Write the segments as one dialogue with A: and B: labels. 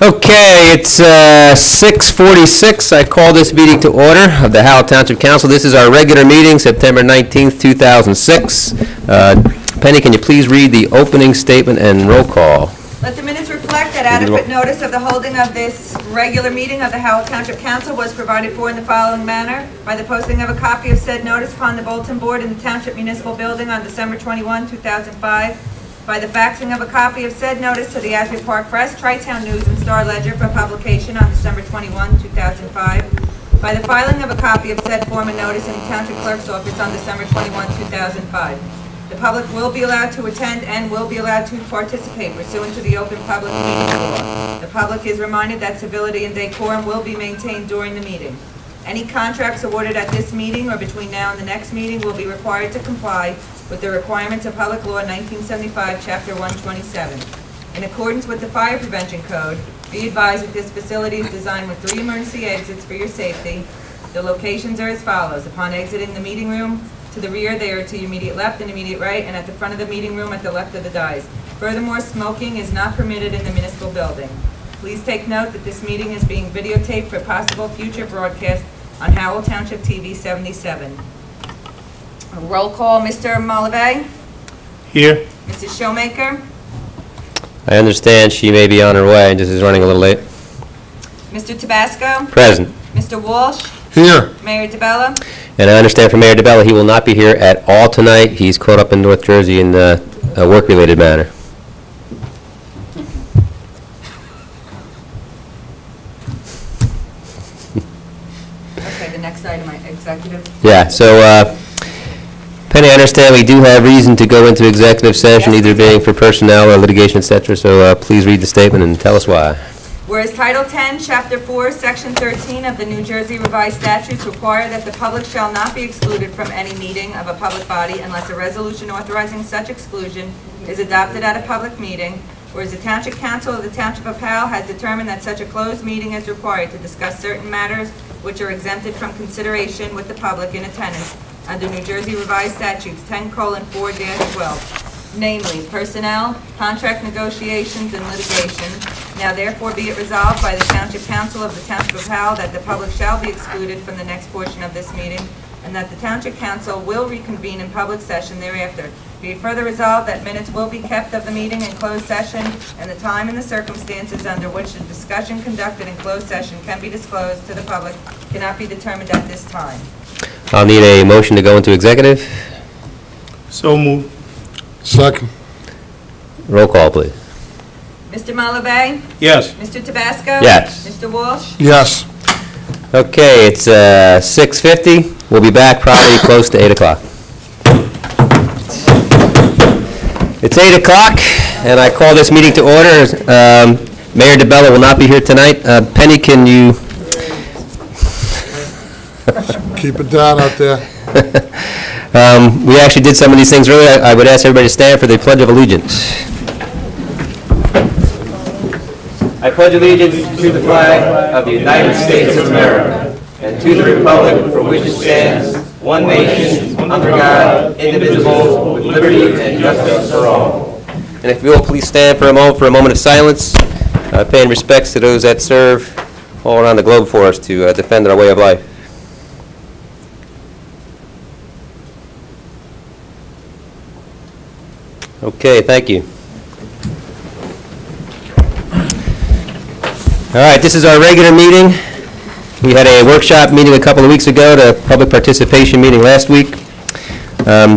A: Okay, it's 6:46. I call this meeting to order of the Howell Township Council. This is our regular meeting, September 19th, 2006. Penny, can you please read the opening statement and roll call?
B: Let the minutes reflect that adequate notice of the holding of this regular meeting of the Howell Township Council was provided for in the following manner: by the posting of a copy of said notice upon the bulletin board in the Township Municipal Building on December 21, 2005, by the faxing of a copy of said notice to the Asbury Park Press, Tri-Town News, and Star Ledger for publication on December 21, 2005, by the filing of a copy of said form of notice in the Township Clerk's office on December 21, 2005. The public will be allowed to attend and will be allowed to participate pursuant to the Open Public Meetings Law. The public is reminded that civility and decorum will be maintained during the meeting. Any contracts awarded at this meeting or between now and the next meeting will be required to comply with the requirements of Public Law 1975, Chapter 127. In accordance with the Fire Prevention Code, be advised that this facility is designed with 3 emergency exits for your safety. The locations are as follows: upon exiting the meeting room, to the rear they are to your immediate left and immediate right, and at the front of the meeting room at the left of the dais. Furthermore, smoking is not permitted in the municipal building. Please take note that this meeting is being videotaped for possible future broadcast on Howell Township TV 77. A roll call: Mr. Malavey?
C: Here.
B: Mrs. Showmaker?
A: I understand she may be on her way, just is running a little late.
B: Mr. Tabasco?
A: Present.
B: Mr. Walsh?
C: Here.
B: Mayor DeBella?
A: And I understand from Mayor DeBella he will not be here at all tonight. He's caught up in North Jersey in a work-related matter.
B: Okay, the next item, executive.
A: Yeah, so Penny, I understand we do have reason to go into executive session,
B: Yes,
A: either being for personnel or litigation, etc. So please read the statement and tell us why.
B: Whereas Title 10, Chapter 4, Section 13 of the New Jersey Revised Statutes require that the public shall not be excluded from any meeting of a public body unless a resolution authorizing such exclusion is adopted at a public meeting, whereas the Township Council of the Township of Howell has determined that such a closed meeting is required to discuss certain matters which are exempted from consideration with the public in attendance under New Jersey Revised Statutes 10:4-12. Namely, personnel, contract negotiations, and litigation. Now therefore be it resolved by the Township Council of the Township of Howell that the public shall be excluded from the next portion of this meeting, and that the Township Council will reconvene in public session thereafter. Be it further resolved that minutes will be kept of the meeting in closed session, and the time and the circumstances under which the discussion conducted in closed session can be disclosed to the public cannot be determined at this time.
A: I'll need a motion to go into executive.
C: So moved. Second.
A: Roll call, please.
B: Mr. Malavey?
C: Yes.
B: Mr. Tabasco?
A: Yes.
B: Mr. Walsh?
C: Yes.
A: Okay, it's 6:50. We'll be back probably close to 8 o'clock. It's 8 o'clock, and I call this meeting to order. Mayor DeBella will not be here tonight. Penny, can you...
C: Keep it down out there.
A: We actually did some of these things earlier. I would ask everybody to stand for the Pledge of Allegiance. I pledge allegiance to the flag of the United States of America and to the republic for which it stands, one nation, under God, indivisible, with liberty and justice for all. And if you will, please stand for a moment of silence, paying respects to those that serve all around the globe for us to defend our way of life. Okay, thank you. All right, this is our regular meeting. We had a workshop meeting a couple of weeks ago, the public participation meeting last week.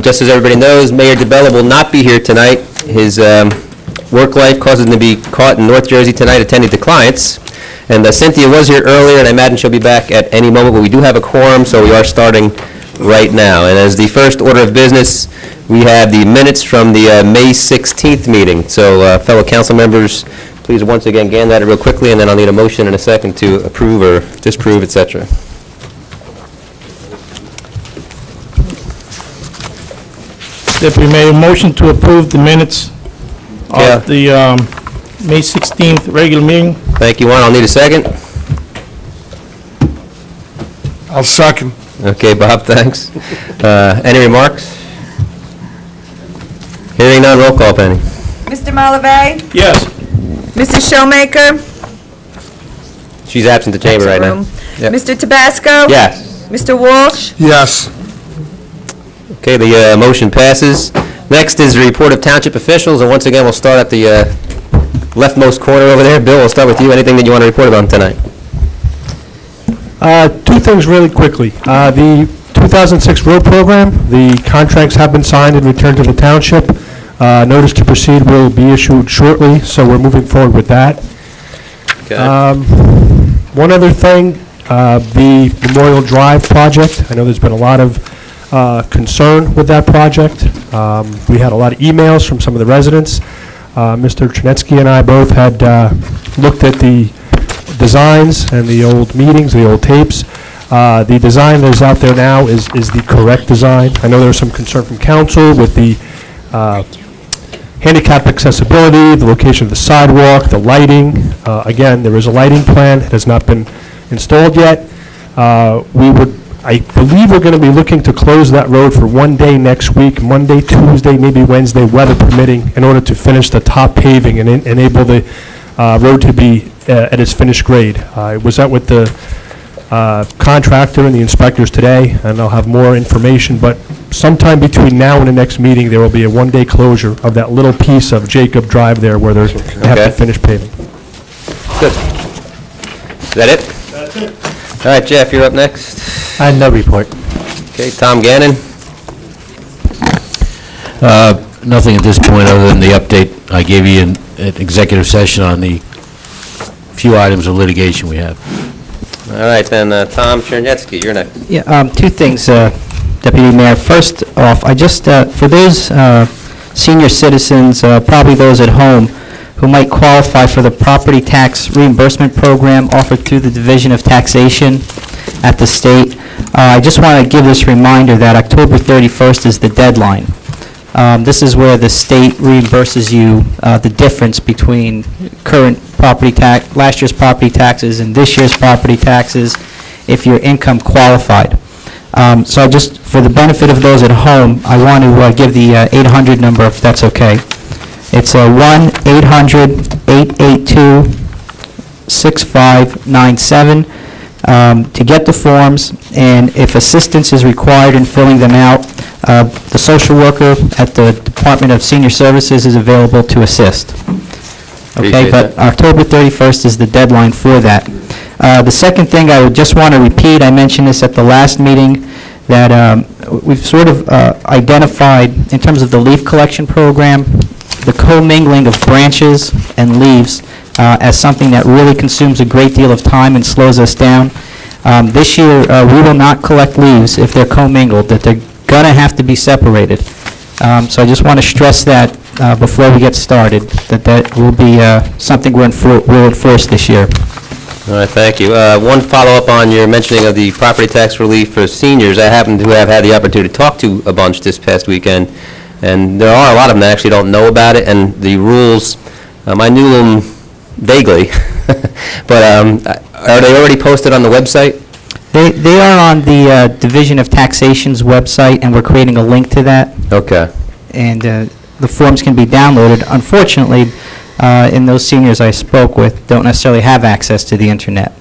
A: Just as everybody knows, Mayor DeBella will not be here tonight. His work life causes him to be caught in North Jersey tonight attending to clients. And Cynthia was here earlier, and I imagine she'll be back at any moment, but we do have a quorum, so we are starting right now. And as the first order of business, we have the minutes from the May 16th meeting. So fellow council members, please once again scan that real quickly, and then I'll need a motion in a second to approve or disapprove, etc.
D: Deputy Mayor, motion to approve the minutes of the May 16th regular meeting.
A: Thank you, Juan. I'll need a second.
C: I'll second.
A: Okay, Bob, thanks. Any remarks? Hearing none, roll call, Penny.
B: Mr. Malavey?
D: Yes.
B: Mrs. Showmaker?
A: She's absent the chamber right now.
B: room.
A: Yep.
B: Mr. Tabasco?
A: Yes.
B: Mr. Walsh?
C: Yes.
A: Okay, the motion passes. Next is the report of township officials, and once again, we'll start at the leftmost corner over there. Bill, we'll start with you. Anything that you want to report on tonight?
E: Two things really quickly. The 2006 road program, the contracts have been signed and returned to the township. Notice to proceed will be issued shortly, so we're moving forward with that.
A: Okay.
E: One other thing, the Memorial Drive project. I know there's been a lot of concern with that project. We had a lot of emails from some of the residents. Mr. Chernetsky and I both had looked at the designs and the old meetings, the old tapes. The design that is out there now is the correct design. I know there was some concern from council with the handicap accessibility, the location of the sidewalk, the lighting. Again, there is a lighting plan. It has not been installed yet. I believe we're going to be looking to close that road for one day next week, Monday, Tuesday, maybe Wednesday, weather permitting, in order to finish the top paving and enable the road to be at its finished grade. I was out with the contractor and the inspectors today, and I'll have more information, but sometime between now and the next meeting, there will be a one-day closure of that little piece of Jacob Drive there where they have to
A: Okay.
E: finish paving.
A: Good. Is that it? That's it. All right, Jeff, you're up next.
F: I have no report.
A: Okay, Tom Gannon.
F: Nothing at this point other than the update I gave you in an executive session on the few items of litigation we have.
A: All right, then, Tom Chernetsky, you're next.
G: Yeah, two things, Deputy Mayor. First off, I just, for those senior citizens, probably those at home, who might qualify for the property tax reimbursement program offered through the Division of Taxation at the state, I just want to give this reminder that October 31st is the deadline. This is where the state reimburses you the difference between current property tax, last year's property taxes and this year's property taxes if your income qualified. So just for the benefit of those at home, I want to give the 800 number if that's okay. It's 1-800-882-6597 to get the forms, and if assistance is required in filling them out, the social worker at the Department of Senior Services is available to assist. Okay,
A: Appreciate
G: but
A: that.
G: October 31st is the deadline for that. The second thing I would just want to repeat, I mentioned this at the last meeting, that we've sort of identified, in terms of the leaf collection program, the commingling of branches and leaves as something that really consumes a great deal of time and slows us down. This year, we will not collect leaves if they're commingled, that they're going to have to be separated. So I just want to stress that before we get started, that will be something we'll enforce this year.
A: All right, thank you. One follow-up on your mentioning of the property tax relief for seniors. I happen to have had the opportunity to talk to a bunch this past weekend, and there are a lot of them that actually don't know about it, and the rules, I knew them vaguely, but are they already posted on the website?
G: They are on the Division of Taxation's website, and we're creating a link to that,
A: Okay.
G: and the forms can be downloaded. Unfortunately, and those seniors I spoke with don't necessarily have access to the internet,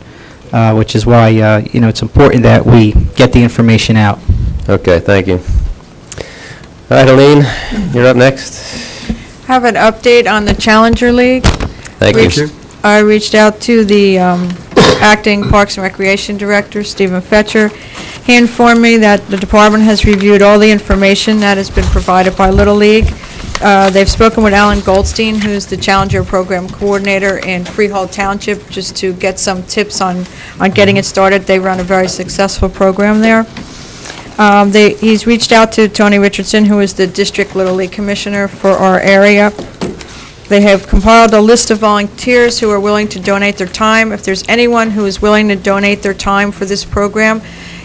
G: which is why it's important that we get the information out.
A: Okay, thank you. All right, Helene, you're up next.
H: Have an update on the Challenger League.
A: Thank you.
H: I reached out to the acting Parks and Recreation Director, Stephen Fetcher. He informed me that the department has reviewed all the information that has been provided by Little League. They've spoken with Alan Goldstein, who's the Challenger Program Coordinator in Freehold Township, just to get some tips on getting it started. They run a very successful program there. He's reached out to Tony Richardson, who is the District Little League Commissioner for our area. They have compiled a list of volunteers who are willing to donate their time. If there's anyone who is willing to donate their time for this program,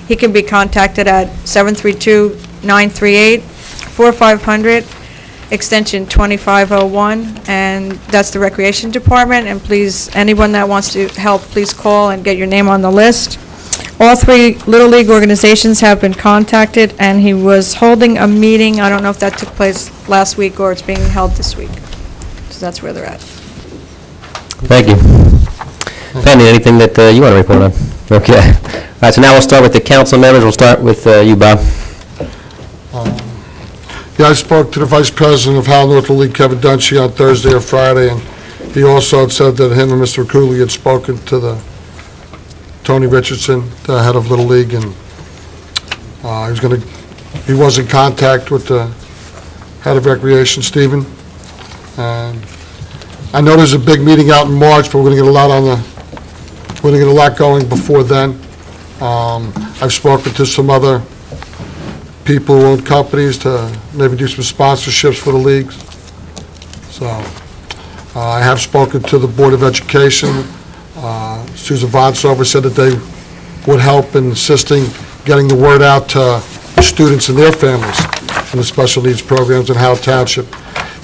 H: he can be contacted at 732-938-4500, extension 2501, and that's the Recreation Department. And please, anyone that wants to help, please call and get your name on the list. All three Little League organizations have been contacted, and he was holding a meeting. I don't know if that took place last week or it's being held this week. So that's where they're at.
A: Thank you. Penny, anything that you want to report on? Okay. All right, so now we'll start with the council members. We'll start with you, Bob.
C: Yeah, I spoke to the Vice President of Howell North League, Kevin Dunshee, on Thursday or Friday, and he also had said that him and Mr. Cooley had spoken to the Tony Richardson, the head of Little League, and he was in contact with the head of Recreation, Stephen. And I know there's a big meeting out in March, but we're going to get a lot going before then. I've spoken to some other people who own companies to maybe do some sponsorships for the leagues. So I have spoken to the Board of Education. Susan Vonsover said that they would help in assisting getting the word out to the students and their families in the special needs programs in Howell Township.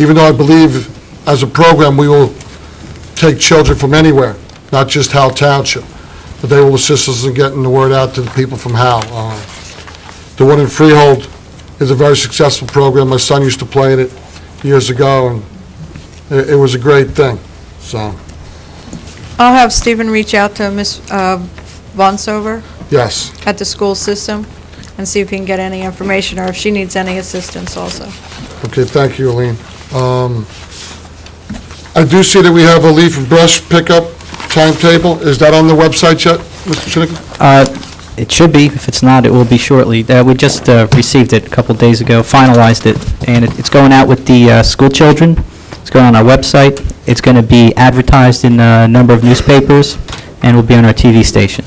C: Even though I believe as a program we will take children from anywhere, not just Howell Township, but they will assist us in getting the word out to the people from Howell. The one in Freehold is a very successful program. My son used to play in it years ago, and it was a great thing. So,
H: I'll have Stephen reach out to Ms. Vonsover
C: yes.
H: at the school system and see if he can get any information or if she needs any assistance also.
C: Okay, thank you, Aline. I do see that we have a leaf and brush pickup timetable. Is that on the website yet, Mr. Chinick?
G: It should be. If it's not, it will be shortly. We just received it a couple days ago, finalized it, and it's going out with the school children. It's going on our website. It's going to be advertised in a number of newspapers, and will be on our TV station.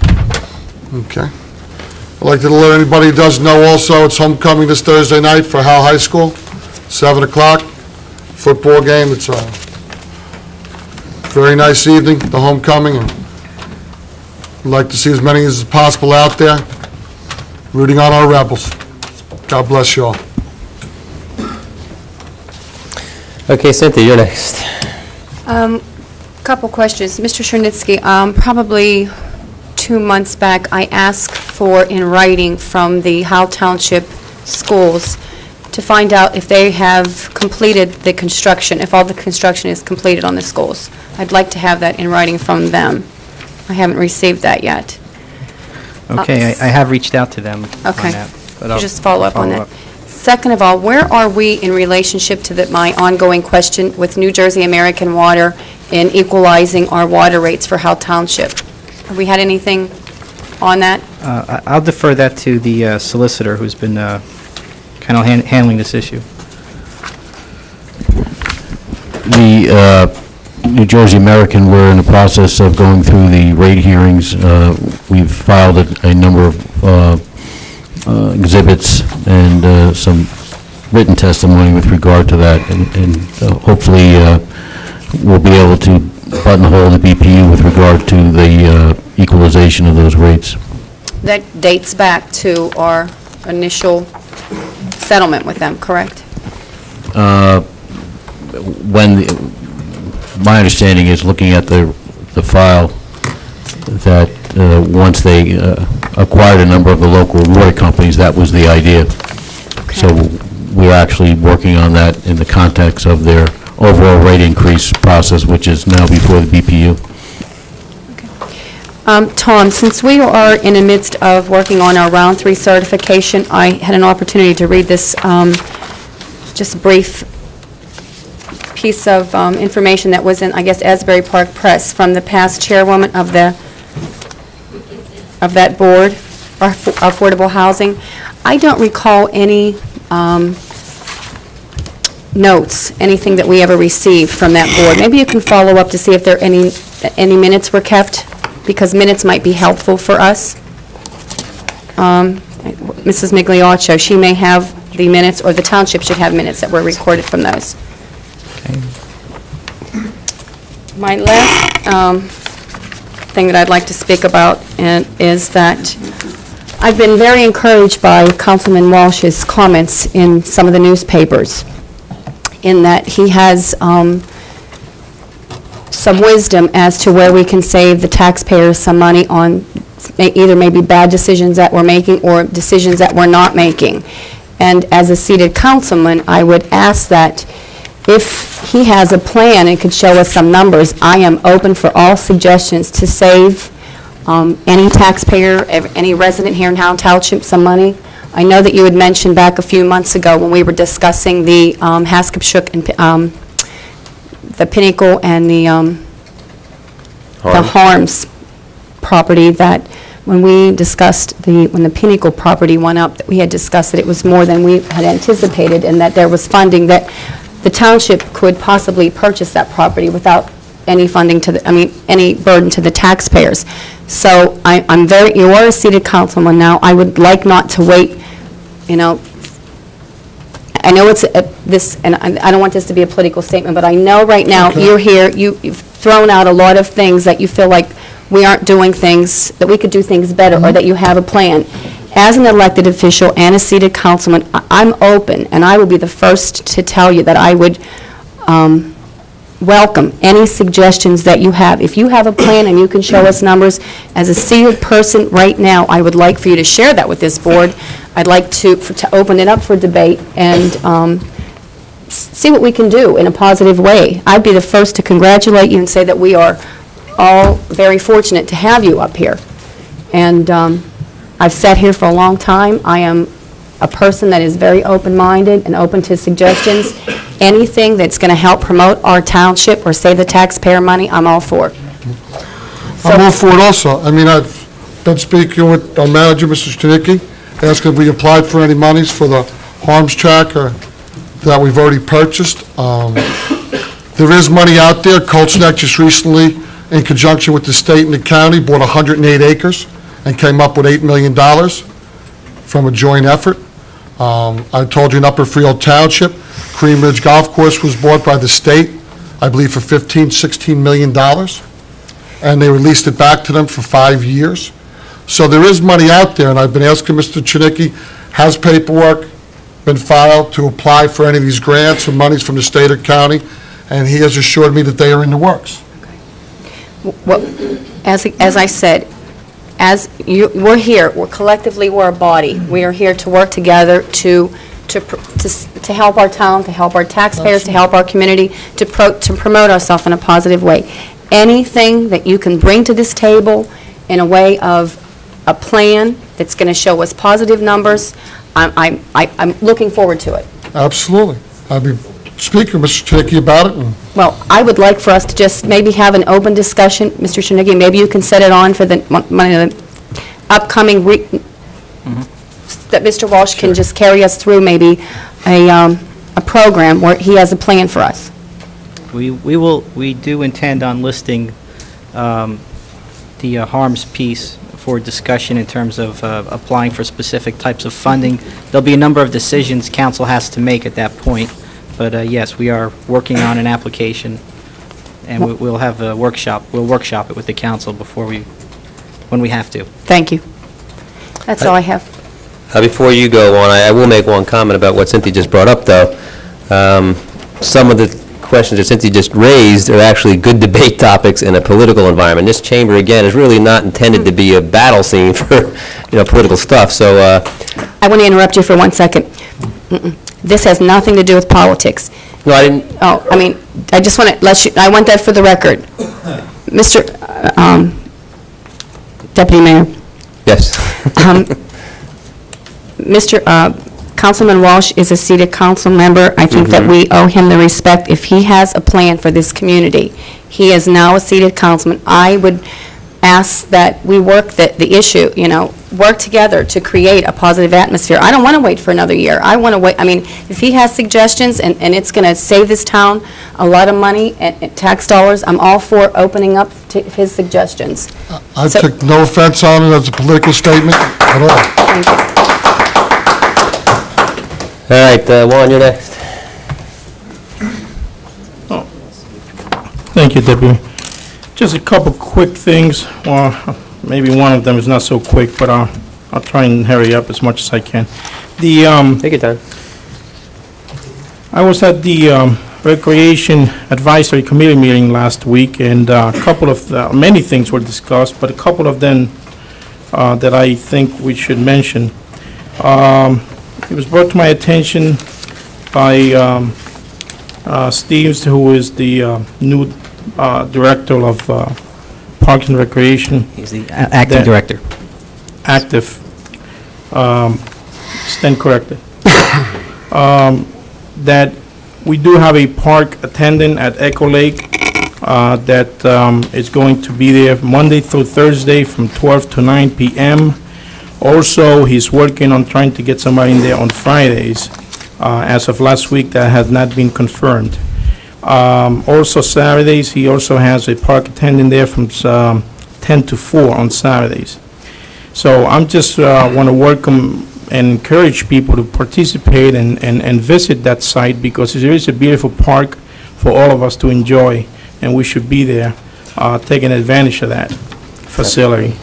C: Okay. I'd like to let anybody who doesn't know also, it's homecoming this Thursday night for Howell High School, 7 o'clock, football game. It's a very nice evening, the homecoming, and I'd like to see as many as possible out there rooting on our Rebels. God bless you all.
A: Okay, Cynthia, you're next.
I: Couple questions. Mr. Chernitsky, probably 2 months back, I asked for in writing from the Howell Township schools to find out if they have completed the construction, if all the construction is completed on the schools. I'd like to have that in writing from them. I haven't received that yet.
G: Okay, I have reached out to them on
I: Okay.
G: that. but
I: You
G: I'll
I: just follow up on
G: follow
I: that.
G: up.
I: Second of all, where are we in relationship to my ongoing question with New Jersey American Water in equalizing our water rates for Howell Township? Have we had anything on that?
G: I'll defer that to the solicitor who's been kind of handling this issue.
F: The New Jersey American, we're in the process of going through the rate hearings. We've filed a number of exhibits and some written testimony with regard to that, and hopefully we'll be able to buttonhole the BPU with regard to the equalization of those rates.
I: That dates back to our initial settlement with them, correct?
F: My understanding is, looking at the file, that once they acquired a number of the local water companies, that was the idea.
I: Okay.
F: So we're actually working on that in the context of their overall rate increase process, which is now before the BPU.
I: Tom, since we are in the midst of working on our Round 3 certification, I had an opportunity to read this just brief piece of information that was in, I guess, Asbury Park Press from the past chairwoman of that board, affordable housing. I don't recall any notes, anything that we ever received from that board. Maybe you can follow up to see if there any minutes were kept, because minutes might be helpful for us. Mrs. Migliaccio, she may have the minutes, or the township should have minutes that were recorded from those. My last thing that I'd like to speak about is that I've been very encouraged by Councilman Walsh's comments in some of the newspapers, in that he has some wisdom as to where we can save the taxpayers some money on either maybe bad decisions that we're making or decisions that we're not making. And as a seated councilman, I would ask that if he has a plan and could show us some numbers, I am open for all suggestions to save any taxpayer, any resident here in Howell Township some money. I know that you had mentioned back a few months ago when we were discussing the Haskapshook and the Pinnacle and the Harms property, that when we discussed when the Pinnacle property went up, that we had discussed that it was more than we had anticipated, and that there was funding that the township could possibly purchase that property without any funding to the, any burden to the taxpayers. So you are a seated councilman now. I would like not to wait, I know it's this, and I don't want this to be a political statement, but I know right now you're here, you've thrown out a lot of things that you feel like we aren't doing things, that we could do things better, or that you have a plan. As an elected official and a seated councilman, I'm open, and I will be the first to tell you that I would welcome any suggestions that you have. If you have a plan and you can show us numbers, as a seated person right now, I would like for you to share that with this board. I'd like to open it up for debate and see what we can do in a positive way. I'd be the first to congratulate you and say that we are all very fortunate to have you up here. And I've sat here for a long time. I am a person that is very open-minded and open to suggestions. Anything that's going to help promote our township or save the taxpayer money, I'm all for.
C: I'm all for it also. I've been speaking with our manager, Mr. Stanicki, asking if we applied for any monies for the harms tracker that we've already purchased. There is money out there. Colts Neck just recently, in conjunction with the state and the county, bought 108 acres and came up with $8 million from a joint effort. I told you in Upper Freehold Township, Cream Ridge Golf Course was bought by the state, I believe for $16 million, and they released it back to them for 5 years. So there is money out there, and I've been asking Mr. Chinicki, has paperwork been filed to apply for any of these grants or monies from the state or county, and he has assured me that they are in the works.
I: Well, as I said, we're here, collectively we're a body. We are here to work together to help our town, to help our taxpayers, to help our community, to promote ourselves in a positive way. Anything that you can bring to this table in a way of a plan that's going to show us positive numbers, I'm looking forward to it.
C: Absolutely. I'll be speaking with Mr. Chinicki about it.
I: Well, I would like for us to just maybe have an open discussion, Mr. Chinicki, maybe you can set it on for the upcoming that Mr. Walsh can just carry us through maybe a program where he has a plan for us.
G: We do intend on listing the harms piece for discussion in terms of applying for specific types of funding. There'll be a number of decisions council has to make at that point, but yes, we are working on an application, and we'll have a workshop. We'll workshop it with the council when we have to.
I: Thank you. That's all I have.
A: Before you go on, I will make one comment about what Cynthia just brought up, though. Some of the questions that Cynthia just raised are actually good debate topics in a political environment. This chamber, again, is really not intended to be a battle scene for, political stuff. So
I: I want to interrupt you for 1 second. This has nothing to do with politics.
A: No, I didn't.
I: Oh, I just want to let you, I want that for the record. Mr. Deputy Mayor.
A: Yes.
I: Mr. Councilman Walsh is a seated council member. I think that we owe him the respect. If he has a plan for this community, he is now a seated councilman. I would ask that we work the issue, work together to create a positive atmosphere. I don't want to wait for another year. I want to wait. If he has suggestions and it's going to save this town a lot of money and tax dollars, I'm all for opening up to his suggestions.
C: I took no offense on it as a political statement at all.
I: Thank you.
A: All right, Juan, you're next.
D: Thank you, Deputy. Just a couple quick things. Well, maybe one of them is not so quick, but I'll try and hurry up as much as I can.
A: Take your time.
D: I was at the Recreation Advisory Committee meeting last week, and a couple of many things were discussed, but a couple of them that I think we should mention. It was brought to my attention by Steves, who is the new Director of Parks and Recreation,
G: He's the acting
D: That-
G: director.
D: active, stand corrected, that we do have a park attendant at Echo Lake that is going to be there Monday through Thursday from 12 to 9 p.m. Also, he's working on trying to get somebody in there on Fridays. As of last week, that has not been confirmed. Also Saturdays, he also has a park attendant there from 10 to 4 on Saturdays. So I'm just want to welcome and encourage people to participate and visit that site, because it is a beautiful park for all of us to enjoy, and we should be there taking advantage of that facility.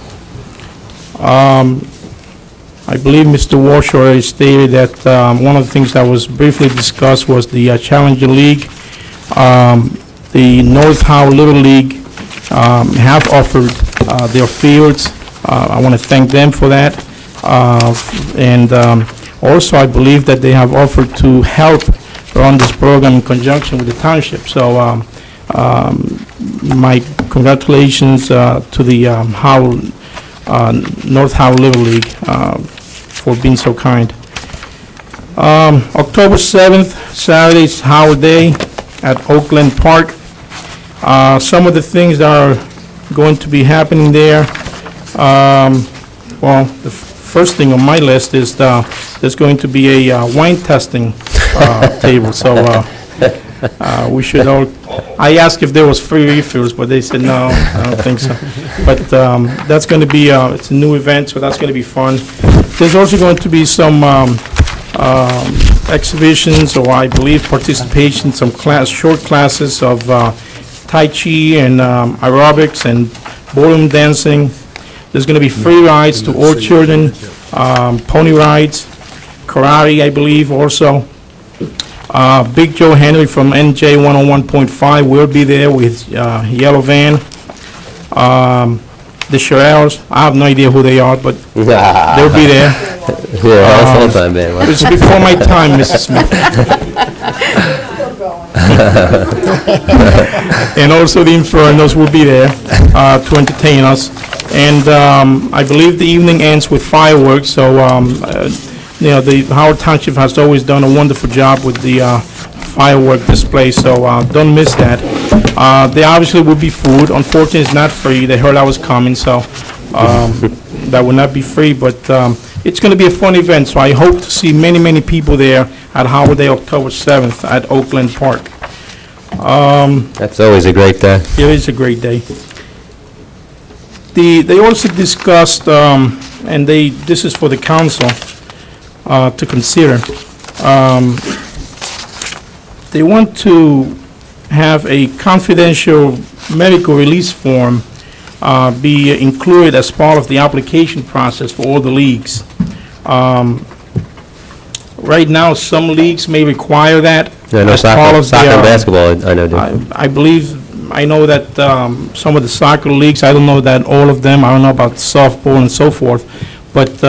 D: I believe Mr. Walsh already stated that one of the things that was briefly discussed was the Challenger League. The North Howell Little League have offered their fields. I want to thank them for that. And also, I believe that they have offered to help run this program in conjunction with the township. So my congratulations to the Howell, North Howell Little League for being so kind. October 7th, Saturday is Howell Day at Oakland Park. Some of the things that are going to be happening there, well, the first thing on my list is there's going to be a wine testing table, so we should all, I asked if there was free refills, but they said no, I don't think so. But that's going to be, it's a new event, so that's going to be fun. There's also going to be some exhibitions, or I believe participation, some short classes of Tai Chi and aerobics and ballroom dancing. There's going to be free rides to all children, pony rides, karate, I believe, also. Big Joe Henry from NJ 101.5 will be there with yellow van. The Shirelles, I have no idea who they are, but they'll be there.
A: Yeah, that's all time, man.
D: It's before my time, Mrs. Smith. And also the Infernos will be there to entertain us. And I believe the evening ends with fireworks, so you know, the Howard Township has always done a wonderful job with the firework display, so don't miss that. There obviously will be food. Unfortunately, it's not free. They heard I was coming, so that will not be free, but it's going to be a fun event, so I hope to see many, many people there at Howard Day, October 7th at Oakland Park.
A: That's always a great day.
D: It is a great day. They also discussed, and this is for the council to consider, they want to have a confidential medical release form be included as part of the application process for all the leagues. Right now, some leagues may require that.
A: Yeah, no,
D: as part of
A: soccer
D: their,
A: and basketball, I know, do.
D: I know that some of the soccer leagues, I don't know that all of them, I don't know about softball and so forth, but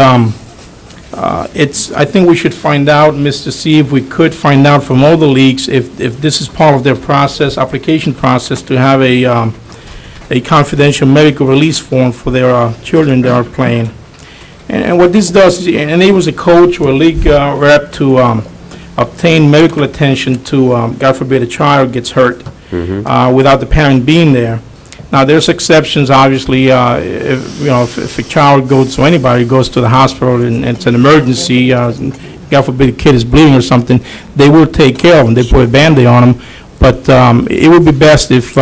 D: I think we should find out, Mr. C, if we could find out from all the leagues if this is part of their process, application process, to have a confidential medical release form for their children that are playing. And what this does is it enables a coach or a league rep to obtain medical attention to, God forbid, a child gets hurt without the parent being there. Now, there's exceptions, obviously, if a child goes, or anybody goes to the hospital and it's an emergency, God forbid a kid is bleeding or something, they will take care of them. They put a Band-Aid on them. But it would be best if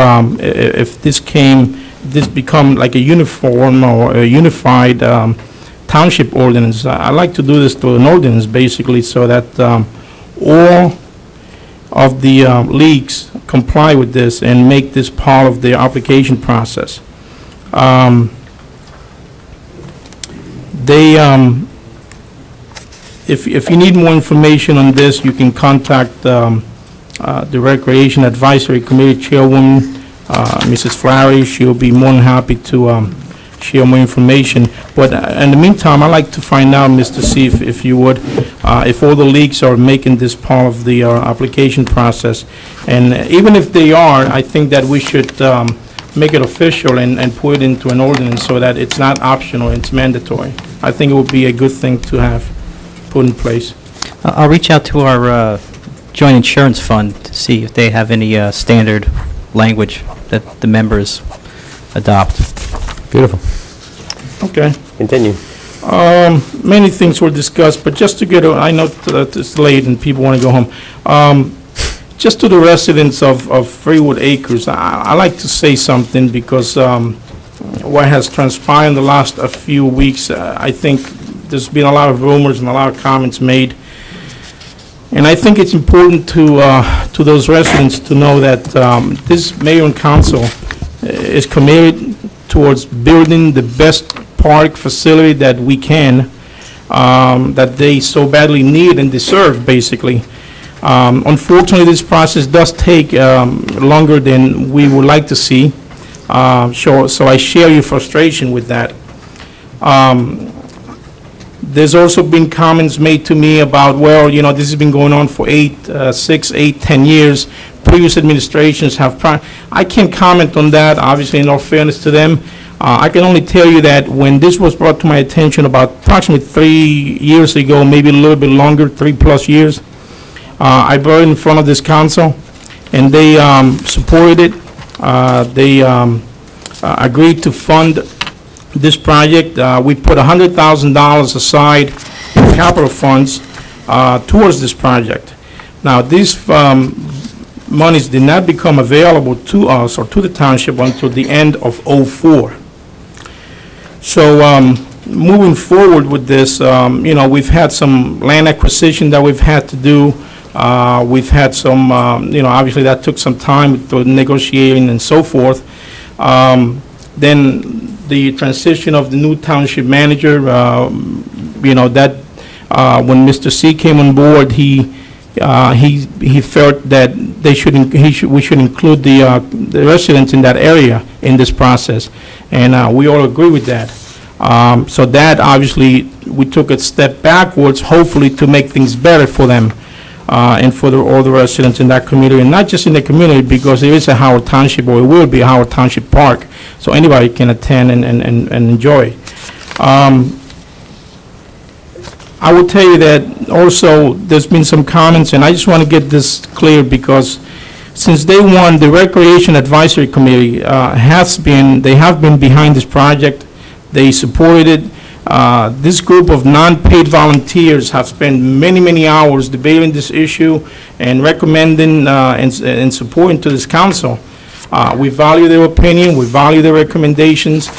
D: this become like a uniform or a unified township ordinance. I like to do this to an ordinance, basically, so that all of the leagues comply with this and make this part of their application process. If you need more information on this, you can contact the Recreation Advisory Committee Chairwoman, Mrs. Flowery. She'll be more than happy to share more information. But in the meantime, I'd like to find out, Mr. C, if you would, if all the leagues are making this part of the application process. And even if they are, I think that we should make it official and put it into an ordinance so that it's not optional, it's mandatory. I think it would be a good thing to have put in place.
G: I'll reach out to our joint insurance fund to see if they have any standard language that the members adopt.
A: Beautiful.
D: Okay.
A: Continue.
D: Many things were discussed, but just to get, I know that it's late and people want to go home. Just to the residents of Freewood Acres, I like to say something because what has transpired in the last few weeks, I think there's been a lot of rumors and a lot of comments made. And I think it's important to those residents to know that this mayor and council is committed towards building the best park facility that we can, that they so badly need and deserve, basically. Unfortunately, this process does take longer than we would like to see, so I share your frustration with that. There's also been comments made to me about, well, you know, this has been going on for 6, 8, 10 years. Previous administrations have, I can't comment on that, obviously, in all fairness to them. I can only tell you that when this was brought to my attention about approximately 3 years ago, maybe a little bit longer, 3+ years, I brought it in front of this council, and they supported it. They agreed to fund this project. We put $100,000 aside in capital funds towards this project. Now, these monies did not become available to us or to the township until the end of '04. So moving forward with this, you know, we've had some land acquisition that we've had to do. We've had some, you know, obviously that took some time with negotiating and so forth. Then the transition of the new township manager, you know, that when Mr. C came on board, he felt that we should include the residents in that area in this process, and we all agree with that. So that obviously we took a step backwards, hopefully to make things better for them and for all the residents in that community, and not just in the community, because there is a Howell Township, or it will be a Howell Township Park, so anybody can attend and enjoy. I will tell you that also there's been some comments, and I just want to get this clear, because since day one, the Recreation Advisory Committee they have been behind this project. They supported it. This group of non-paid volunteers have spent many hours debating this issue and recommending and supporting to this council. We value their opinion, we value their recommendations,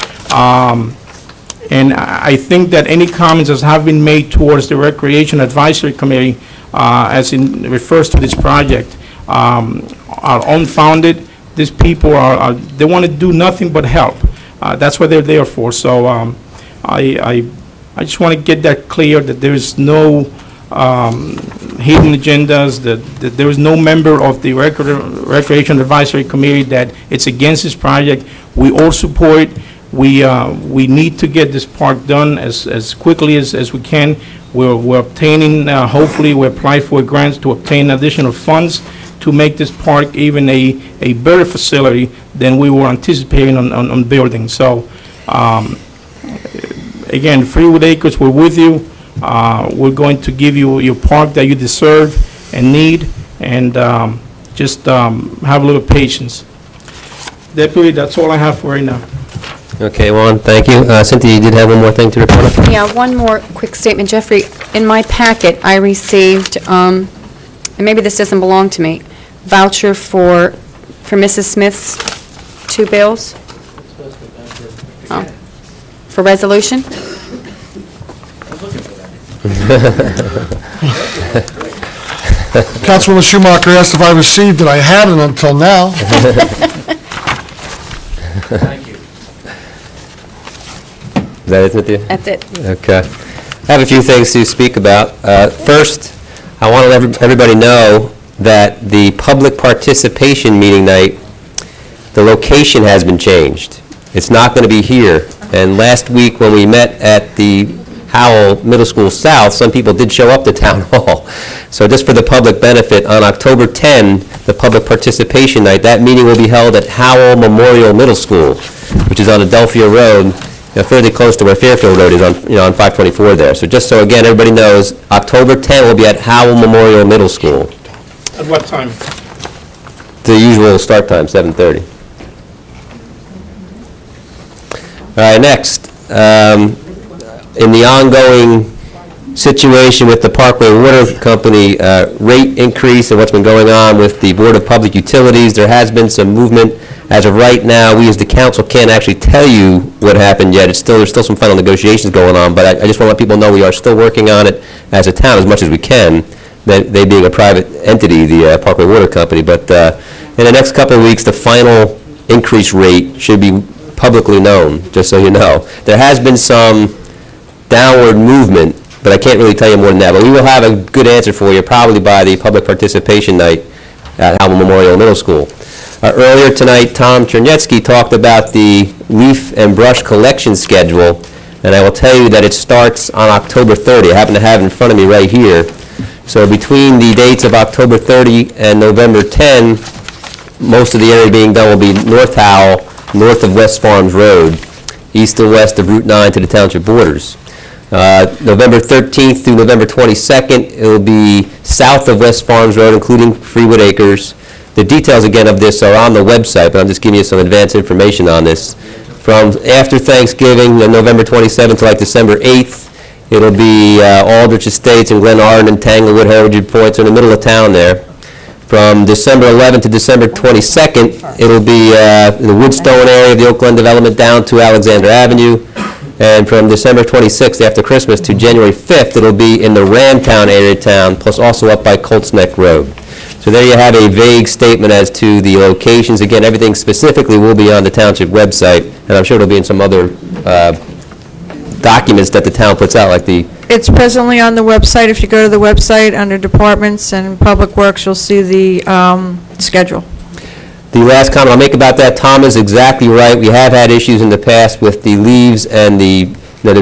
D: and I think that any comments that have been made towards the Recreation Advisory Committee as it refers to this project are unfounded. These people they want to do nothing but help. That's what they're there for. So I just want to get that clear, that there is no hidden agendas, that there is no member of the Recreation Advisory Committee that it's against this project. We all support it. We need to get this park done as quickly as we can. We're obtaining, hopefully we apply for grants to obtain additional funds to make this park even a better facility than we were anticipating on building. So again, Freewood Acres, we're with you. We're going to give you your park that you deserve and need, and just have a little patience. Deputy, that's all I have for right now.
A: Okay, Juan, thank you. Cynthia, you did have one more thing to report on?
I: Yeah, one more quick statement. Jeffrey, in my packet, I received, and maybe this doesn't belong to me, voucher for Mrs. Smith's 2 bills. Oh. For resolution?
C: Councilwoman Schumacher asked if I received it. I hadn't until now.
A: Thank you. Is that it, Cynthia?
I: That's it.
A: Okay. I have a few things to speak about. First, I want to let everybody know that the public participation meeting night, the location has been changed. It's not going to be here And last week, when we met at the Howell Middle School South, some people did show up to Town Hall. So just for the public benefit, on October 10, the public participation night, that meeting will be held at Howell Memorial Middle School, which is on Adelphia Road, fairly close to where Fairfield Road is on 524 there. So just so, again, everybody knows, October 10 will be at Howell Memorial Middle School.
D: At what time?
A: The usual start time, 7:30. All right, next, in the ongoing situation with the Parkway Water Company rate increase and what's been going on with the Board of Public Utilities, there has been some movement. As of right now, we as the council can't actually tell you what happened yet. There's still some final negotiations going on, but I just want to let people know we are still working on it as a town as much as we can, they being a private entity, the Parkway Water Company. But in the next couple of weeks, the final increase rate should be publicly known, just so you know. There has been some downward movement, but I can't really tell you more than that. But we will have a good answer for you probably by the public participation night at Howell Memorial Middle School. Earlier tonight, Tom Chernetsky talked about the leaf and brush collection schedule, and I will tell you that it starts on October 30. I happen to have it in front of me right here. So between the dates of October 30 and November 10, most of the area being done will be North Howell, north of West Farms Road, east and west of Route 9 to the township borders. November 13th through November 22nd, it will be south of West Farms Road, including Freewood Acres. The details, again, of this are on the website, but I'm just giving you some advance information on this. From after Thanksgiving, November 27th to like December 8th, it'll be Aldrich Estates and Glen Arden and Tanglewood, Heritage Point, so in the middle of town there. From December 11th to December 22nd, it'll be in the Woodstone area of the Oak Glen development down to Alexander Avenue. And from December 26th after Christmas to January 5th, it'll be in the Ramtown area of town, plus also up by Colts Neck Road. So there you have a vague statement as to the locations. Again, everything specifically will be on the township website, and I'm sure it'll be in some other documents that the town puts out, like the...
H: It's presently on the website. If you go to the website, under Departments and Public Works, you'll see the schedule.
A: The last comment I'll make about that, Tom is exactly right. We have had issues in the past with the leaves and the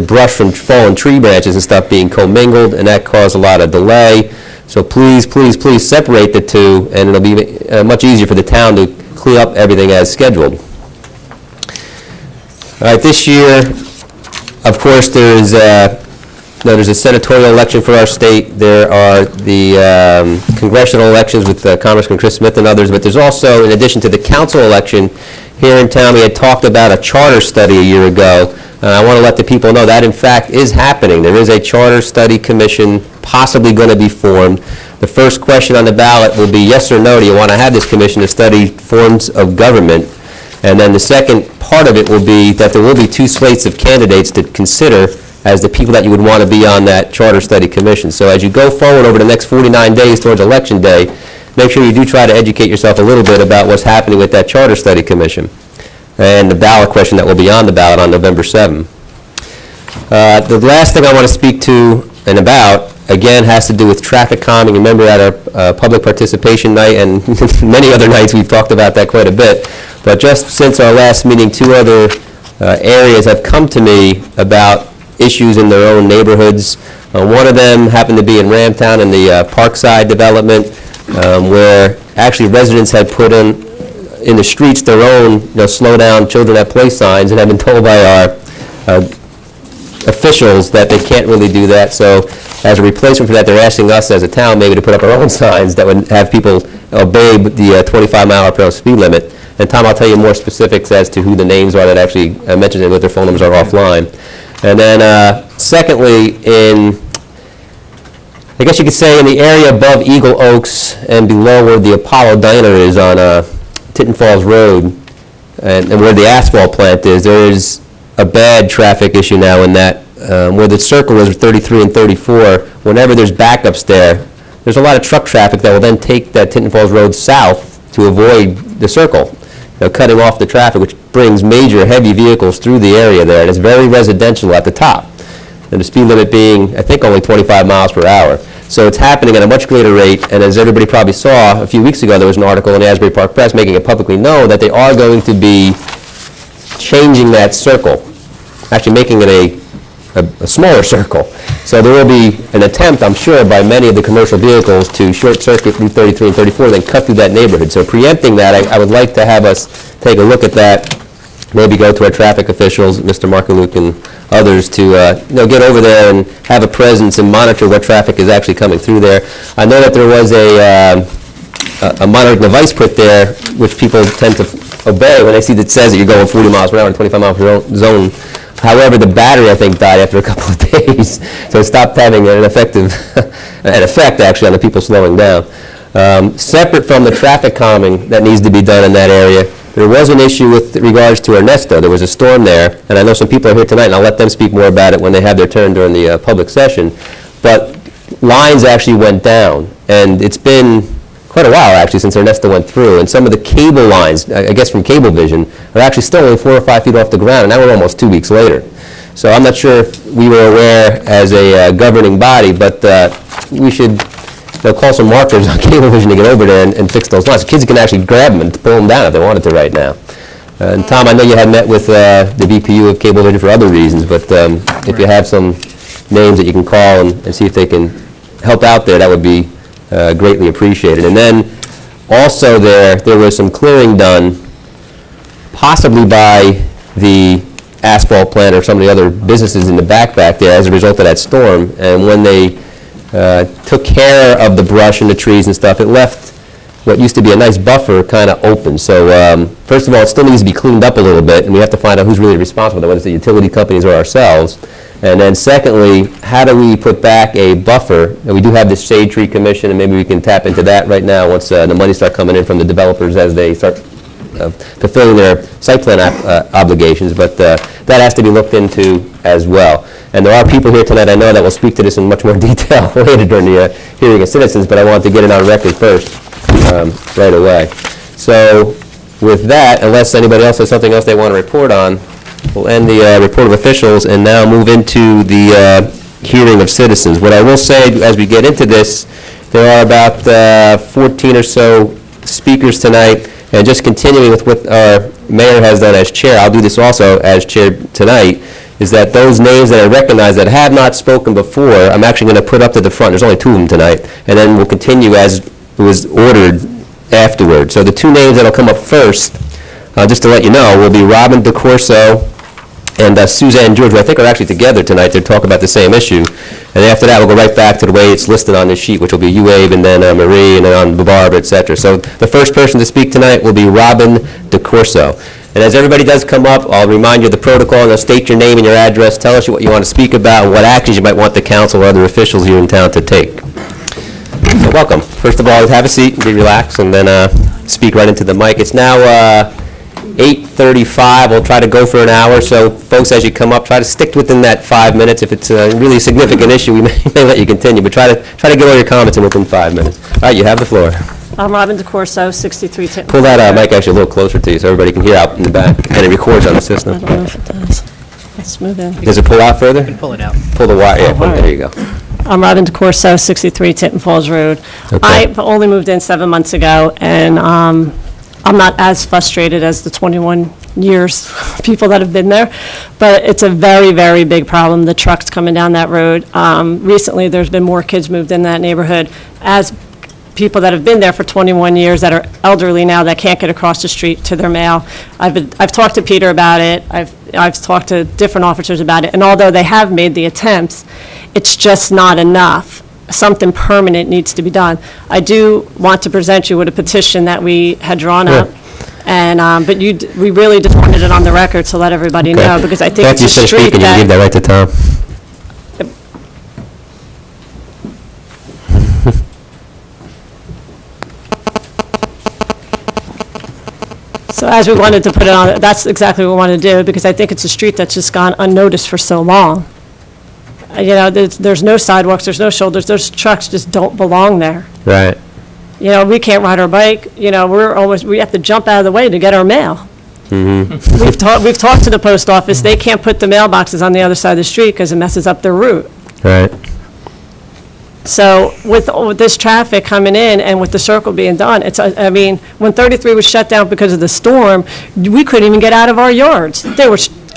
A: brush from fallen tree branches and stuff being commingled, and that caused a lot of delay. So please, please, please separate the two, and it'll be much easier for the town to clean up everything as scheduled. All right, this year, of course, there's a senatorial election for our state. There are the congressional elections with Congressman Chris Smith and others, but there's also, in addition to the council election, here in town, we had talked about a charter study a year ago. I want to let the people know that, in fact, is happening. There is a charter study commission possibly going to be formed. The first question on the ballot will be yes or no, do you want to have this commission to study forms of government? And then the second part of it will be that there will be two slates of candidates to consider as the people that you would want to be on that charter study commission. So as you go forward over the next 49 days towards Election Day, make sure you do try to educate yourself a little bit about what's happening with that charter study commission and the ballot question that will be on the ballot on November 7. The last thing I want to speak to and about, again, has to do with traffic calming. Remember at our public participation night and many other nights we've talked about that quite a bit. But just since our last meeting, two other areas have come to me about issues in their own neighborhoods. One of them happened to be in Ramtown in the Parkside development, where actually residents had put in the streets their own slow down children at play signs, and have been told by our officials that they can't really do that. So as a replacement for that, they're asking us as a town maybe to put up our own signs that would have people obey the 25-mile-per-hour speed limit. And Tom, I'll tell you more specifics as to who the names are that actually mentioned it, what their phone numbers are offline. And then secondly, I guess you could say in the area above Eagle Oaks and below where the Apollo Diner is on Tinton Falls Road and where the asphalt plant is, there is a bad traffic issue now in that where the circle is 33 and 34. Whenever there's backups there, there's a lot of truck traffic that will then take that Tinton Falls Road south to avoid the circle, cutting off the traffic, which brings major heavy vehicles through the area there, and it's very residential at the top, and the speed limit being, I think, only 25 miles per hour. So it's happening at a much greater rate, and as everybody probably saw, a few weeks ago there was an article in the Asbury Park Press making it publicly known that they are going to be changing that circle. actually making it a smaller circle. So there will be an attempt, I'm sure, by many of the commercial vehicles to short-circuit Route 33 and 34, then cut through that neighborhood. So preempting that, I would like to have us take a look at that, maybe go to our traffic officials, Mr. Markaluk and others, to get over there and have a presence and monitor what traffic is actually coming through there. I know that there was a monitoring device put there, which people tend to obey when they see that it says that you're going 40 miles per hour in 25 mile per hour zone. However, the battery, I think, died after a couple of days, so it stopped having an effect, actually, on the people slowing down. Separate from the traffic calming that needs to be done in that area, there was an issue with regards to Ernesto. There was a storm there, and I know some people are here tonight, and I'll let them speak more about it when they have their turn during the public session. But lines actually went down, and it's been quite a while, actually, since Ernesto went through, and some of the cable lines, I guess from Cablevision, are actually still only 4 or 5 feet off the ground, and now we're almost 2 weeks later. So I'm not sure if we were aware as a governing body, but we should call some markers on Cablevision to get over there and fix those lines. Kids can actually grab them and pull them down if they wanted to right now. And Tom, I know you had met with the BPU of Cablevision for other reasons, but if you have some names that you can call and see if they can help out there, that would be greatly appreciated. And then also there was some clearing done, possibly by the asphalt plant or some of the other businesses in the back there as a result of that storm. And when they took care of the brush and the trees and stuff, it left what used to be a nice buffer kind of open. So first of all, it still needs to be cleaned up a little bit, and we have to find out who's really responsible, whether it's the utility companies or ourselves. And then secondly, how do we put back a buffer? And we do have this Shade Tree Commission, and maybe we can tap into that right now once the money start coming in from the developers as they start fulfilling their site plan obligations. But that has to be looked into as well. And there are people here tonight, I know, that will speak to this in much more detail later during the hearing of citizens, but I wanted to get it on record first right away. So with that, unless anybody else has something else they want to report on, we'll end the report of officials and now move into the hearing of citizens. What I will say as we get into this, there are about 14 or so speakers tonight, and just continuing with what our mayor has done as chair, I'll do this also as chair tonight, is that those names that I recognize that have not spoken before, I'm actually going to put up to the front. There's only 2 of them tonight, and then we'll continue as it was ordered afterward. So the 2 names that will come up first, just to let you know, will be Robin DeCorso and Suzanne George, who I think are actually together tonight to talk about the same issue. And after that, we'll go right back to the way it's listed on this sheet, which will be you, Abe, and then Marie, and then on Barbara, et cetera. So the first person to speak tonight will be Robin DeCorso. And as everybody does come up, I'll remind you of the protocol, and I'll state your name and your address, tell us what you want to speak about, and what actions you might want the council or other officials here in town to take. So welcome. First of all, have a seat and be relaxed, and then speak right into the mic. It's now 8:35. We'll try to go for an hour, so folks, as you come up, try to stick within that 5 minutes. If it's a really significant issue, we may let you continue, but try to get all your comments in within 5 minutes. All right, you have the floor.
J: I'm Robin DeCorso, 63 Tinton.
A: Pull that mic actually a little closer to you so everybody can hear out in the back, and it records on the system.
J: I don't know if it does. Let's move in.
A: Does it pull out further? You can
K: pull it out.
A: Pull the wire, yeah,
J: right.
A: there you go.
J: I'm Robin DeCorso, 63 Tinton Falls Road.
A: Okay.
J: I only moved in 7 months ago, and I'm not as frustrated as the 21 years people that have been there, but it's a very, very big problem, the trucks coming down that road. Recently, there's been more kids moved in that neighborhood as people that have been there for 21 years that are elderly now that can't get across the street to their mail. I've talked to Peter about it. I've talked to different officers about it, and although they have made the attempts, it's just not enough. Something permanent needs to be done. I do want to present you with a petition that we had drawn up, and but we really just wanted it on the record to let everybody know, because I think it's a street
A: that... You give that right to Tom.
J: So as we wanted to put it on, that's exactly what we wanted to do, because I think it's a street that's just gone unnoticed for so long. You know, there's no sidewalks, there's no shoulders, those trucks just don't belong there.
A: Right.
J: You know, we can't ride our bike, you know, we have to jump out of the way to get our mail.
A: Mm-hmm.
J: We've talked to the post office, they can't put the mailboxes on the other side of the street because it messes up their route.
A: Right.
J: So with this traffic coming in and with the circle being done, I mean, when 33 was shut down because of the storm, we couldn't even get out of our yards.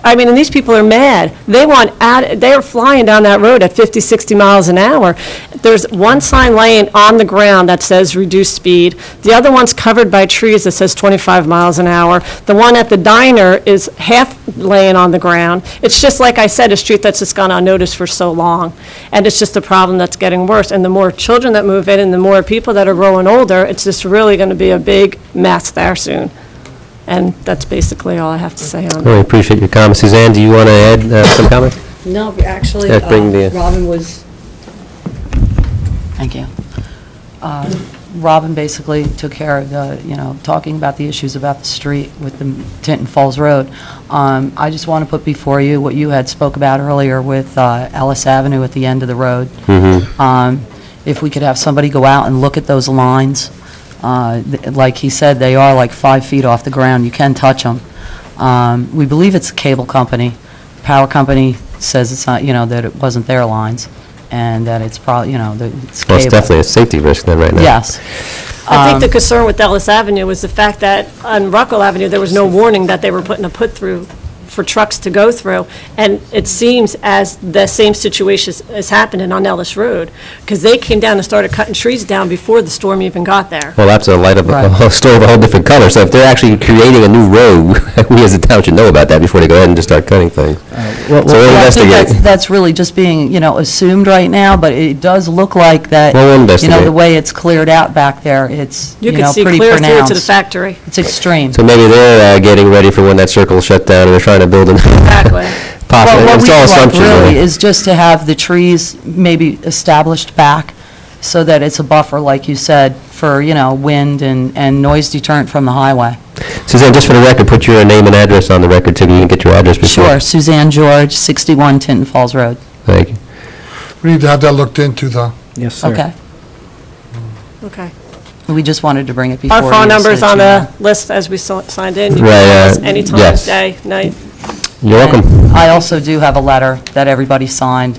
J: I mean, and these people are mad. They are flying down that road at 50, 60 miles an hour. There's one sign laying on the ground that says reduce speed. The other one's covered by trees that says 25 miles an hour. The one at the diner is half laying on the ground. It's just, like I said, a street that's just gone unnoticed for so long. And it's just a problem that's getting worse. And the more children that move in and the more people that are growing older, it's just really going to be a big mess there soon. And that's basically all I have to say on that.
A: Really appreciate your comments. Suzanne, do you want to add some comments?
K: No, actually,
A: Yeah, bring the-
K: Robin was, thank you. Robin basically took care of the, talking about the issues about the street with the Tinton Falls Road. I just want to put before you what you had spoke about earlier with Ellis Avenue at the end of the road. If we could have somebody go out and look at those lines, like he said, they are like 5 feet off the ground. You can touch them. We believe it's a cable company. Power company says it's not, that it wasn't their lines, and that it's probably, that it's cable.
A: Well, it's definitely a safety risk then right now.
K: Yes.
J: I think the concern with Ellis Avenue was the fact that on Rockwell Avenue, there was no warning that they were putting a put-through for trucks to go through, and it seems as the same situation is happening on Ellis Road, because they came down and started cutting trees down before the storm even got there.
A: Well, that's a light of
K: Right.
A: a story of a whole different color. So if they're actually creating a new road, we as a town should know about that before they go ahead and just start cutting things. So we'll
K: I think
A: investigate.
K: that's really just being, assumed right now, but it does look like that,
A: Well, we'll investigate.
K: the way it's cleared out back there, it's,
J: You can see
K: pretty
J: clear through to the
K: pronounced.
J: factory.
K: It's extreme.
A: So maybe they're getting ready for when that circle shut down and they're trying to build an
J: Exactly.
A: possible.
K: Well, what
A: It's
K: we
A: all
K: would like
A: assumptions.
K: really is just to have the trees maybe established back so that it's a buffer, like you said, for, wind and noise deterrent from the highway.
A: Suzanne, just for the record, put your name and address on the record too. You can get your address before.
K: Sure, Suzanne George, 61 Tinton Falls Road.
A: Thank you.
C: We need to have that looked into, though.
D: Yes, sir.
K: Okay.
J: Okay.
K: We just wanted to bring it before
J: Our
K: you.
J: phone
K: so
J: number's
K: that
J: on
K: you know.
J: the list as we signed in. You
A: Right,
J: can call us anytime,
A: yes.
J: day, night.
A: You're welcome.
K: And I also do have a letter that everybody signed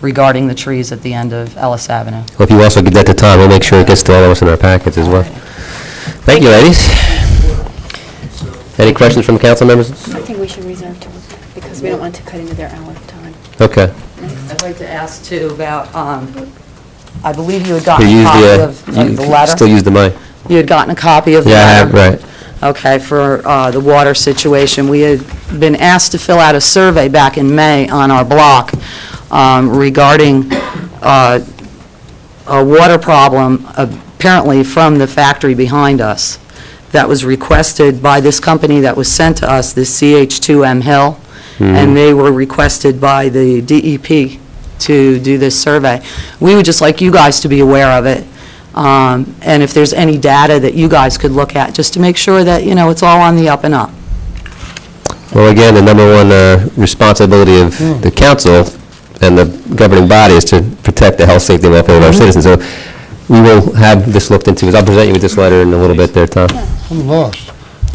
K: regarding the trees at the end of Ellis Avenue.
A: Well, if you also give that to Tom, we'll make sure it gets to all of us in our packets as well. Thank you, ladies. Any questions from council members?
L: I think we should reserve to, because we don't want to cut into their hour of time.
A: Okay.
K: I'd like to ask, too, about, I believe you had
A: You
K: gotten a
A: use
K: copy
A: the,
K: of the letter.
A: still use the mic.
K: You had gotten a copy of the
A: Yeah, I
K: letter?
A: have, right.
K: Okay, for the water situation. We had been asked to fill out a survey back in May on our block regarding a water problem apparently from the factory behind us that was requested by this company that was sent to us, this CH2M Hill, and they were requested by the DEP to do this survey. We would just like you guys to be aware of it. And if there's any data that you guys could look at, just to make sure that, it's all on the up and up.
A: Well, again, the number one responsibility of the council and the governing body is to protect the health, safety, and welfare of our citizens. So we will have this looked into. I'll present you with this letter in a little bit there, Tom.
C: I'm lost.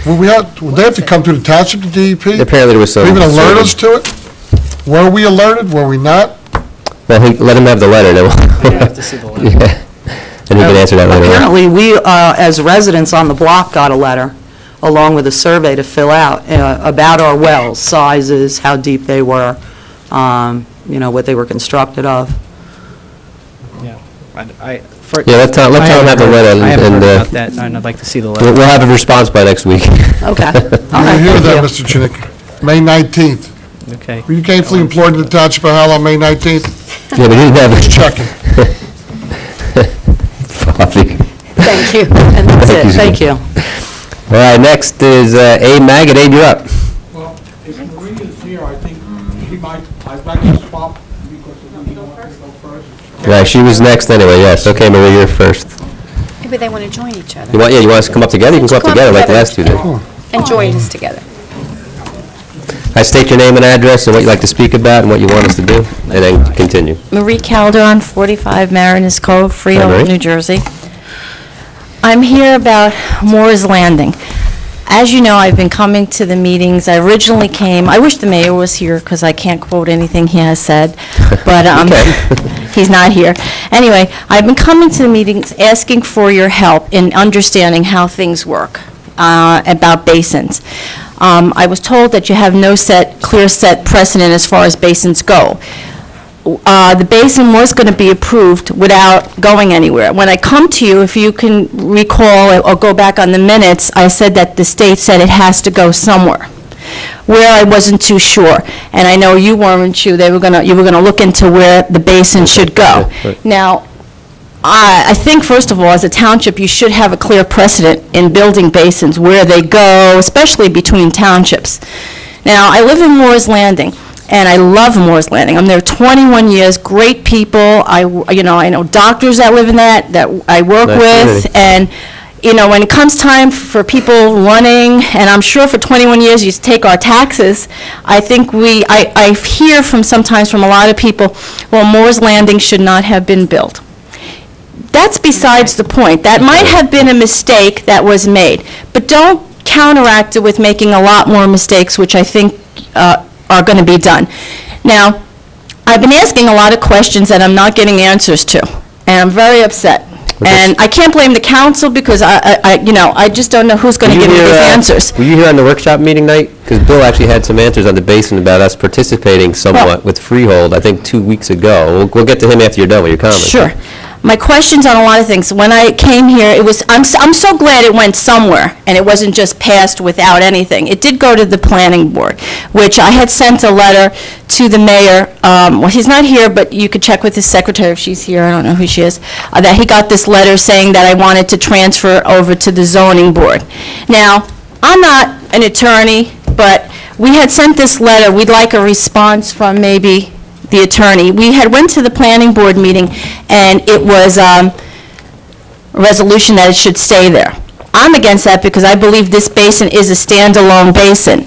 C: Well, would they have to come through the township, the DEP?
A: Apparently there was some...
C: Even alert us to it? Were we alerted? Were we not?
A: Well, let him have the letter, then we'll...
G: have to see the letter.
A: Yeah. And he can answer that later on.
K: Apparently, we, as residents on the block, got a letter, along with a survey to fill out about our wells, sizes, how deep they were, what they were constructed of.
G: Yeah.
A: Yeah, let Tom have the letter.
G: I haven't
A: and,
G: heard about that, and I'd like to see the letter.
A: We'll have a response by next week.
K: Okay. All right,
C: I hear
K: thank
C: that,
K: you.
C: Mr. Chinik. May 19th.
G: Okay.
C: Were you gainfully employed in the township of Howell on May 19th?
A: Yeah, but he didn't have...
C: Just checking.
A: Coffee.
K: Thank you, and that's it, thank you.
A: All right, next is Abe Maggot. Abe, you're up.
M: Well, if Marie is here, I think he might, I'd like to swap because he wants to go first.
A: Right, she was next anyway, yes. Okay, Marie, you're first.
L: Maybe they want to join each other.
A: You want us to come up together? You can come up together like the last two did.
L: And join us together.
A: I state your name and address and what you'd like to speak about and what you want us to do, and then continue.
N: Marie Calderon, 45 Mariners Cove,
A: Hi,
N: Freehold,
A: Marie.
N: New Jersey. I'm here about Moore's Landing. As you know, I've been coming to the meetings. I originally came, I wish the mayor was here because I can't quote anything he has said, but he's not here. Anyway, I've been coming to the meetings asking for your help in understanding how things work about basins. I was told that you have no clear set precedent as far as basins go. The basin was going to be approved without going anywhere. When I come to you, if you can recall or go back on the minutes, I said that the state said it has to go somewhere, where I wasn't too sure. And I know you weren't sure. You were going to look into where the basin should go.
A: Right.
N: Now, I think, first of all, as a township, you should have a clear precedent in building basins, where they go, especially between townships. Now, I live in Moore's Landing, and I love Moore's Landing. I'm there 21 years, great people. I know doctors that live in that I work
A: Nice
N: with,
A: community.
N: and, when it comes time for people running, and I'm sure for 21 years you take our taxes, I think I hear sometimes from a lot of people, well, Moore's Landing should not have been built. That's besides the point. That might have been a mistake that was made, but don't counteract it with making a lot more mistakes, which I think are going to be done. Now, I've been asking a lot of questions that I'm not getting answers to, and I'm very upset. And I can't blame the council, because I just don't know who's going to give me these answers.
A: Were you here on the workshop meeting night? Because Bill actually had some answers on the basin about us participating somewhat with Freehold, I think 2 weeks ago. We'll get to him after you're done with your comments.
N: Sure. My questions on a lot of things. When I came here, I'm so glad it went somewhere, and it wasn't just passed without anything. It did go to the planning board, which I had sent a letter to the mayor. Well, he's not here, but you could check with his secretary if she's here. I don't know who she is. That he got this letter saying that I wanted to transfer over to the zoning board. Now, I'm not an attorney, but we had sent this letter. We'd like a response from maybe the attorney. We had went to the planning board meeting, and it was a resolution that it should stay there. I'm against that, because I believe this basin is a standalone basin.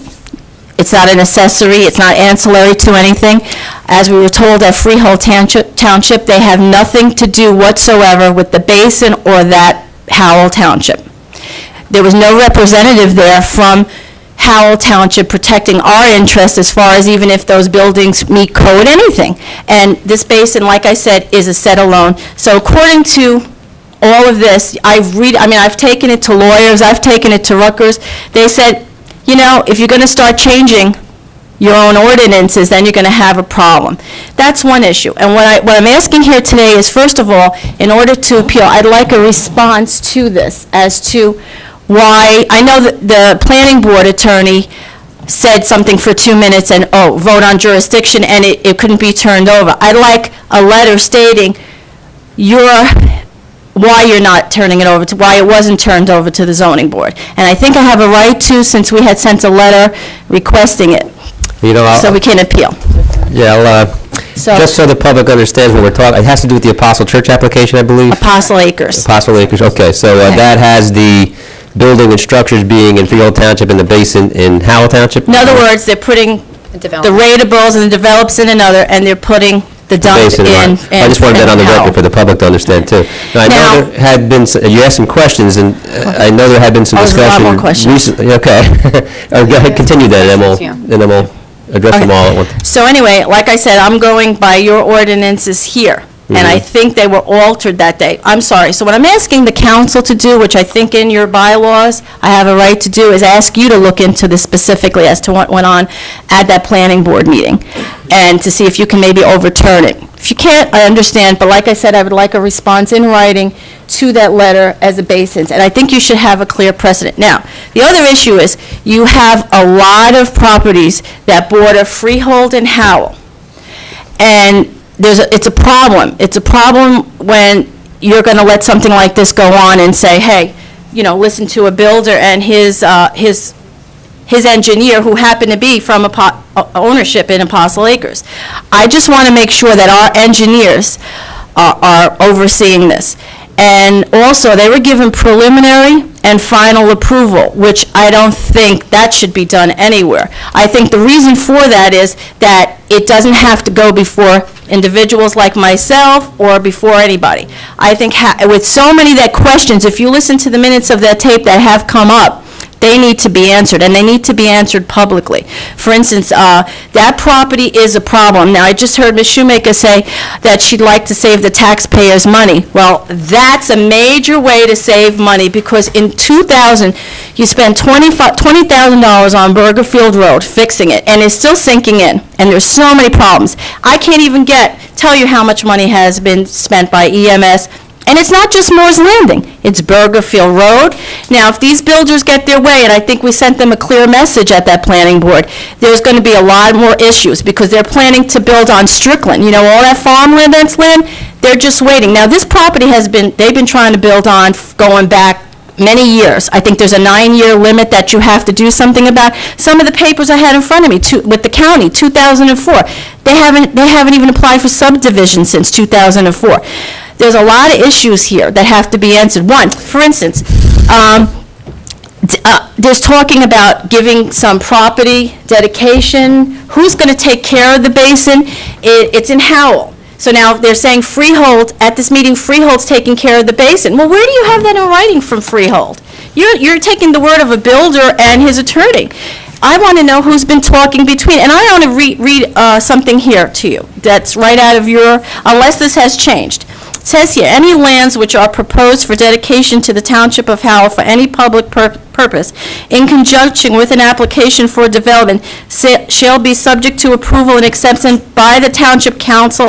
N: It's not an accessory, it's not ancillary to anything. As we were told at Freehold Township, they have nothing to do whatsoever with the basin or that Howell Township. There was no representative there from Howell Township protecting our interests, as far as even if those buildings meet code, anything. And this basin, like I said, is a set alone. So according to all of this, I've taken it to lawyers, I've taken it to Rutgers. They said, if you're going to start changing your own ordinances, then you're going to have a problem. That's one issue. And what I'm asking here today is, first of all, in order to appeal, I'd like a response to this as to why. I know that the planning board attorney said something for 2 minutes and, vote on jurisdiction, and it couldn't be turned over. I'd like a letter stating why you're not turning it over, why it wasn't turned over to the zoning board. And I think I have a right to, since we had sent a letter requesting it, so we can appeal.
A: Yeah, just so the public understands what we're talking, it has to do with the Apostle Church application, I believe?
N: Apostle Acres.
A: Apostle Acres, okay. So that has the building and structures being in Freehold Township and the basin in Howell Township?
N: In other words, they're putting the ratables and the develops in another, and they're putting the dump
A: basin
N: in.
A: I just wanted that on the record for the public to understand, too. Now, I know there had been, you asked some questions, and I know there had been some
N: There's a lot
A: discussion
N: more questions.
A: recently. Okay. Go ahead, continue that, and then we'll address them all at once.
N: So anyway, like I said, I'm going by your ordinances here, and I think they were altered that day. I'm sorry. So what I'm asking the council to do, which I think in your bylaws I have a right to do, is ask you to look into this specifically as to what went on at that planning board meeting, and to see if you can maybe overturn it. If you can't, I understand, but like I said, I would like a response in writing to that letter as a basis, and I think you should have a clear precedent. Now, the other issue is, you have a lot of properties that border Freehold and Howell, and it's a problem. It's a problem when you're going to let something like this go on and say, hey, listen to a builder and his engineer, who happened to be from ownership in Apostle Acres. I just want to make sure that our engineers are overseeing this. And also, they were given preliminary and final approval, which I don't think that should be done anywhere. I think the reason for that is that it doesn't have to go before individuals like myself or before anybody. I think with so many questions, if you listen to the minutes of that tape that have come up, They need to be answered, and they need to be answered publicly. For instance, that property is a problem. Now, I just heard Ms. Shoemaker say that she'd like to save the taxpayers' money. Well, that's a major way to save money, because in 2000, you spent $20,000 on Burgerfield Road fixing it, and it's still sinking in, and there's so many problems. I can't even tell you how much money has been spent by EMS. And it's not just Moore's Landing, it's Burgerfield Road. Now, if these builders get their way, and I think we sent them a clear message at that planning board, there's going to be a lot more issues, because they're planning to build on Strickland. You know, all that farmland that's land, they're just waiting. Now, this property they've been trying to build on going back many years. I think there's a 9-year limit that you have to do something about. Some of the papers I had in front of me with the county, 2004, they haven't even applied for subdivision since 2004. There's a lot of issues here that have to be answered. One, for instance, there's talking about giving some property dedication. Who's going to take care of the basin? It's in Howell. So now they're saying Freehold, at this meeting, Freehold's taking care of the basin. Well, where do you have that in writing from Freehold? You're taking the word of a builder and his attorney. I want to know who's been talking between, and I want to read something here to you that's right out of unless this has changed. It says here, any lands which are proposed for dedication to the Township of Howell for any public purpose in conjunction with an application for development shall be subject to approval and acceptance by the Township Council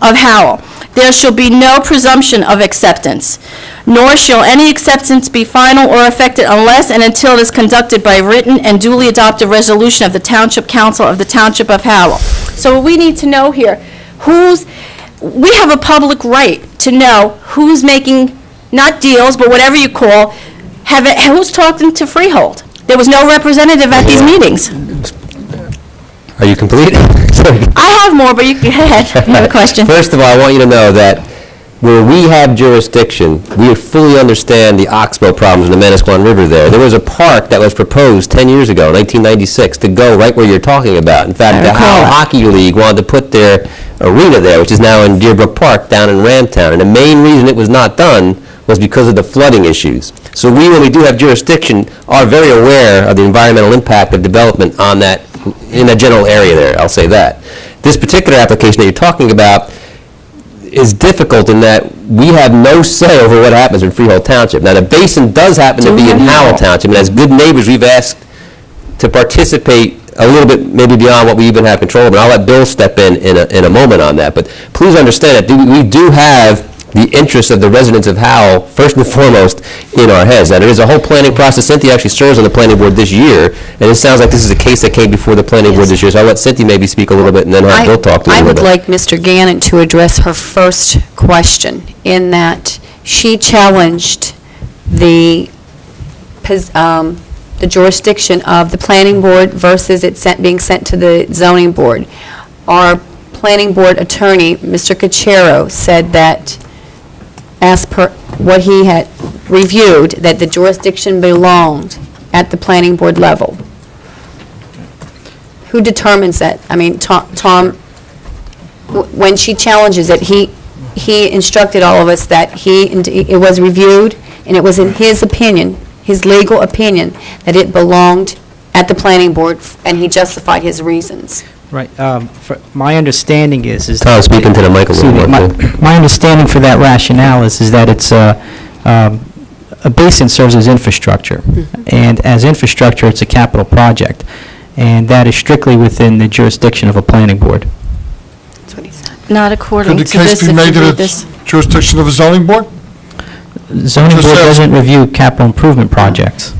N: of Howell. There shall be no presumption of acceptance, nor shall any acceptance be final or effective unless and until it is conducted by written and duly adopted resolution of the Township Council of the Township of Howell. So we need to know here, we have a public right to know who's making, not deals, but whatever you call, who's talking to Freehold. There was no representative at these meetings.
A: Are you complete?
N: I have more, but you can go ahead. You have a question.
A: First of all, I want you to know that where we have jurisdiction, we fully understand the Oxbow problems in the Manasquan River there. There was a park that was proposed 10 years ago, 1996, to go right where you're talking about. In fact, the Howell Hockey League wanted to put their arena there, which is now in Deerbrook Park down in Ramtown. And the main reason it was not done was because of the flooding issues. So we, when we do have jurisdiction, are very aware of the environmental impact of development on that, in a general area there, I'll say that. This particular application that you're talking about is difficult in that we have no say over what happens in Freehold Township. Now, the basin does happen to be in Howell Township, and as good neighbors, we've asked to participate a little bit maybe beyond what we even have control of, and I'll let Bill step in a moment on that. But please understand that we do have the interests of the residents of Howell, first and foremost, in our heads. Now, there is a whole planning process. Cynthia actually serves on the planning board this year, and it sounds like this is a case that came before the planning board this year. So I'll let Cynthia maybe speak a little bit, and then have Bill talk to you a little bit.
I: I would like Mr. Gannon to address her first question, in that she challenged the jurisdiction of the planning board versus it being sent to the zoning board. Our planning board attorney, Mr. Cachero, said that, as per what he had reviewed, that the jurisdiction belonged at the planning board level. Who determines that? I mean, Tom, when she challenges it, he instructed all of us that it was reviewed, and it was in his opinion, his legal opinion, that it belonged at the planning board, and he justified his reasons.
G: Right. My understanding is
A: Tom, speak into the mic a little more.
G: my understanding for that rationale is that it's a basin serves as infrastructure, and as infrastructure, it's a capital project, and that is strictly within the jurisdiction of a planning board.
I: That's what he said.
N: Not according
C: Could
N: to
C: the case
N: this,
C: be
N: if
C: made
N: you
C: to
N: read
C: the
N: this.
C: jurisdiction of a zoning board?
G: Zoning board doesn't review capital improvement projects.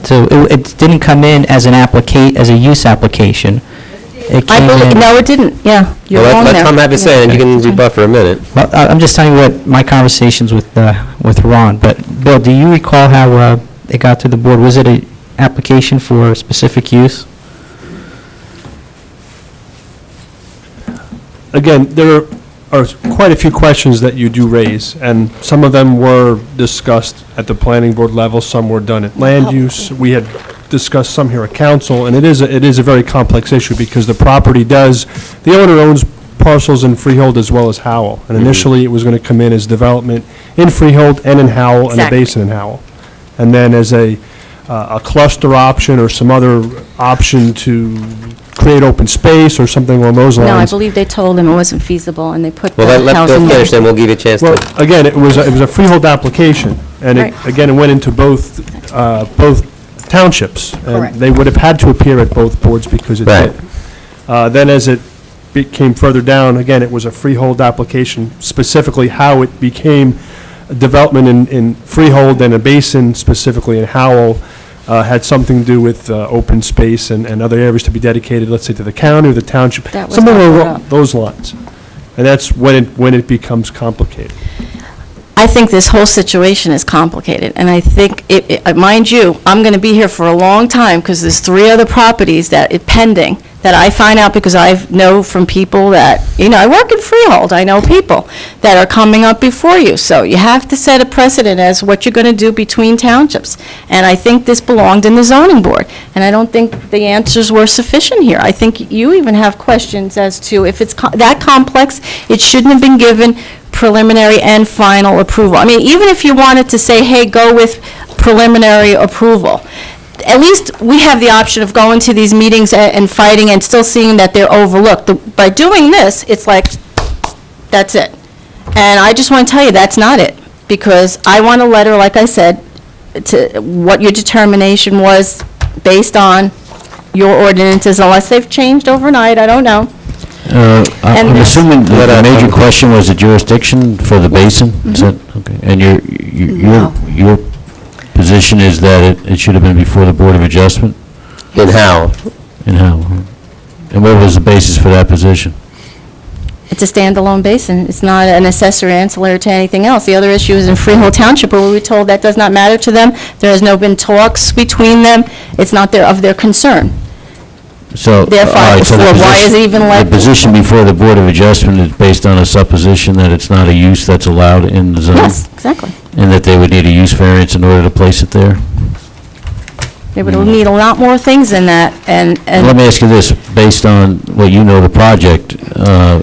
G: So it didn't come in as as a use application. It
N: I
G: came
N: believe,
G: in.
N: no, it didn't, yeah. You're wrong
A: Let
N: there.
A: Tom have his say, and you can rebut for a minute.
G: Well, I'm just telling you what my conversations with Ron, but Bill, do you recall how it got to the board? Was it an application for a specific use?
E: Again, there are quite a few questions that you do raise, and some of them were discussed at the planning board level, some were done at land use. We had discussed some here at council, and it is a very complex issue because the the owner owns parcels in Freehold as well as Howell, and initially it was going to come in as development in Freehold and in Howell and a basin in Howell. And then as a a cluster option or some other option to create open space or something along those lines.
N: No, I believe they told him it wasn't feasible, and they put the
A: Well, let
N: housing
A: Bill
N: there.
A: finish, then we'll give you a chance
E: Well,
A: to...
E: again, it was a freehold application, and
N: Right.
E: again, it went into both townships.
N: Correct.
E: And they would have had to appear at both boards because it
A: Right.
E: did. Then as it came further down, again, it was a freehold application, specifically how it became a development in freehold and a basin, specifically in Howell, had something to do with open space and other areas to be dedicated, let's say, to the county or the township,
N: That was
E: something
N: not brought
E: along
N: up.
E: those lines. And that's when it becomes complicated.
N: I think this whole situation is complicated, and I think, mind you, I'm going to be here for a long time, because there's 3 other properties that are pending, that I find out because I know from people that, I work in freehold, I know people that are coming up before you, so you have to set a precedent as what you're going to do between townships, and I think this belonged in the zoning board, and I don't think the answers were sufficient here. I think you even have questions as to if it's that complex, it shouldn't have been given preliminary and final approval. I mean, even if you wanted to say, hey, go with preliminary approval, at least we have the option of going to these meetings and fighting and still seeing that they're overlooked. By doing this, it's like, that's it. And I just want to tell you, that's not it, because I want a letter, like I said, to what your determination was based on your ordinances, unless they've changed overnight, I don't know.
F: I'm
N: this-
F: assuming that the major question was the jurisdiction for the basin? Is that, okay, and your position is that it should have been before the Board of Adjustment?
A: In Howell.
F: In Howell. And what was the basis for that position?
N: It's a standalone basin. It's not an accessory ancillary to anything else. The other issue is in Freehold Township, where we were told that does not matter to them. There has no been talks between them. It's not of their concern.
F: So,
N: Therefore,
F: all right, so the
N: why is it even like-
F: The position before the Board of Adjustment is based on a supposition that it's not a use that's allowed in the zone?
N: Yes, exactly.
F: And that they would need a use variance in order to place it there?
N: They would need a lot more things than that, and
F: Let me ask you this, based on what you know of the project,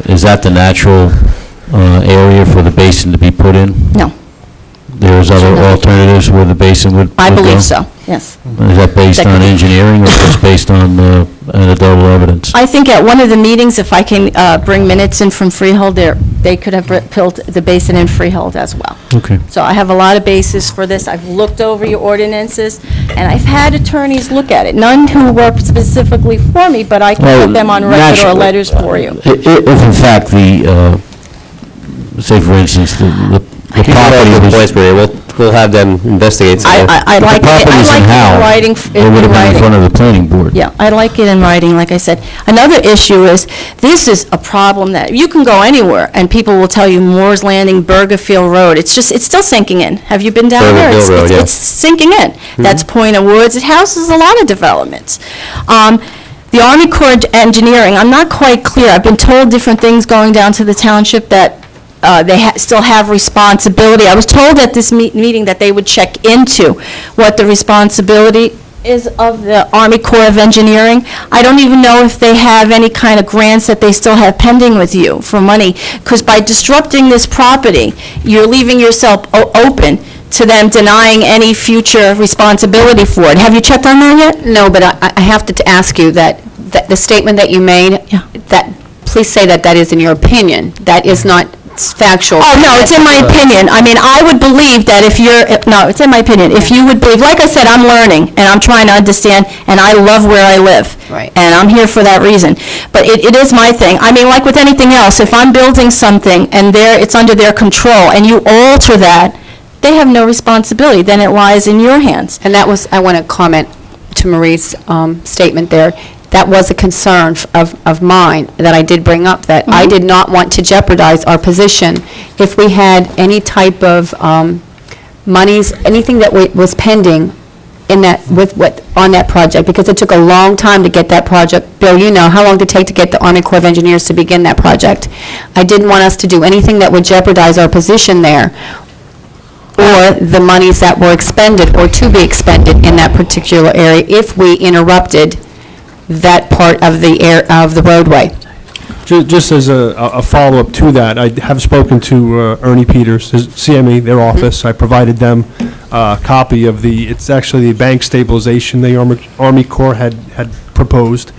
F: is that the natural area for the basin to be put in?
N: No.
F: There's other alternatives where the basin would
N: I
F: go?
N: believe so, yes.
F: Is that based on engineering or just based on anecdotal evidence?
N: I think at one of the meetings, if I can bring minutes in from Freehold, they could have built the basin in Freehold as well.
F: Okay.
N: So I have a lot of basis for this. I've looked over your ordinances, and I've had attorneys look at it. None who work specifically for me, but I can put them on record or
F: naturally,
N: letters for you.
F: If in fact say for instance, the
A: Keep
F: property
A: the
F: was...
A: points, Maria. We'll have them investigate.
N: I like it in writing.
F: It would have been in front of the planning board.
N: Yeah, I like it in writing, like I said. Another issue is, this is a problem that, you can go anywhere, and people will tell you Moore's Landing, Burgerfield Road, it's still sinking in. Have you been down there?
A: Burgerfield Road, yeah.
N: It's sinking in. That's Point of Woods, it houses a lot of developments. The Army Corps of Engineering, I'm not quite clear, I've been told different things going down to the township that they still have responsibility. I was told at this meeting that they would check into what the responsibility is of the Army Corps of Engineering. I don't even know if they have any kind of grants that they still have pending with you for money, because by disrupting this property, you're leaving yourself open to them denying any future responsibility for it. Have you checked on that yet?
I: No, but I have to ask you that the statement that you made, please say that is in your opinion. That is not factual.
N: Oh, no, it's in my opinion. I mean, I would believe that no, it's in my opinion. If you would believe, like I said, I'm learning, and I'm trying to understand, and I love where I live.
I: Right.
N: And I'm here for that reason. But it is my thing. I mean, like with anything else, if I'm building something, and it's under their control, and you alter that, they have no responsibility. Then it lies in your hands.
I: And I want to comment to Marie's statement there. That was a concern of mine that I did bring up, that I did not want to jeopardize our position if we had any type of monies, anything that was pending in that, on that project, because it took a long time to get that project. Bill, you know, how long did it take to get the Army Corps of Engineers to begin that project? I didn't want us to do anything that would jeopardize our position there, or the monies that were expended or to be expended in that particular area if we interrupted that part of the roadway.
E: Just as a follow-up to that, I have spoken to Ernie Peters, his CME, their office. I provided them a copy of it's actually the bank stabilization the Army Corps had proposed,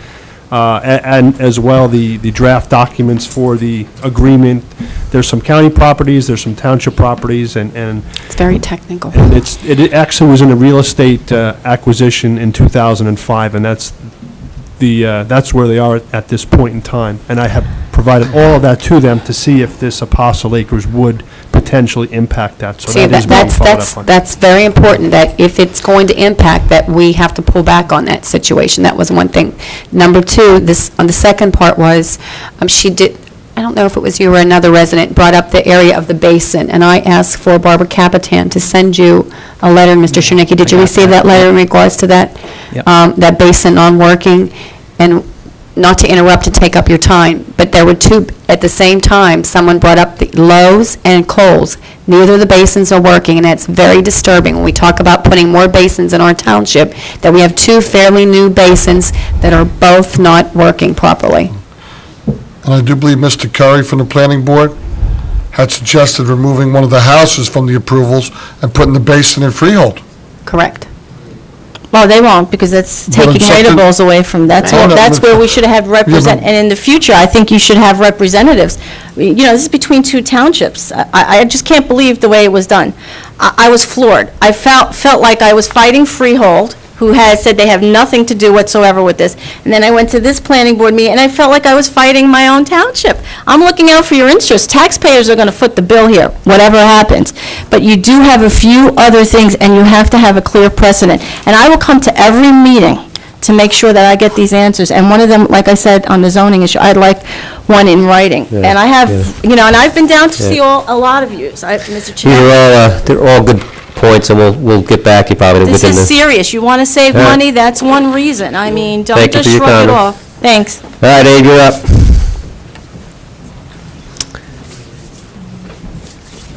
E: and as well the draft documents for the agreement. There's some county properties, there's some township properties, and
I: It's very technical.
E: and it actually was in a real estate acquisition in 2005, and that's where they are at this point in time. And I have provided all of that to them to see if this Apostle Acres would potentially impact that. So
I: See,
E: that is being followed up on.
I: that's very important, that if it's going to impact, that we have to pull back on that situation. That was one thing. Number two, on the second part was, she did, I don't know if it was you or another resident, brought up the area of the basin, and I asked for Barbara Capitan to send you a letter, Mr. Shernicki. Did you receive that letter in regards to that?
G: Yep.
I: That basin non-working? And not to interrupt and take up your time, but there were two, at the same time, someone brought up the Lowe's and Kohl's. Neither of the basins are working, and that's very disturbing when we talk about putting more basins in our township, that we have two fairly new basins that are both not working properly.
C: And I do believe Mr. Curry from the planning board had suggested removing one of the houses from the approvals and putting the basin in freehold.
I: Correct.
N: Well, they won't, because that's
C: Well,
N: taking
C: something-
N: rateables away from, that's
C: No, no,
N: that's
C: but-
N: where we should have
C: but-
N: and in the future, I think you should have representatives. You know, this is between two townships. I just can't believe the way it was done. I was floored. I felt like I was fighting Freehold, who has said they have nothing to do whatsoever with this. And then I went to this planning board meeting, and I felt like I was fighting my own township. I'm looking out for your interests. Taxpayers are going to foot the bill here, whatever happens. But you do have a few other things, and you have to have a clear precedent. And I will come to every meeting to make sure that I get these answers. And one of them, like I said, on the zoning issue, I'd like one in writing.
A: Yeah,
N: And I have,
A: yeah.
N: you know, and I've been down to
A: Yeah.
N: see a lot of you, Mr.
A: These
N: Chairman.
A: are they're all good points, and we'll get back you probably
N: This
A: within
N: is
A: the...
N: serious. You want to save
A: Yeah.
N: money, that's one reason. I mean, don't
A: Thank you
N: just
A: for your
N: shrug it
A: comment.
N: off. Thanks.
A: All right, Abe, you're up.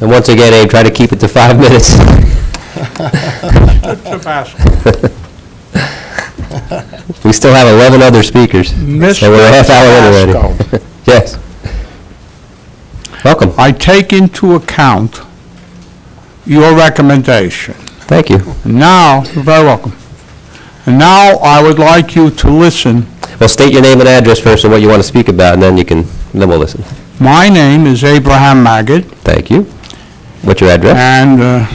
A: And once again, Abe, try to keep it to 5 minutes.
M: Tabasco.
A: We still have 11 other speakers.
M: Mr.
A: And we're a half hour in
M: Tabasco.
A: already. Yes. Welcome.
M: I take into account your recommendation.
A: Thank you.
M: Now, you're very welcome. And now I would like you to listen.
A: Well, state your name and address first and what you want to speak about, and then then we'll listen.
M: My name is Abraham Magid,
A: Thank you. What's your address?
M: and a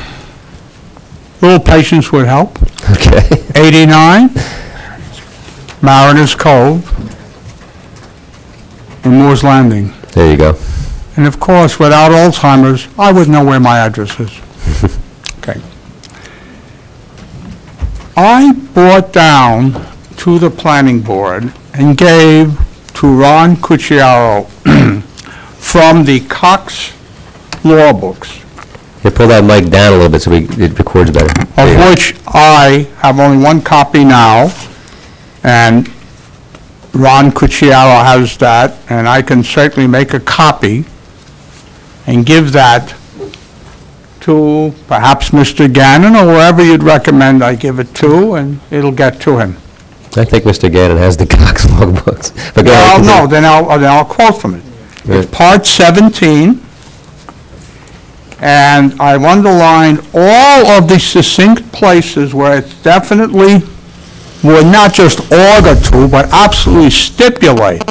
M: little patience would help.
A: Okay.
M: 89 Mariners Cove in Moore's Landing.
A: There you go.
M: And of course, without Alzheimer's, I would know where my address is. Okay. I brought down to the planning board and gave to Ron Cucciaro from the Cox Law Books,
A: Here, pull that mic down a little bit so it records better. There you
M: of
A: go.
M: which I have only one copy now, and Ron Cucciaro has that, and I can certainly make a copy and give that to perhaps Mr. Gannon, or wherever you'd recommend I give it to, and it'll get to him.
A: I think Mr. Gannon has the Cox logbooks. But go
M: Well,
A: ahead,
M: no,
A: continue.
M: then I'll quote from it.
A: Right.
M: It's part 17, and I've underlined all of the succinct places where it's definitely would not just order to, but absolutely stipulate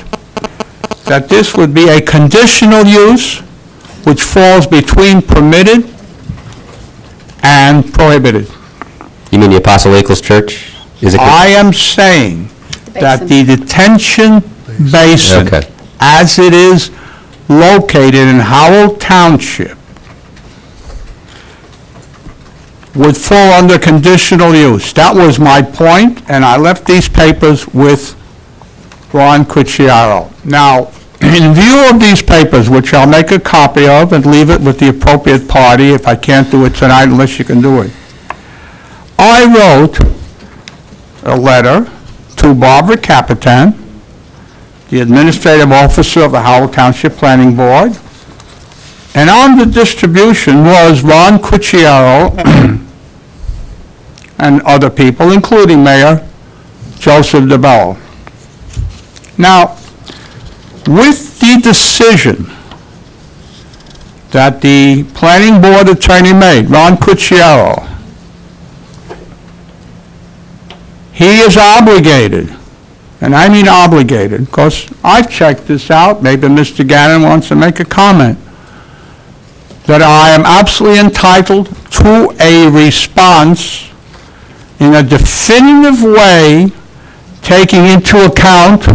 M: that this would be a conditional use which falls between permitted and prohibited.
A: You mean the Apostle Acres Church? Is it?
M: I am saying that the detention basin,
A: Okay.
M: as it is located in Howell Township, would fall under conditional use. That was my point, and I left these papers with Ron Cucciaro. Now, in view of these papers, which I'll make a copy of and leave it with the appropriate party if I can't do it tonight unless you can do it, I wrote a letter to Barbara Capitan, the administrative officer of the Howell Township Planning Board, and on the distribution was Ron Cucciaro and other people, including Mayor Joseph DeBello. Now, with the key decision that the planning board attorney made, Ron Cucchiaro, he is obligated, and I mean obligated, because I've checked this out, maybe Mr. Gannon wants to make a comment, that I am absolutely entitled to a response in a definitive way, taking into account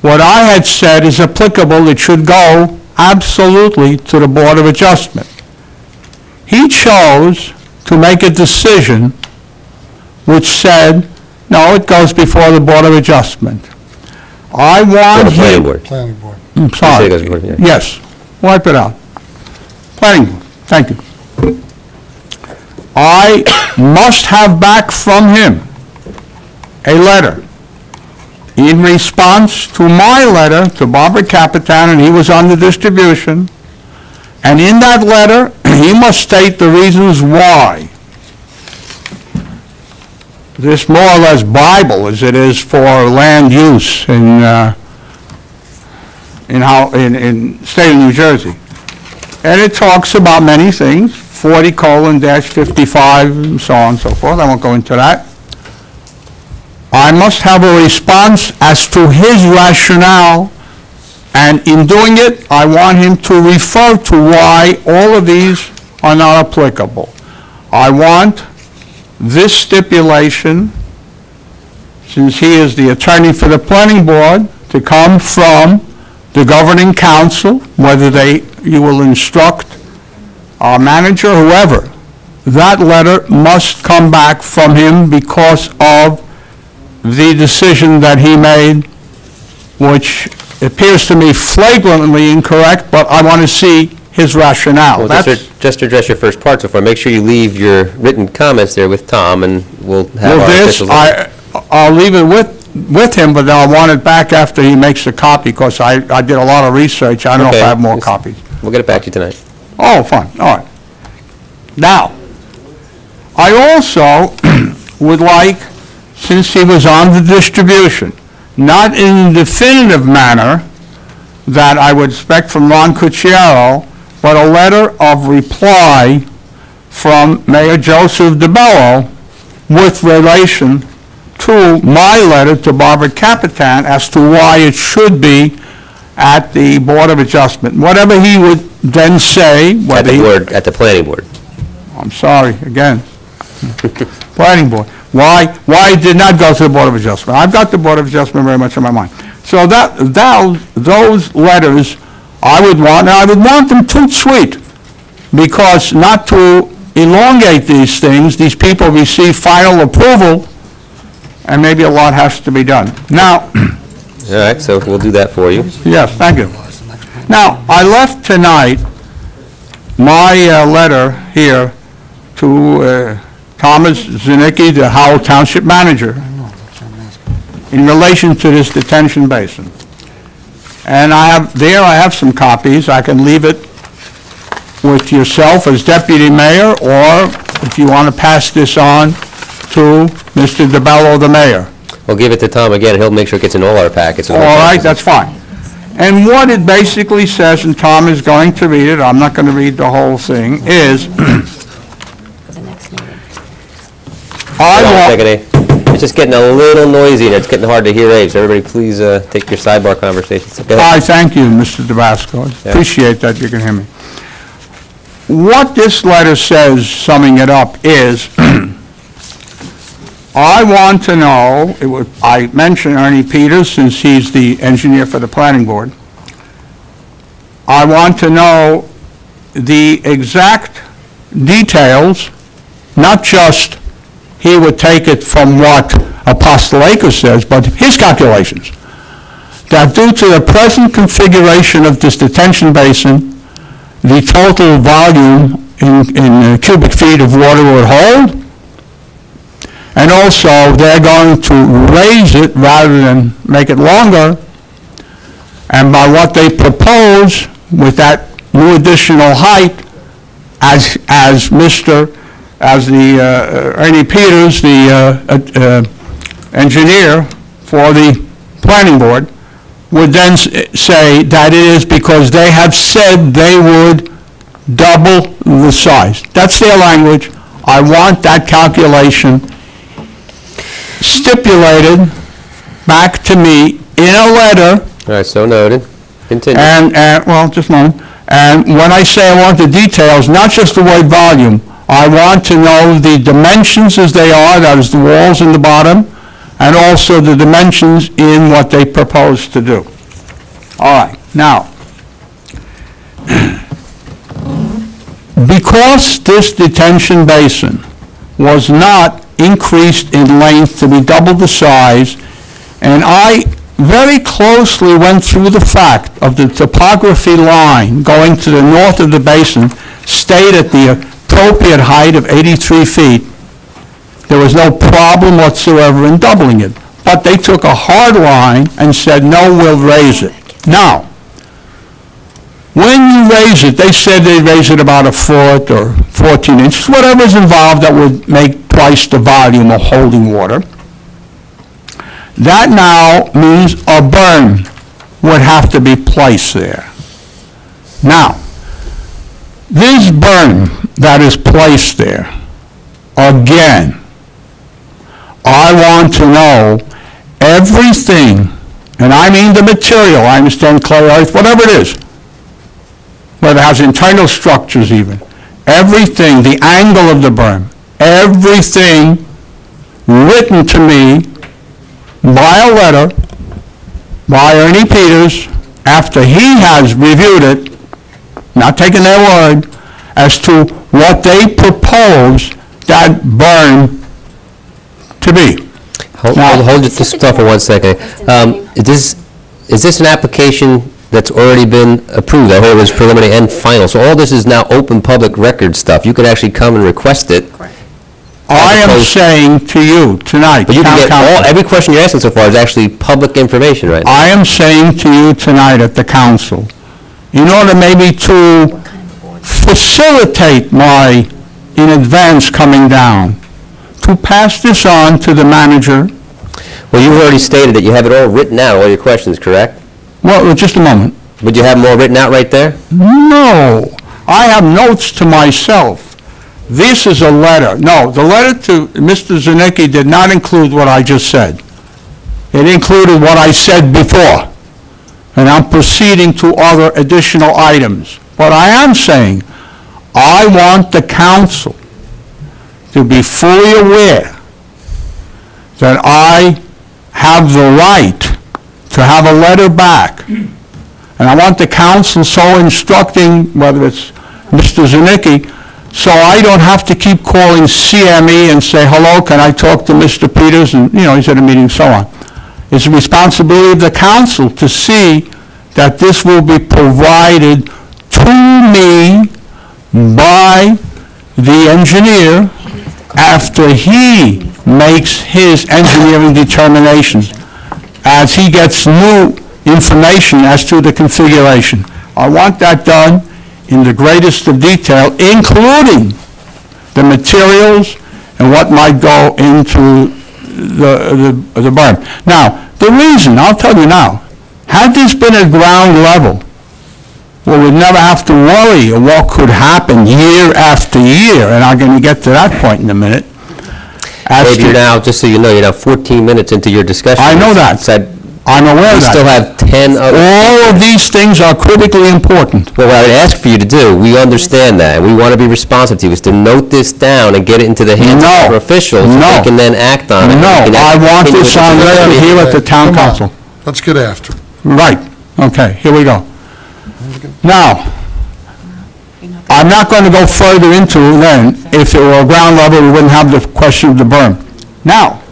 M: what I had said is applicable, it should go absolutely to the Board of Adjustment. He chose to make a decision which said, no, it goes before the Board of Adjustment. I want him...
A: Planning board.
C: Planning board.
M: I'm sorry.
A: You say it goes before, yeah.
M: Yes, wipe it out. Planning board, thank you. I must have back from him a letter in response to my letter to Barbara Capitan, and he was on the distribution, and in that letter, he must state the reasons why this more or less Bible, as it is for land use in state of New Jersey. And it talks about many things, 40:-55, and so on and so forth. I won't go into that. I must have a response as to his rationale, and in doing it, I want him to refer to why all of these are not applicable. I want this stipulation, since he is the attorney for the planning board, to come from the governing council, whether you will instruct our manager, whoever. That letter must come back from him because of the decision that he made, which appears to me flagrantly incorrect, but I want to see his rationale.
A: Well, just to address your first part so far, make sure you leave your written comments there with Tom, and we'll have our officials...
M: I'll leave it with him, but then I want it back after he makes the copy, because I did a lot of research. I don't know if I have more copies.
A: We'll get it back to you tonight.
M: Oh, fine, all right. Now, I also would like, since he was on the distribution, not in a definitive manner that I would expect from Ron Cucchiaro, but a letter of reply from Mayor Joseph DeBello with relation to my letter to Barbara Capitan as to why it should be at the Board of Adjustment. Whatever he would then say,
A: At the planning board.
M: I'm sorry, again. Planning board. Why it did not go to the Board of Adjustment. I've got the Board of Adjustment very much in my mind. So those letters I would want, and I would want them too sweet, because not to elongate these things, these people receive final approval, and maybe a lot has to be done. Now...
A: All right, so we'll do that for you.
M: Yes, thank you. Now, I left tonight my letter here to Thomas Zanicki, the Howell Township manager, in relation to this detention basin. And I have some copies. I can leave it with yourself as deputy mayor, or if you want to pass this on to Mr. DeBello, the mayor.
A: We'll give it to Tom again, and he'll make sure it gets in all our packets.
M: All right, that's fine. And what it basically says, and Tom is going to read it, I'm not going to read the whole thing, is...
A: It's just getting a little noisy, and it's getting hard to hear Abe, so everybody please take your sidebar conversations.
M: I thank you, Mr. Tabasco. Appreciate that you can hear me. What this letter says, summing it up, is... I want to know, I mentioned Ernie Peters since he's the engineer for the planning board. I want to know the exact details, not just he would take it from what Apostolakis says, but his calculations, that due to the present configuration of this detention basin, the total volume in cubic feet of water would hold, and also they're going to raise it rather than make it longer, and by what they propose with that new additional height, as the Ernie Peters, the engineer for the planning board, would then say that it is because they have said they would double the size. That's their language. I want that calculation stipulated back to me in a letter.
A: All right, so noted. Continue.
M: And, well, just a moment. And when I say I want the details, not just the word volume, I want to know the dimensions as they are, that is the walls in the bottom, and also the dimensions in what they propose to do. All right, now, because this detention basin was not increased in length to be double the size, and I very closely went through the fact of the topography line going to the north of the basin stayed at the appropriate height of 83 feet. There was no problem whatsoever in doubling it. But they took a hard line and said, no, we'll raise it. Now, when you raise it, they said they'd raise it about a foot or 14 inches, whatever's involved that would make twice the volume of holding water. That now means a berm would have to be placed there. Now, this berm that is placed there, again, I want to know everything, and I mean the material, I understand clay, earth, whatever it is, whether it has internal structures even, everything, the angle of the berm, everything written to me by a letter by Ernie Peters after he has reviewed it, not taking their word, as to what they propose that berm to be.
A: Hold this thought for 1 second. Is this an application that's already been approved? I heard it was preliminary and final. So all this is now open public record stuff. You could actually come and request it.
M: I am saying to you tonight,
A: but you can get every question you're asking so far is actually public information right now.
M: I am saying to you tonight at the council, in order maybe to facilitate my, in advance, coming down, to pass this on to the manager.
A: Well, you've already stated that you have it all written out, all your questions, correct?
M: Well, just a moment.
A: Would you have them all written out right there?
M: No. I have notes to myself. This is a letter. No, the letter to Mr. Zanicki did not include what I just said. It included what I said before. And I'm proceeding to other additional items. But I am saying, I want the council to be fully aware that I have the right to have a letter back. And I want the council so instructing, whether it's Mr. Zanicki, so I don't have to keep calling CME and say, hello, can I talk to Mr. Peters? And, he's at a meeting, so on. It's the responsibility of the council to see that this will be provided to me by the engineer after he makes his engineering determinations, as he gets new information as to the configuration. I want that done in the greatest of detail, including the materials and what might go into the berm. Now, the reason, I'll tell you now, had this been at ground level, well, we'd never have to worry of what could happen year after year, and I'm going to get to that point in a minute.
A: Dave, you're now, just so you know, you're now 14 minutes into your discussion.
M: I know that. I'm aware of that.
A: We still have 10 other...
M: All of these things are critically important.
A: Well, what I would ask for you to do, we understand that, and we want to be responsive to you, is to note this down and get it into the hands of our officials so they can then act on it.
M: No, I want this on record here at the town council.
C: Let's get after it.
M: Right. Okay, here we go. Now, I'm not going to go further into then. If it were ground level, we wouldn't have the question of the berm. Now,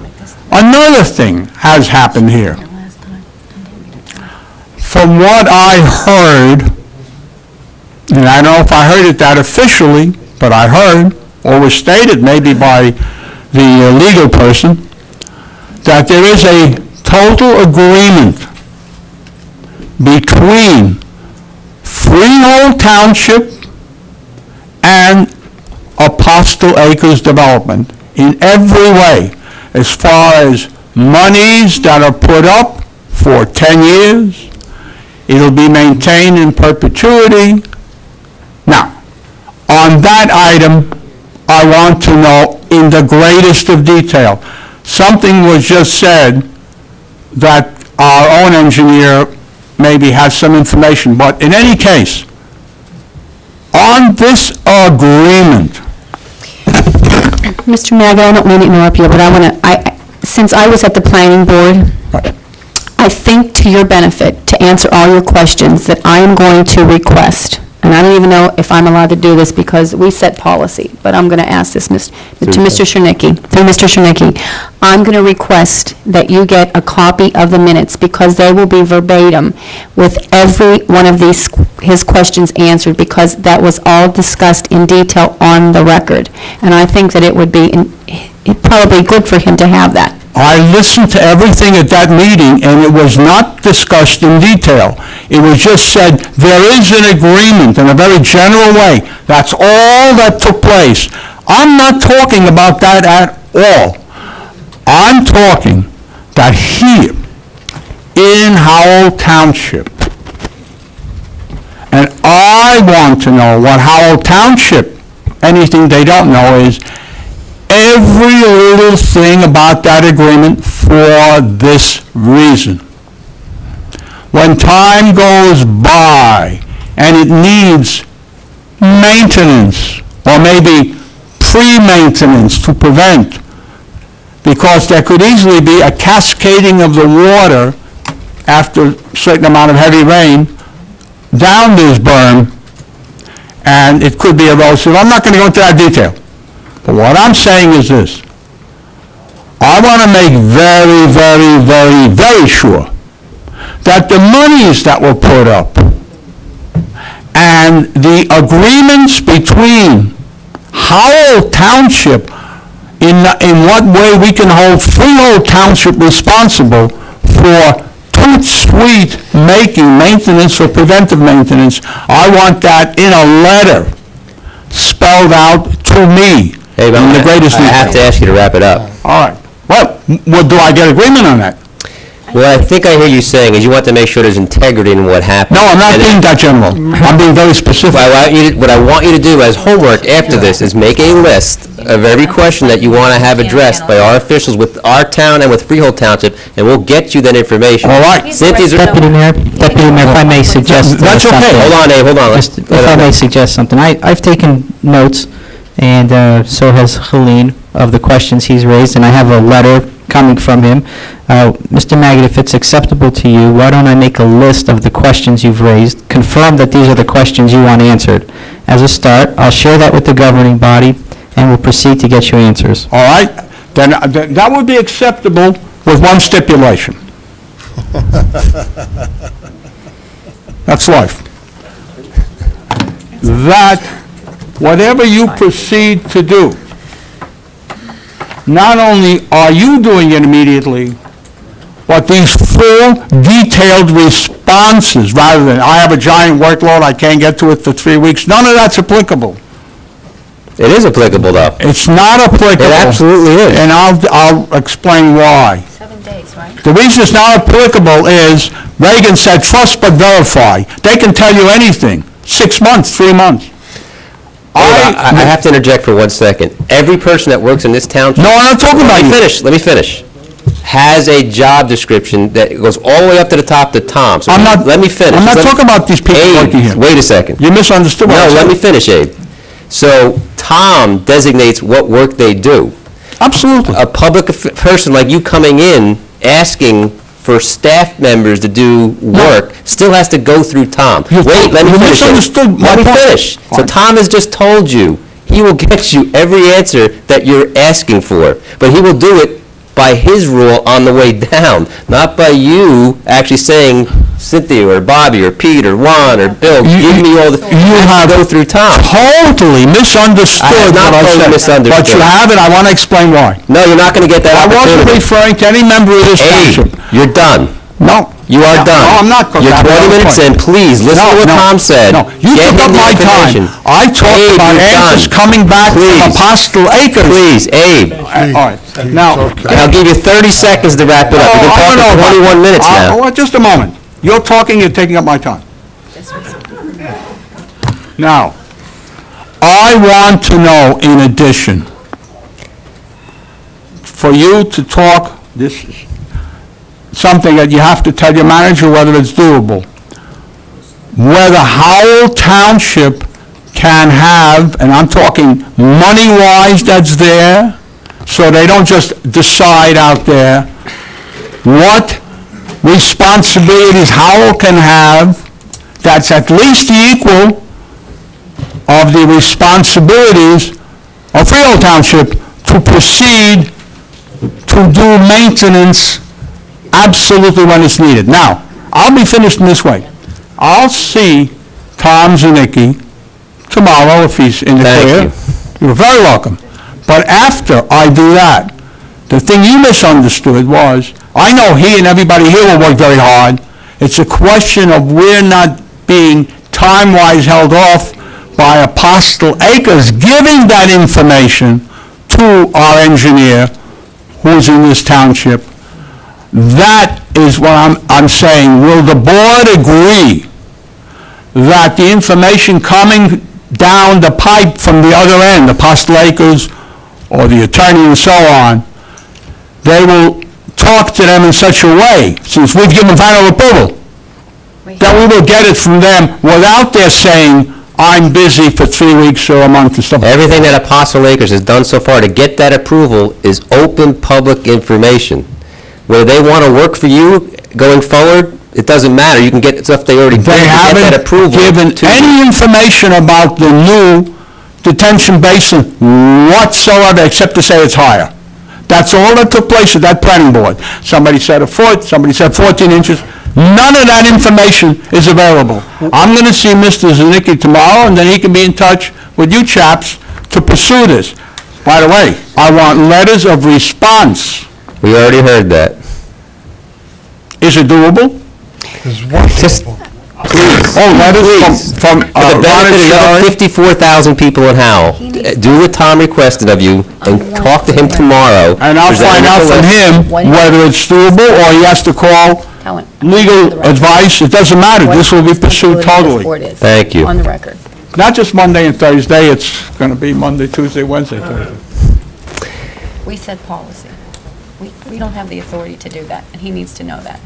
M: another thing has happened here. From what I heard, and I don't know if I heard it that officially, but I heard, or was stated maybe by the legal person, that there is a total agreement between Freehold Township and Apostle Acres Development in every way, as far as monies that are put up for 10 years, It'll be maintained in perpetuity. Now, on that item, I want to know in the greatest of detail. Something was just said that our own engineer maybe has some information, but in any case, on this agreement,
I: Mr. Magid, I don't mean to interrupt you, but I want to, since I was at the planning board, I think to your benefit, to answer all your questions, that I am going to request, and I don't even know if I'm allowed to do this because we set policy, but I'm going to ask this to Mr. Shernicki, through Mr. Shernicki. I'm going to request that you get a copy of the minutes because they will be verbatim with every one of his questions answered because that was all discussed in detail on the record. And I think that it would be probably good for him to have that.
M: I listened to everything at that meeting, and it was not discussed in detail. It was just said, there is an agreement in a very general way. That's all that took place. I'm not talking about that at all. I'm talking that here, in Howell Township, and I want to know what Howell Township, anything they don't know is, every little thing about that agreement for this reason. When time goes by and it needs maintenance, or maybe pre-maintenance to prevent, because there could easily be a cascading of the water after a certain amount of heavy rain down this berm, and it could be erosive. I'm not going to go into that detail. But what I'm saying is this. I want to make very, very, very, very sure that the monies that were put up and the agreements between Howell Township in what way we can hold Freehold Township responsible for toot sweet making maintenance or preventive maintenance. I want that in a letter spelled out to me.
A: Hey, but I have to ask you to wrap it up.
M: All right. Well, do I get agreement on that?
A: What I think I hear you saying is you want to make sure there's integrity in what happened.
M: No, I'm not being that general. I'm being very specific.
A: What I want you to do as homework after this is make a list of every question that you want to have addressed by our officials with our town and with Freehold Township, and we'll get you that information.
M: All right.
A: Cynthia's...
G: Deputy Mayor, if I may suggest
M: That's okay.
G: something.
A: Hold on, Abe, hold on.
G: If I may suggest something. I've taken notes, and so has Helene, of the questions he's raised, and I have a letter coming from him. Mr. Magid, if it's acceptable to you, why don't I make a list of the questions you've raised, confirm that these are the questions you want answered. As a start, I'll share that with the governing body, and we'll proceed to get you answers.
M: All right. Then that would be acceptable with one stipulation. That's life. That whatever you proceed to do, not only are you doing it immediately, but these full, detailed responses, rather than, I have a giant workload, I can't get to it for 3 weeks, none of that's applicable.
A: It is applicable, though.
M: It's not applicable.
A: It absolutely is.
M: And I'll explain why.
L: 7 days, right?
M: The reason it's not applicable is Reagan said, trust but verify. They can tell you anything. 6 months, 3 months.
A: I have to interject for 1 second. Every person that works in this township...
M: No, I'm not talking about you.
A: Let me finish. Has a job description that goes all the way up to the top to Tom. So let me finish.
M: I'm not talking about these people working here.
A: Wait a second.
M: You misunderstood what I said.
A: No, let me finish, Abe. So Tom designates what work they do.
M: Absolutely.
A: A public person like you coming in asking for staff members to do work still has to go through Tom. Wait, let me finish. Let me finish. So Tom has just told you he will get you every answer that you're asking for, but he will do it by his rule on the way down, not by you actually saying, Cynthia or Bobby or Pete or Juan or Bill, give me all the... You have to go through Tom.
M: Totally misunderstood what I said.
A: Misunderstood.
M: But you have it. I want to explain why.
A: No, you're not going to get that opportunity.
M: I wasn't referring to any member of this township.
A: You're done.
M: No.
A: You are done.
M: No, I'm not.
A: You're 20 minutes in. Please, listen to what Tom said.
M: No, you took up my time. I talked about answers coming back from Apostle Acres.
A: Please, Abe.
M: All right. Now,
A: I'll give you 30 seconds to wrap it up. We've been talking 21 minutes now.
M: Just a moment. You're talking, you're taking up my time. Now, I want to know, in addition, for you to talk, this is something that you have to tell your manager whether it's doable, whether Howell Township can have, and I'm talking money-wise that's there, so they don't just decide out there, what responsibilities Howell can have that's at least equal of the responsibilities of Freehold Township to proceed to do maintenance absolutely when it's needed. Now, I'll be finished in this way. I'll see Tom Zanicki tomorrow if he's in the clear. You're very welcome. But after I do that, the thing you misunderstood was, I know he and everybody here will work very hard. It's a question of we're not being time-wise held off by Apostle Acres giving that information to our engineer who's in this township. That is what I'm saying. Will the board agree that the information coming down the pipe from the other end, Apostle Acres or the attorney and so on, they will talk to them in such a way, since we've given final approval, that we will get it from them without their saying, I'm busy for 3 weeks or a month or something.
A: Everything that Apostle Acres has done so far to get that approval is open public information. Whether they want to work for you going forward, it doesn't matter. You can get stuff they already did to get that approval.
M: They haven't given any information about the new detention basin whatsoever, except to say it's higher. That's all that took place at that planning board. Somebody said a foot, somebody said 14 inches. None of that information is available. I'm going to see Mr. Zanicki tomorrow, and then he can be in touch with you chaps to pursue this. By the way, I want letters of response.
A: We already heard that.
M: Is it doable?
A: Just, please.
M: Oh, letters from
A: For the benefit of the other 54,000 people in Howell, do what Tom requested of you and talk to him tomorrow.
M: And I'll find out from him whether it's doable or he has to call legal advice. It doesn't matter. This will be pursued totally.
A: Thank you.
L: On the record.
M: Not just Monday and Thursday, it's going to be Monday, Tuesday, Wednesday, Thursday.
L: We set policy. We don't have the authority to do that, and he needs to know that.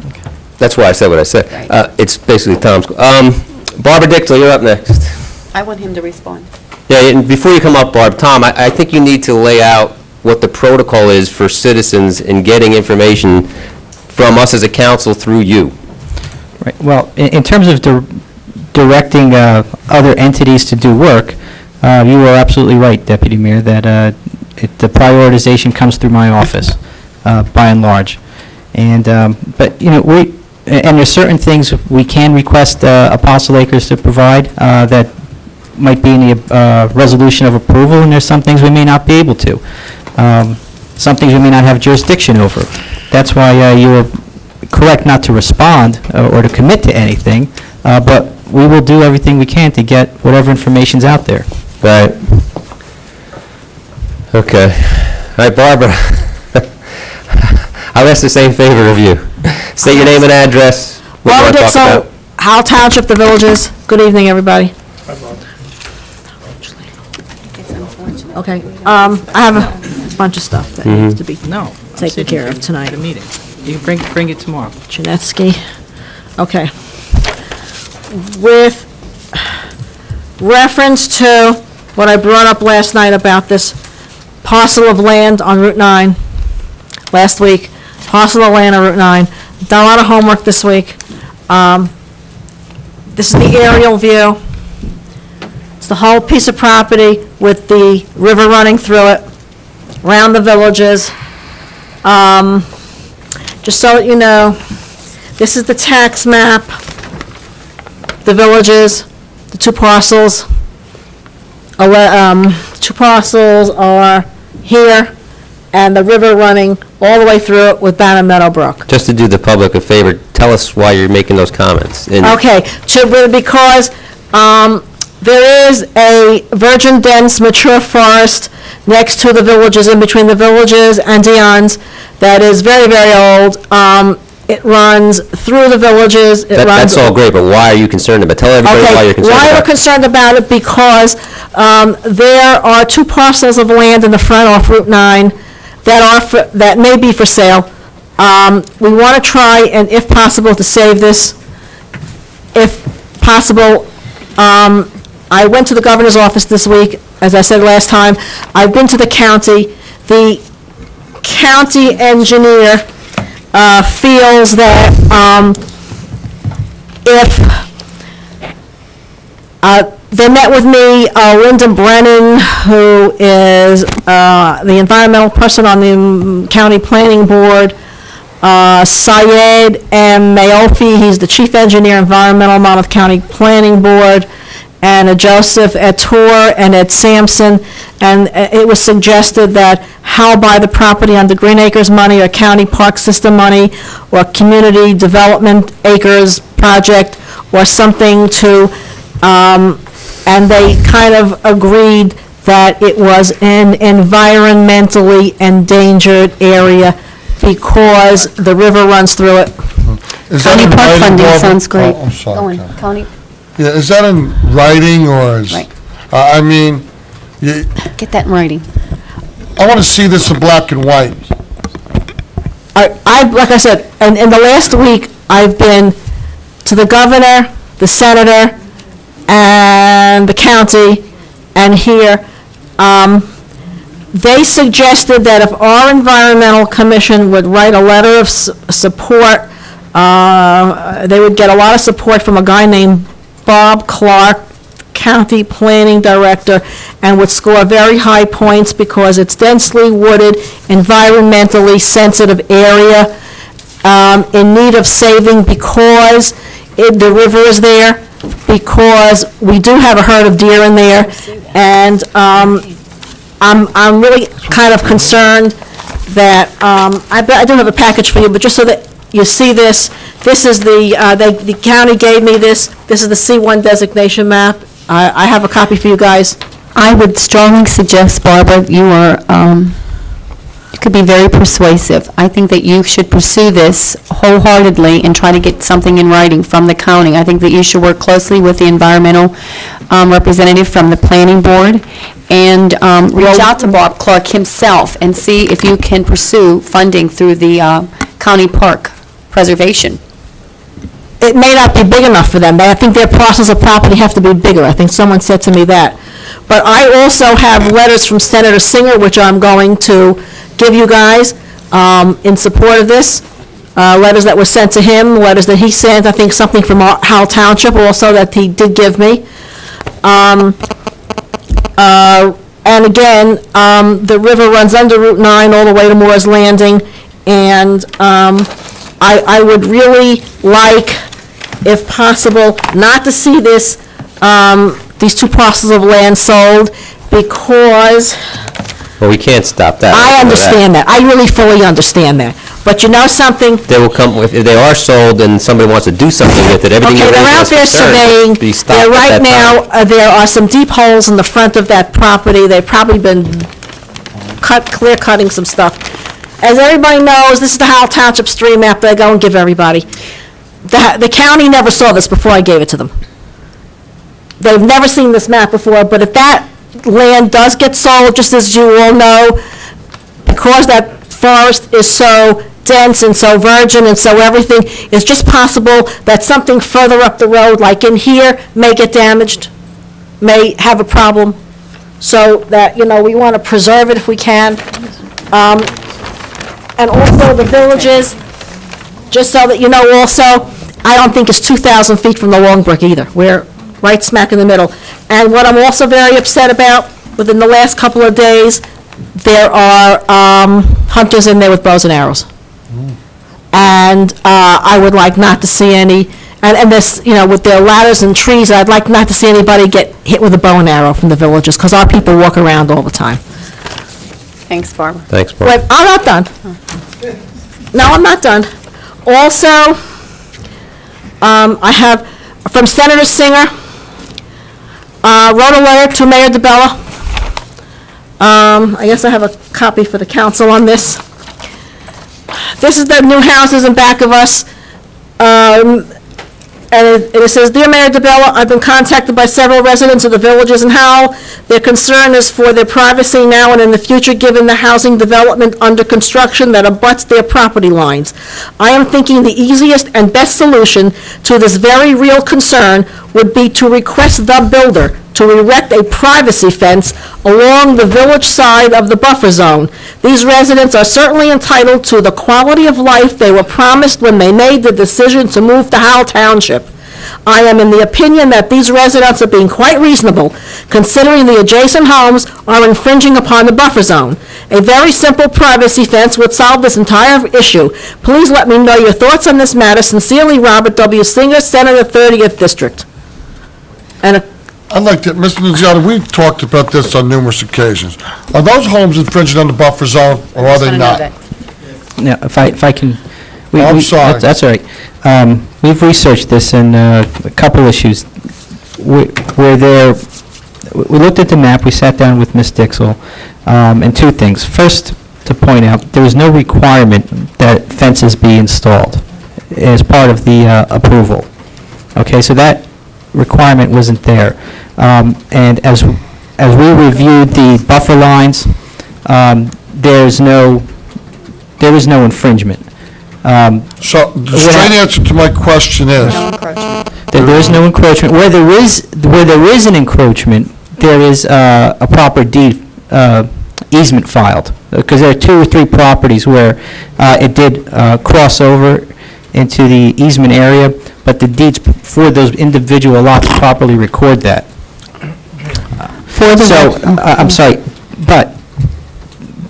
A: That's why I said what I said.
L: Right.
A: It's basically Tom's. Barbara Dixell, you're up next.
L: I want him to respond.
A: Yeah, and before you come up, Barb, Tom, I think you need to lay out what the protocol is for citizens in getting information from us as a council through you.
G: Right. Well, in terms of directing other entities to do work, you are absolutely right, Deputy Mayor, that the prioritization comes through my office, by and large. And, but, you know, and there's certain things we can request Apostle Acres to provide that might be in the resolution of approval, and there's some things we may not be able to. Some things we may not have jurisdiction over. That's why you were correct not to respond or to commit to anything, but we will do everything we can to get whatever information's out there.
A: Right. Okay. All right, Barbara. I'll ask the same favor of you. State your name and address.
O: Barbara Dixell, Howell Township, the Villages. Good evening, everybody. Okay, I have a bunch of stuff that needs to be taken care of tonight.
G: The meeting. You can bring it tomorrow.
O: Janetsky. Okay. With reference to what I brought up last night about this parcel of land on Route 9, last week, parcel of land on Route 9, done a lot of homework this week. This is the aerial view. It's the whole piece of property with the river running through it, around the villages. Just so that you know, this is the tax map, the villages, the two parcels. Two parcels are here, and the river running all the way through it with Banner Meadowbrook.
A: Just to do the public a favor, tell us why you're making those comments.
O: Okay, because there is a virgin dense mature forest next to the villages, in between the villages and Dion's, that is very, very old. It runs through the villages. It runs.
A: That's all great, but why are you concerned about? Tell everybody why you're concerned about it.
O: Why we're concerned about it? Because there are 2 parcels of land in the front off Route 9 that may be for sale. We want to try and, if possible, to save this. If possible, I went to the governor's office this week, as I said last time. I've been to the county. The county engineer feels that if they met with me, Lyndon Brennan, who is the environmental person on the county planning board, Syed M. Mayofi, he's the chief engineer environmental Monmouth County Planning Board, and Joseph Etor and Ed Sampson, and it was suggested that Howell buy the property under Green Acres money or county park system money or community development acres project or something to, and they kind of agreed that it was an environmentally endangered area because the river runs through it.
I: County park funding sounds great.
C: I'm sorry.
I: Go on,
C: Karen.
I: County,
C: Yeah, is that in writing or is?
I: Right.
C: I mean,
I: get that in writing.
C: I want to see this in black and white.
O: Like I said, in the last week, I've been to the governor, the senator, and the county, and here. They suggested that if our environmental commission would write a letter of support, they would get a lot of support from a guy named Bob Clark, county planning director, and would score very high points because it's densely wooded, environmentally sensitive area, in need of saving because the river is there, because we do have a herd of deer in there, and I'm really kind of concerned that, I do have a package for you, but just so that you see this, this is the county gave me this is the C1 designation map. I have a copy for you guys.
I: I would strongly suggest, Barbara, you could be very persuasive. I think that you should pursue this wholeheartedly and try to get something in writing from the county. I think that you should work closely with the environmental representative from the planning board and reach out to Bob Clark himself and see if you can pursue funding through the county park preservation.
O: It may not be big enough for them. I think their parcels of property have to be bigger. I think someone said to me that. But I also have letters from Senator Singer, which I'm going to give you guys in support of this. Letters that were sent to him, letters that he sent, I think something from Howell Township also that he did give me. And again, the river runs under Route 9 all the way to Moore's Landing, and I would really like, if possible, not to see this, these 2 parcels of land sold, because
A: Well, we can't stop that.
O: I understand that. I really fully understand that. But you know something?
A: They will come with, if they are sold and somebody wants to do something with it, everything
O: Okay,
A: you're
O: they're out
A: raising
O: there
A: is concerned,
O: surveying.
A: be stopped at
O: Right
A: that time.
O: now, there are some deep holes in the front of that property. They've probably been clear cutting some stuff. As everybody knows, this is the Howell Township stream map that I go and give everybody. The county never saw this before I gave it to them. They've never seen this map before, but if that land does get sold, just as you all know, because that forest is so dense and so virgin and so everything, it's just possible that something further up the road, like in here, may get damaged, may have a problem, so that, you know, we want to preserve it if we can. And also the villages, just so that you know also, I don't think it's 2,000 feet from the Long Brook either. We're right smack in the middle. And what I'm also very upset about, within the last couple of days, there are hunters in there with bows and arrows. And I would like not to see any, and this, you know, with their ladders and trees, I'd like not to see anybody get hit with a bow and arrow from the villages, because our people walk around all the time.
I: Thanks, Barbara.
A: Thanks, Barbara.
O: But I'm not done. No, I'm not done. Also, I have, from Senator Singer, wrote a letter to Mayor DeBella. I guess I have a copy for the council on this. This is the new houses in back of us. And it says, "Dear Mayor DeBella, I've been contacted by several residents of the villages in Howell. Their concern is for their privacy now and in the future, given the housing development under construction that abuts their property lines. I am thinking the easiest and best solution to this very real concern would be to request the builder to erect a privacy fence along the village side of the buffer zone. These residents are certainly entitled to the quality of life they were promised when they made the decision to move to Howell Township. I am in the opinion that these residents are being quite reasonable, considering the adjacent homes are infringing upon the buffer zone. A very simple privacy fence would solve this entire issue. Please let me know your thoughts on this matter. Sincerely, Robert W. Singer, Senator, 30th District." And
C: I'd like to, Mr. Nuziata, we've talked about this on numerous occasions. Are those homes infringing on the buffer zone, or are they not?
G: Now, if I can...
C: I'm sorry.
G: That's all right. We've researched this and a couple issues. Where there, we looked at the map, we sat down with Ms. Dixell, and two things. First, to point out, there was no requirement that fences be installed as part of the approval. Okay, so that requirement wasn't there. And as we reviewed the buffer lines, there is no infringement.
C: So the straight answer to my question is?
G: There is no encroachment. Where there is an encroachment, there is a proper deed easement filed, because there are 2 or 3 properties where it did cross over into the easement area, but the deeds for those individual lots properly record that. I'm sorry, but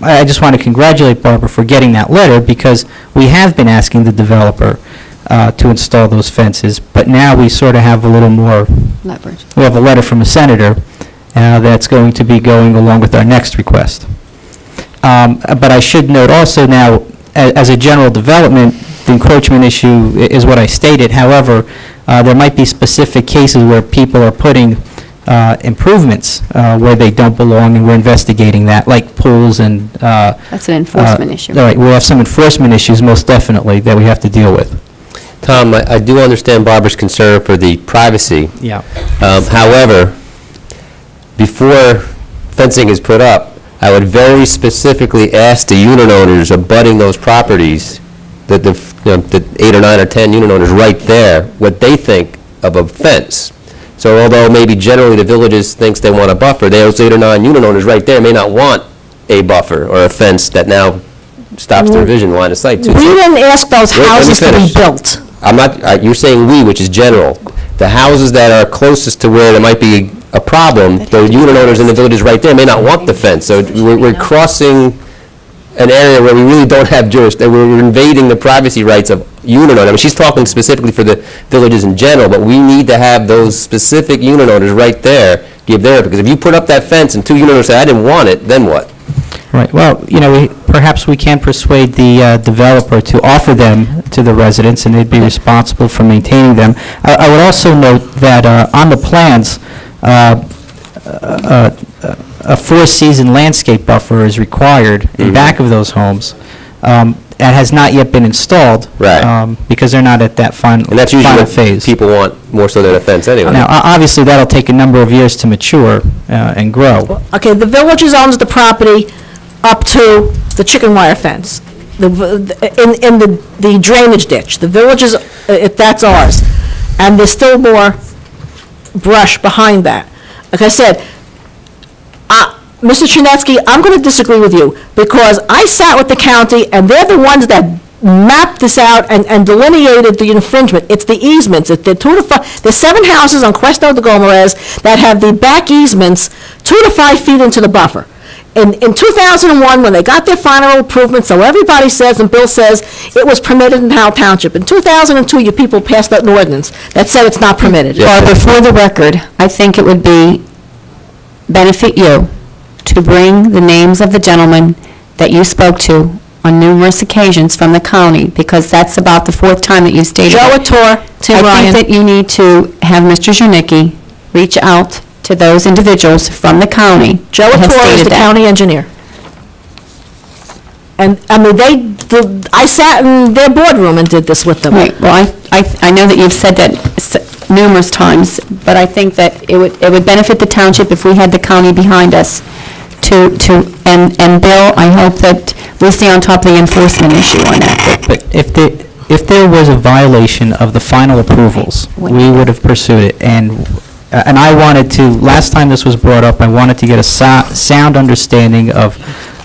G: I just want to congratulate Barbara for getting that letter, because we have been asking the developer to install those fences, but now we sort of have a little more
L: Leverage.
G: We have a letter from a senator that's going to be going along with our next request. But I should note also now, as a general development, the encroachment issue is what I stated. However, there might be specific cases where people are putting improvements where they don't belong, and we're investigating that, like pools and...
L: That's an enforcement issue.
G: All right, we'll have some enforcement issues, most definitely, that we have to deal with.
A: Tom, I do understand Barbara's concern for the privacy.
G: Yeah.
A: However, before fencing is put up, I would very specifically ask the unit owners abutting those properties, the 8 or 9 or 10 unit owners right there, what they think of a fence. So although maybe generally the villages thinks they want a buffer, those 8 or 9 unit owners right there may not want a buffer or a fence that now stops their vision line of sight.
O: we didn't ask those houses to be built.
A: I'm not, you're saying we, which is general. The houses that are closest to where there might be a problem, the unit owners in the villages right there may not want the fence. So we're crossing an area where we really don't have jurisdiction. We're invading the privacy rights of unit owners. I mean, she's talking specifically for the villages in general, but we need to have those specific unit owners right there give their, because if you put up that fence and 2 unit owners say, I didn't want it, then what?
G: Right, well, perhaps we can persuade the developer to offer them to the residents, and they'd be responsible for maintaining them. I would also note that on the plans, a 4-season landscape buffer is required in back of those homes. That has not yet been installed.
A: Right.
G: Because they're not at that final phase.
A: And that's usually what people want more so than a fence anyway.
G: Now, obviously, that'll take a number of years to mature and grow.
O: Okay, the villages owns the property up to the chicken wire fence, in the drainage ditch. The villages, that's ours. And there's still more brush behind that. Like I said, Mr. Chernetsky, I'm going to disagree with you, because I sat with the county, and they're the ones that mapped this out and delineated the infringement. It's the easements. There's 7 houses on Cuesta de Gomez that have the back easements 2 to 5 feet into the buffer. In 2001, when they got their final improvement, so everybody says, and Bill says, it was permitted in Howell Township. In 2002, you people passed an ordinance that said it's not permitted.
I: Barbara, for the record, I think it would benefit you to bring the names of the gentlemen that you spoke to on numerous occasions from the county, because that's about the 4th time that you stated
O: Joe Ator, Tim Ryan.
I: I think that you need to have Mr. Zernicki reach out to those individuals from the county.
O: Joe Ator is the county engineer. And, I mean, I sat in their boardroom and did this with them.
I: Right, well, I know that you've said that numerous times, but I think that it would benefit the township if we had the county behind us and Bill, I hope that we'll stay on top of the enforcement issue on that.
G: But if there was a violation of the final approvals, we would have pursued it. And I wanted to, last time this was brought up, I wanted to get a sound understanding of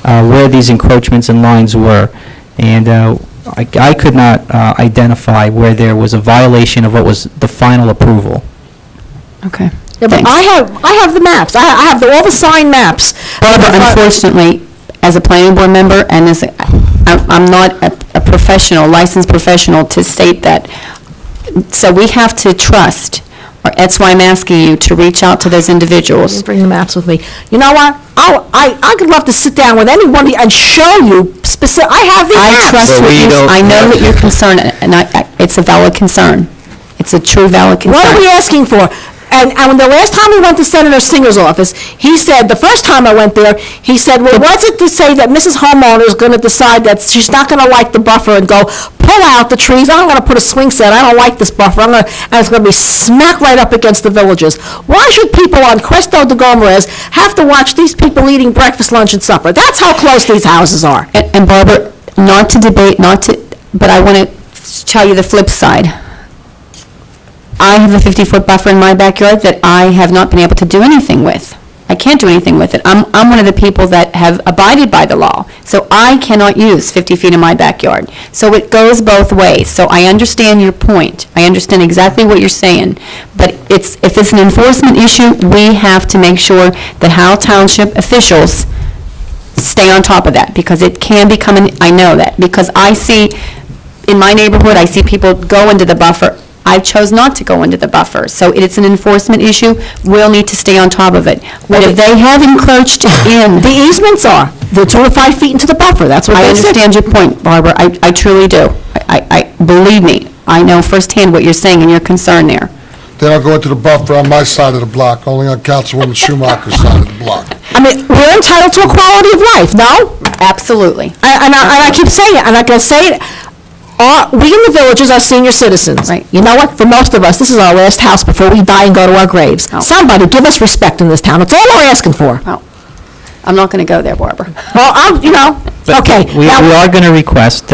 G: where these encroachments and lines were. And I could not identify where there was a violation of what was the final approval.
I: Okay.
O: Yeah, but I have the maps. I have all the signed maps.
I: Unfortunately, as a planning board member, and I'm not a professional, licensed professional to state that. So we have to trust, or that's why I'm asking you to reach out to those individuals.
O: Bring the maps with me. You know what? I could love to sit down with anyone and show you specific. I have these maps.
I: I trust what you. I know that you're concerned, and it's a valid concern. It's a true valid concern.
O: What are we asking for? And the last time we went to Senator Singer's office, he said, the first time I went there, he said, well, what's it to say that Mrs. Homeowner is going to decide that she's not going to like the buffer and go, pull out the trees, I'm going to put a swing set, I don't like this buffer, and it's going to be smack right up against the villages. Why should people on Cuesta de Gomez have to watch these people eating breakfast, lunch, and supper? That's how close these houses are.
I: And Barbara, not to debate, but I want to tell you the flip side. I have a 50-foot buffer in my backyard that I have not been able to do anything with. I can't do anything with it. I'm one of the people that have abided by the law, so I cannot use 50 feet in my backyard. So it goes both ways. So I understand your point. I understand exactly what you're saying. But if it's an enforcement issue, we have to make sure that Howell Township officials stay on top of that, because it can become I know that, because I see, in my neighborhood, I see people go into the buffer. I chose not to go into the buffer. So it's an enforcement issue. We'll need to stay on top of it. But if they have encroached in...
O: The easements are. They're 2 to 5 feet into the buffer. That's what
I: I
O: they said.
I: understand your point, Barbara. I truly do. I believe me. I know firsthand what you're saying and your concern there.
C: They don't go into the buffer on my side of the block, only on Councilwoman Schumacher's side of the block.
O: I mean, we're entitled to a quality of life, no?
I: Absolutely.
O: And I keep saying it, and I can say it. We in the villages are senior citizens.
I: Right.
O: You know what? For most of us, this is our last house before we die and go to our graves.
I: Oh.
O: Somebody give us respect in this town. That's all we're asking for.
I: Oh, I'm not going to go there, Barbara.
O: Well, okay.
G: We are going to request,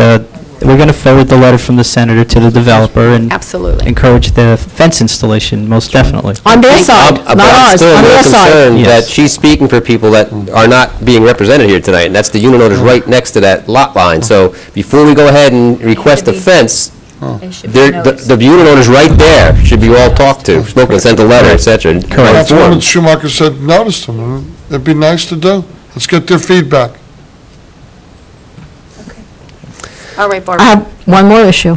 G: we're going to forward the letter from the senator to the developer and
I: Absolutely.
G: encourage the fence installation, most definitely.
O: On their side, not ours, on their side.
A: concerned
G: Yes.
A: that she's speaking for people that are not being represented here tonight, and that's the unit owners right next to that lot line. So before we go ahead and request a fence, the unit owners right there should be all talked to, spoken, and sent a letter, et cetera.
C: Councilwoman Schumacher said notice them, and it'd be nice to do. Let's get their feedback.
I: All right,
O: I
I: Barbara.
O: have one more issue.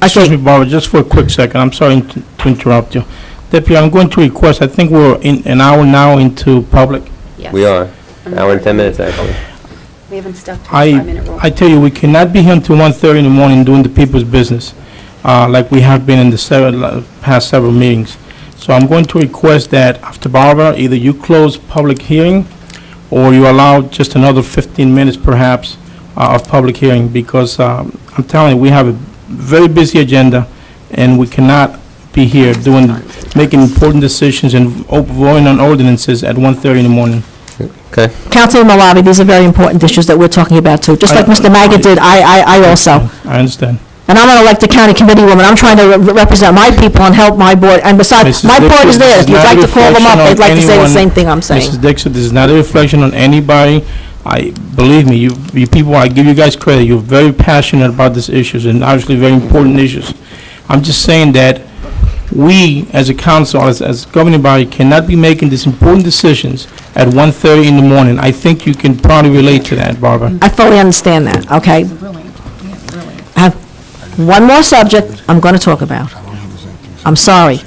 D: Excuse me, Barbara, just for a quick second, I'm sorry to interrupt you. Deputy, I'm going to request, I think we're in an hour now into public.
I: Yes.
A: We are. Hour and 10 minutes, actually.
I: We haven't stuck to the 5-minute rule.
D: I tell you, we cannot be here until 1:30 in the morning doing the people's business, like we have been in the past several meetings. So I'm going to request that after Barbara, either you close public hearing, or you allow just another 15 minutes perhaps of public hearing, because I'm telling you, we have a very busy agenda, and we cannot be here making important decisions and voting on ordinances at 1:30 in the morning.
A: Okay.
O: Councilman Malavi, these are very important issues that we're talking about, too. Just like Mr. Magid did, I also.
D: I understand.
O: And I'm an elected county committee woman. I'm trying to represent my people and help my board. And besides,
D: Mrs.
O: my board is
D: Dixon,
O: there.
D: this
O: If you'd like to call them up, they'd like to say the same thing I'm saying.
D: Mrs. Dixon, this is not a reflection on anybody. Believe me, you people, I give you guys credit. You're very passionate about these issues, and obviously very important issues. I'm just saying that we, as a council, as governing body, cannot be making these important decisions at 1:30 in the morning. I think you can probably relate to that, Barbara.
O: I fully understand that, okay? I have one more subject I'm going to talk about. I'm sorry.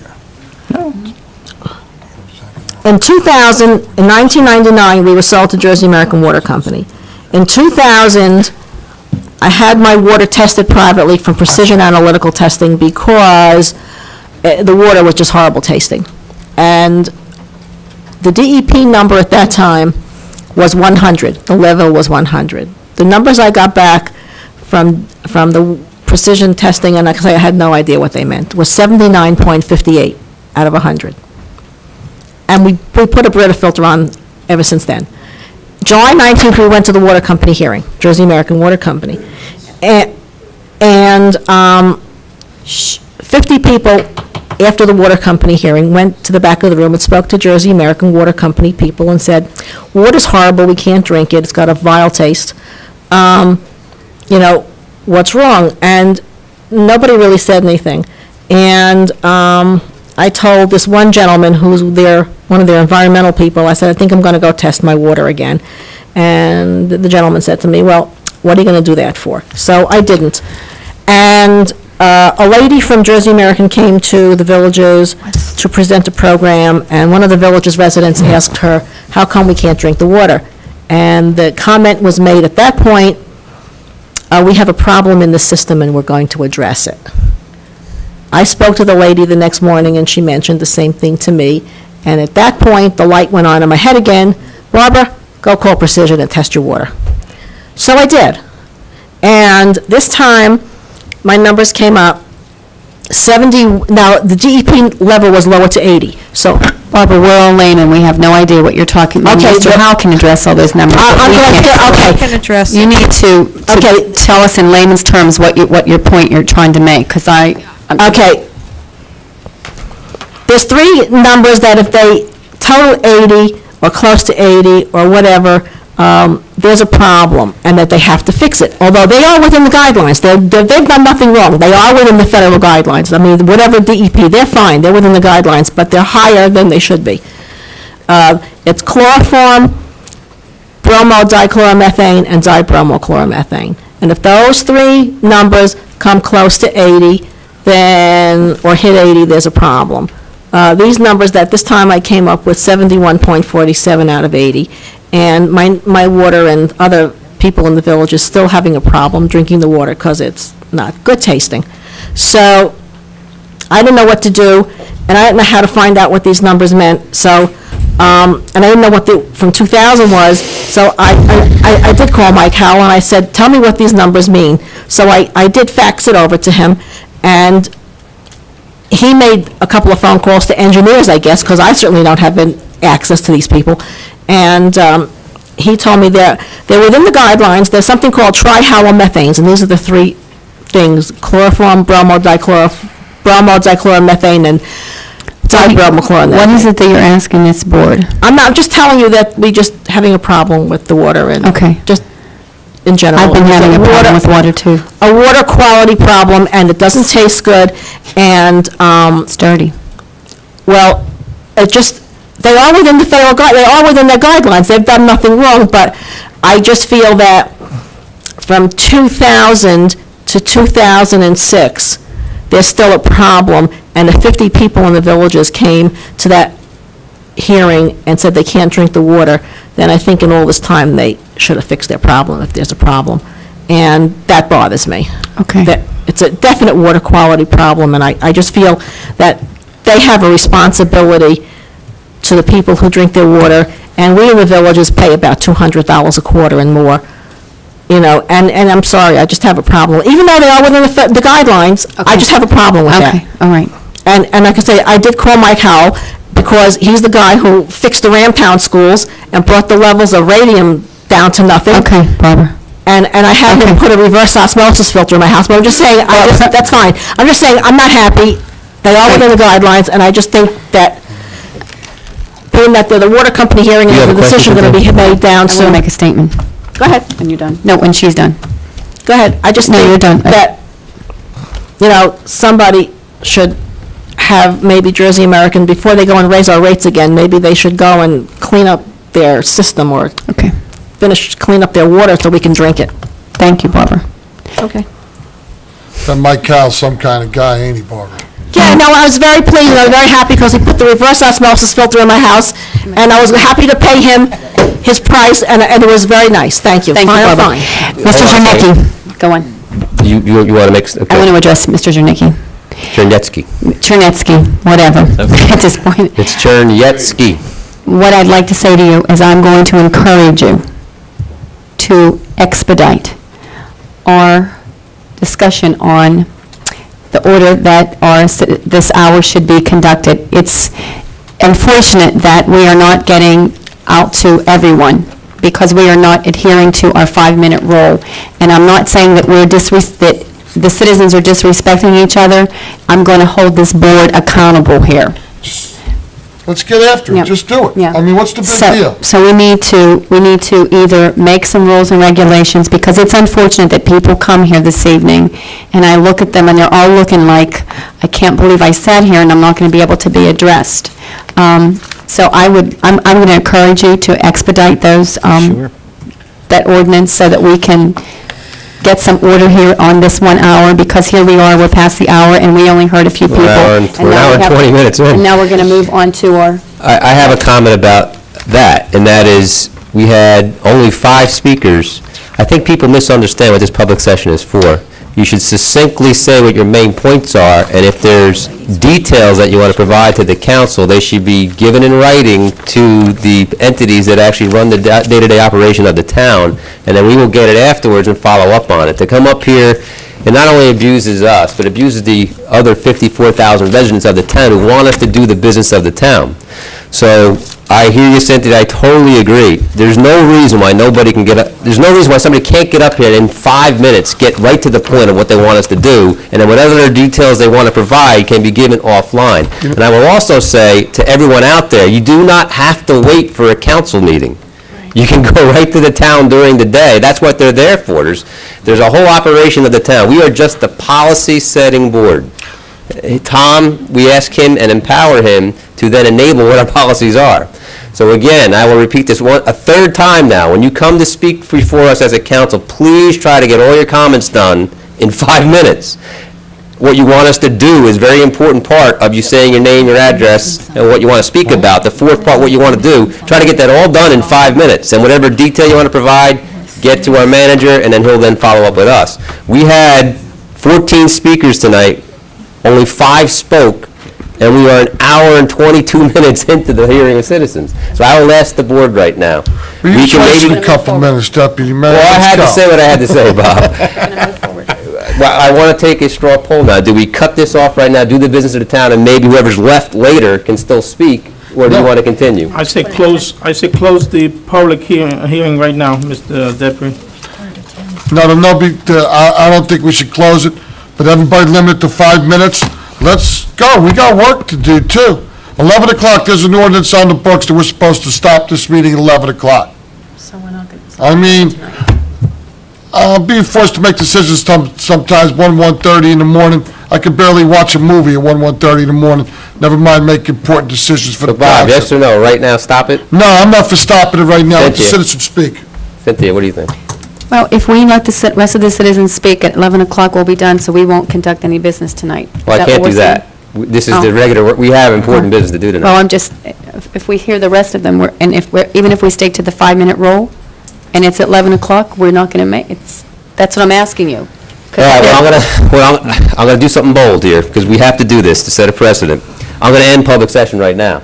O: In 1999, we were sold to Jersey American Water Company. In 2000, I had my water tested privately from Precision Analytical Testing because the water was just horrible tasting. And The DEP number at that time was 100. The level was 100. The numbers I got back from the precision testing, and I can say I had no idea what they meant, was 79.58 out of 100. And we put a Brita filter on ever since then. July 19th, we went to the water company hearing, Jersey American Water Company. And 50 people, after the water company hearing, went to the back of the room and spoke to Jersey American Water Company people and said, water's horrible, we can't drink it, it's got a vile taste. What's wrong? And nobody really said anything. And I told this one gentleman who's one of their environmental people, I said, I think I'm going to go test my water again. And the gentleman said to me, well, what are you going to do that for? So I didn't. And a lady from Jersey American came to the villages to present a program, and one of the village's residents asked her, how come we can't drink the water? And the comment was made at that point, we have a problem in the system and we're going to address it. I spoke to the lady the next morning and she mentioned the same thing to me, and at that point the light went on in my head again. Barbara, go call Precision and test your water. So I did. And this time my numbers came up 70, now the DEP level was lower to 80. So
L: Barbara, we're all laymen, we have no idea what you're talking about.
O: Okay,
L: Mr. Howell can address all those numbers.
H: I can address
L: You need to tell us in layman's terms what your point you're trying to make, because
O: Okay. There's three numbers that if they total 80 or close to 80 or whatever, there's a problem and that they have to fix it. Although they are within the guidelines. They've done nothing wrong. They are within the federal guidelines. I mean, whatever DEP, they're fine. They're within the guidelines, but they're higher than they should be. It's chloroform, bromodichloromethane, and dibromochloromethane. And if those three numbers come close to 80, then, or hit 80, there's a problem. These numbers that this time I came up with 71.47 out of 80, and my water and other people in the village is still having a problem drinking the water because it's not good tasting. So I didn't know what to do, and I didn't know how to find out what these numbers meant. So, and I didn't know what from 2000 was. So I did call Mike Howell and I said, tell me what these numbers mean. So I did fax it over to him, and he made a couple of phone calls to engineers, I guess, because I certainly don't have access to these people. And he told me they're within the guidelines. There's something called trihalomethanes, and these are the three things: chloroform, bromodichloromethane, and dibromochloromethane.
L: What is it that you're asking this board?
O: I'm just telling you that we just having a problem with the water, and just in general.
L: I've been having a problem with water too.
O: A water quality problem, and it doesn't taste good, and
L: it's dirty.
O: Well, it just. They are within the federal they are within their guidelines. They've done nothing wrong, but I just feel that from 2000 to 2006, there's still a problem, and the 50 people in the villages came to that hearing and said they can't drink the water, then I think in all this time they should have fixed their problem if there's a problem, and that bothers me.
L: Okay.
O: That it's a definite water quality problem, and I just feel that they have a responsibility to the people who drink their water, and we in the villages pay about $200 a quarter and more, and I'm sorry, I just have a problem. Even though they are within the guidelines, I just have a problem with that.
L: Okay, all right.
O: And like I say, I did call Mike Howell, because he's the guy who fixed the Ramtown schools and brought the levels of radium down to nothing.
L: Okay, Barbara.
O: And I had him put a reverse osmosis filter in my house, but I'm just saying, that's fine. I'm just saying, I'm not happy. They are within the guidelines, and I just think that being that they're the water company hearing, and the decision going to be made down soon.
L: I want to make a statement.
O: Go ahead.
L: When you're done. No, when she's done.
O: Go ahead. I just
L: No,
O: think
L: you're done.
O: that, somebody should have maybe Jersey American, before they go and raise our rates again, maybe they should go and clean up their system, or clean up their water so we can drink it.
L: Thank you, Barbara.
O: Okay.
C: That Mike Howell's some kind of guy, ain't he, Barbara?
O: Yeah, no, I was very pleased. I was very happy because he put the reverse osmosis filter in my house, and I was happy to pay him his price, and it was very nice. Thank you.
L: Thank you, Barbara.
O: Fine.
L: Mr. Jernicki, go on.
A: You want to make...
L: I want to address Mr. Jernicki.
A: Chernetsky.
L: Chernetsky, whatever, at this point.
A: It's Chernetsky.
I: what I'd like to say to you is I'm going to encourage you to expedite our discussion on the order that this hour should be conducted. It's unfortunate that we are not getting out to everyone because we are not adhering to our 5-minute rule. And I'm not saying that that the citizens are disrespecting each other. I'm going to hold this board accountable here.
C: Let's get after it,
I: Yeah.
C: just do it.
I: Yeah.
C: I mean, what's the big deal?
I: So we need to either make some rules and regulations, because it's unfortunate that people come here this evening, and I look at them, and they're all looking like, I can't believe I sat here, and I'm not going to be able to be addressed. So I'm going to encourage you to expedite those, that ordinance, so that we can get some order here on this 1 hour, because here we are, we're past the hour, and we only heard a few people.
A: We're an hour and 20 minutes in.
I: And now we're going to move on to our...
A: I have a comment about that, and that is, we had only 5 speakers. I think people misunderstand what this public session is for. You should succinctly say what your main points are, and if there's details that you want to provide to the council, they should be given in writing to the entities that actually run the day-to-day operation of the town, and then we will get it afterwards and follow up on it. To come up here, it not only abuses us, but abuses the other 54,000 residents of the town who want us to do the business of the town. So I hear you, Cynthia, I totally agree. There's no reason why nobody can get up, there's no reason why somebody can't get up here and in 5 minutes get right to the point of what they want us to do, and then whatever other details they want to provide can be given offline. And I will also say to everyone out there, you do not have to wait for a council meeting. You can go right to the town during the day. That's what they're there for. There's a whole operation of the town. We are just the policy-setting board. Tom, we ask him and empower him to then enable what our policies are. So again, I will repeat this a third time now. When you come to speak before us as a council, please try to get all your comments done in 5 minutes. What you want us to do is a very important part of you saying your name, your address, and what you want to speak about. The fourth part, what you want to do, try to get that all done in 5 minutes. And whatever detail you want to provide, get to our manager, and then he'll then follow up with us. We had 14 speakers tonight. Only 5 spoke, and we are an hour and 22 minutes into the hearing of citizens. So I will ask the board right now.
C: Well, you wasted a couple minutes, Deputy Mayor.
A: Well, I had to say what I had to say, Bob. Well, I want to take a straw poll now. Do we cut this off right now, do the business of the town, and maybe whoever's left later can still speak, or do you want to continue?
D: I say close the public hearing right now, Mr. Deputy.
C: No, I don't think we should close it, but everybody limit it to 5 minutes. Let's go. We got work to do, too. 11 o'clock, there's an ordinance on the books that we're supposed to stop this meeting at 11 o'clock.
L: So we're not going to...
C: I mean, I'll be forced to make decisions sometimes 1:30 in the morning. I could barely watch a movie at 1:30 in the morning, never mind make important decisions for the
A: Bob,
C: township.
A: yes or no, right now, stop it?
C: No, I'm not for stopping it right now. Let the
A: Cynthia.
C: citizens speak.
A: Cynthia, what do you think?
I: Well, if we let the rest of the citizens speak, at 11 o'clock we'll be done, so we won't conduct any business tonight.
A: Well, I can't do that. This is the
I: Oh.
A: regular, work. We have important business to do tonight.
I: Well, I'm just, if we hear the rest of them, even if we stick to the 5-minute rule, and it's at 11 o'clock, we're not going to make, that's what I'm asking you.
A: All right, I'm going to do something bold here, because we have to do this to set a precedent. I'm going to end public session right now.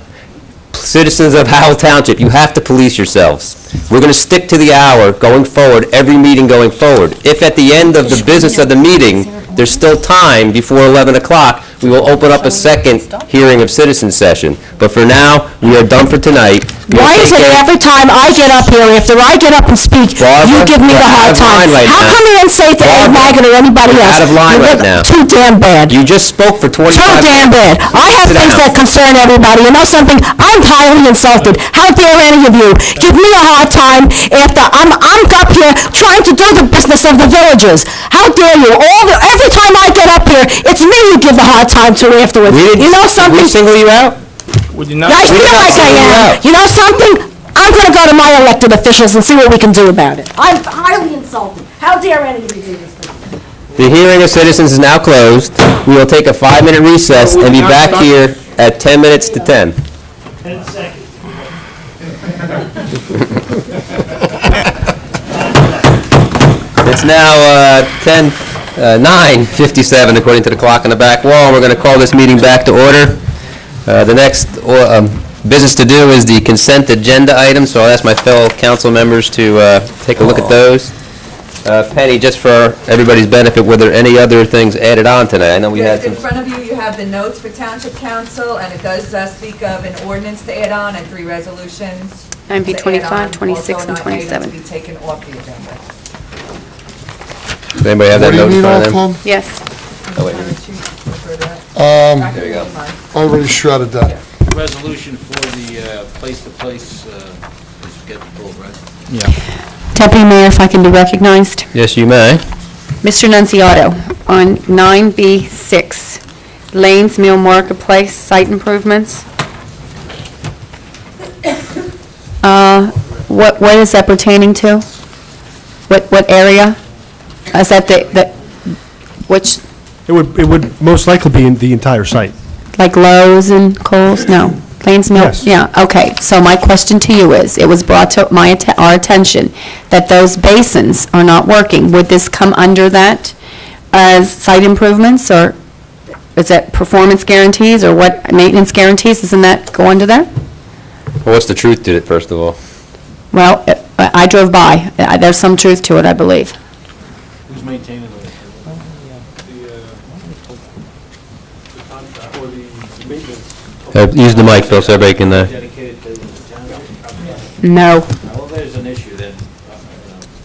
A: Citizens of Howell Township, you have to police yourselves. We're going to stick to the hour going forward, every meeting going forward. If at the end of the business of the meeting, there's still time before 11 o'clock, we will open up a second hearing of citizen session. But for now, we are done for tonight.
O: Why is it every time I get up here, after I get up and speak, you give me the hard time? How come you didn't say it to Ed Maggot or anybody else?
A: Out of line right now.
O: Too damn bad.
A: You just spoke for 25 minutes.
O: Too damn bad. I have
A: Sit
O: things
A: down.
O: that concern everybody. You know something? I'm highly insulted. How dare any of you give me a hard time after I'm up here trying to do the business of the villagers? How dare you? Every time I get up here, it's me you give the hard time to afterwards. You know something?
A: Did we single you out?
D: Would you not?
O: I feel like I am. You know something? I'm going to go to my elected officials and see what we can do about it. I'm highly insulted. How dare any of you do this thing?
A: The hearing of citizens is now closed. We will take a 5-minute recess and be back here at 10 minutes to 10.
D: 10 seconds.
A: It's now 9:57 according to the clock on the back wall. We're going to call this meeting back to order. The next business to do is the consent agenda items, so I'll ask my fellow council members to take a look at those. Penny, just for everybody's benefit, were there any other things added on tonight? I know we had
B: In
A: some...
B: front of you, you have the notes for Township Council, and it does speak of an ordinance to add on and 3 resolutions.
I: 9B
B: to
I: 25,
B: add on,
I: 26, and
B: also not items
I: 27.
B: to be taken off the agenda.
A: Does anybody have that
C: What do
A: note
C: you
A: in
C: need
A: front of
C: off,
A: them?
C: Tom?
I: Yes.
A: Oh, wait. There you go.
C: I already shredded that.
P: Resolution for the place-to-place is getting pulled, right?
I: Deputy Mayor, if I can be recognized.
A: Yes, you may.
I: Mr. Nunziato, on 9B6, Lanes Mill Marketplace site improvements. What is that pertaining to? What area? Is that which,
E: It would most likely be in the entire site.
I: like Lowe's and Kohl's? No. Lanes Mill?
E: Yes.
I: Yeah, okay. So my question to you is, it was brought to our attention that those basins are not working. Would this come under that as site improvements, or is that performance guarantees, or what, maintenance guarantees? Doesn't that go under there?
A: Well, what's the truth to it, first of all?
I: Well, I drove by. There's some truth to it, I believe.
P: Who's maintaining it?
A: Use the mic, Bill, so everybody can...
P: Dedicated to the township?
I: No.
P: Well, there's an issue then,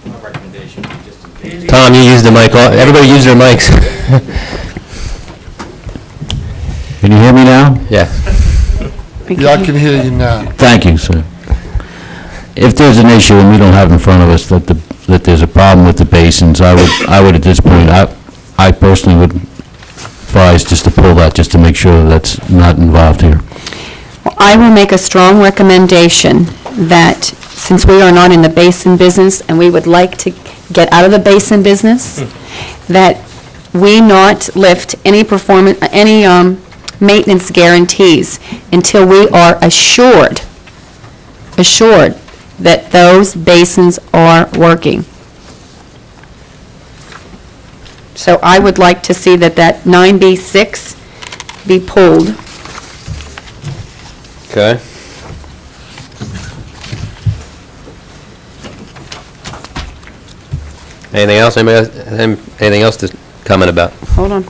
P: my recommendation, just in case.
A: Tom, you use the mic. Everybody use their mics.
F: Can you hear me now?
A: Yeah.
C: Yeah, I can hear you now.
F: Thank you, sir. If there's an issue and we don't have in front of us that there's a problem with the basins, I would at this point, I personally would advise just to pull that, just to make sure that's not involved here.
I: Well, I will make a strong recommendation that, since we are not in the basin business and we would like to get out of the basin business, that we not lift any maintenance guarantees until we are assured that those basins are working. So I would like to see that 9B6 be pulled.
A: Okay. Anything else? Anybody else, anything else to comment about?
I: Hold on.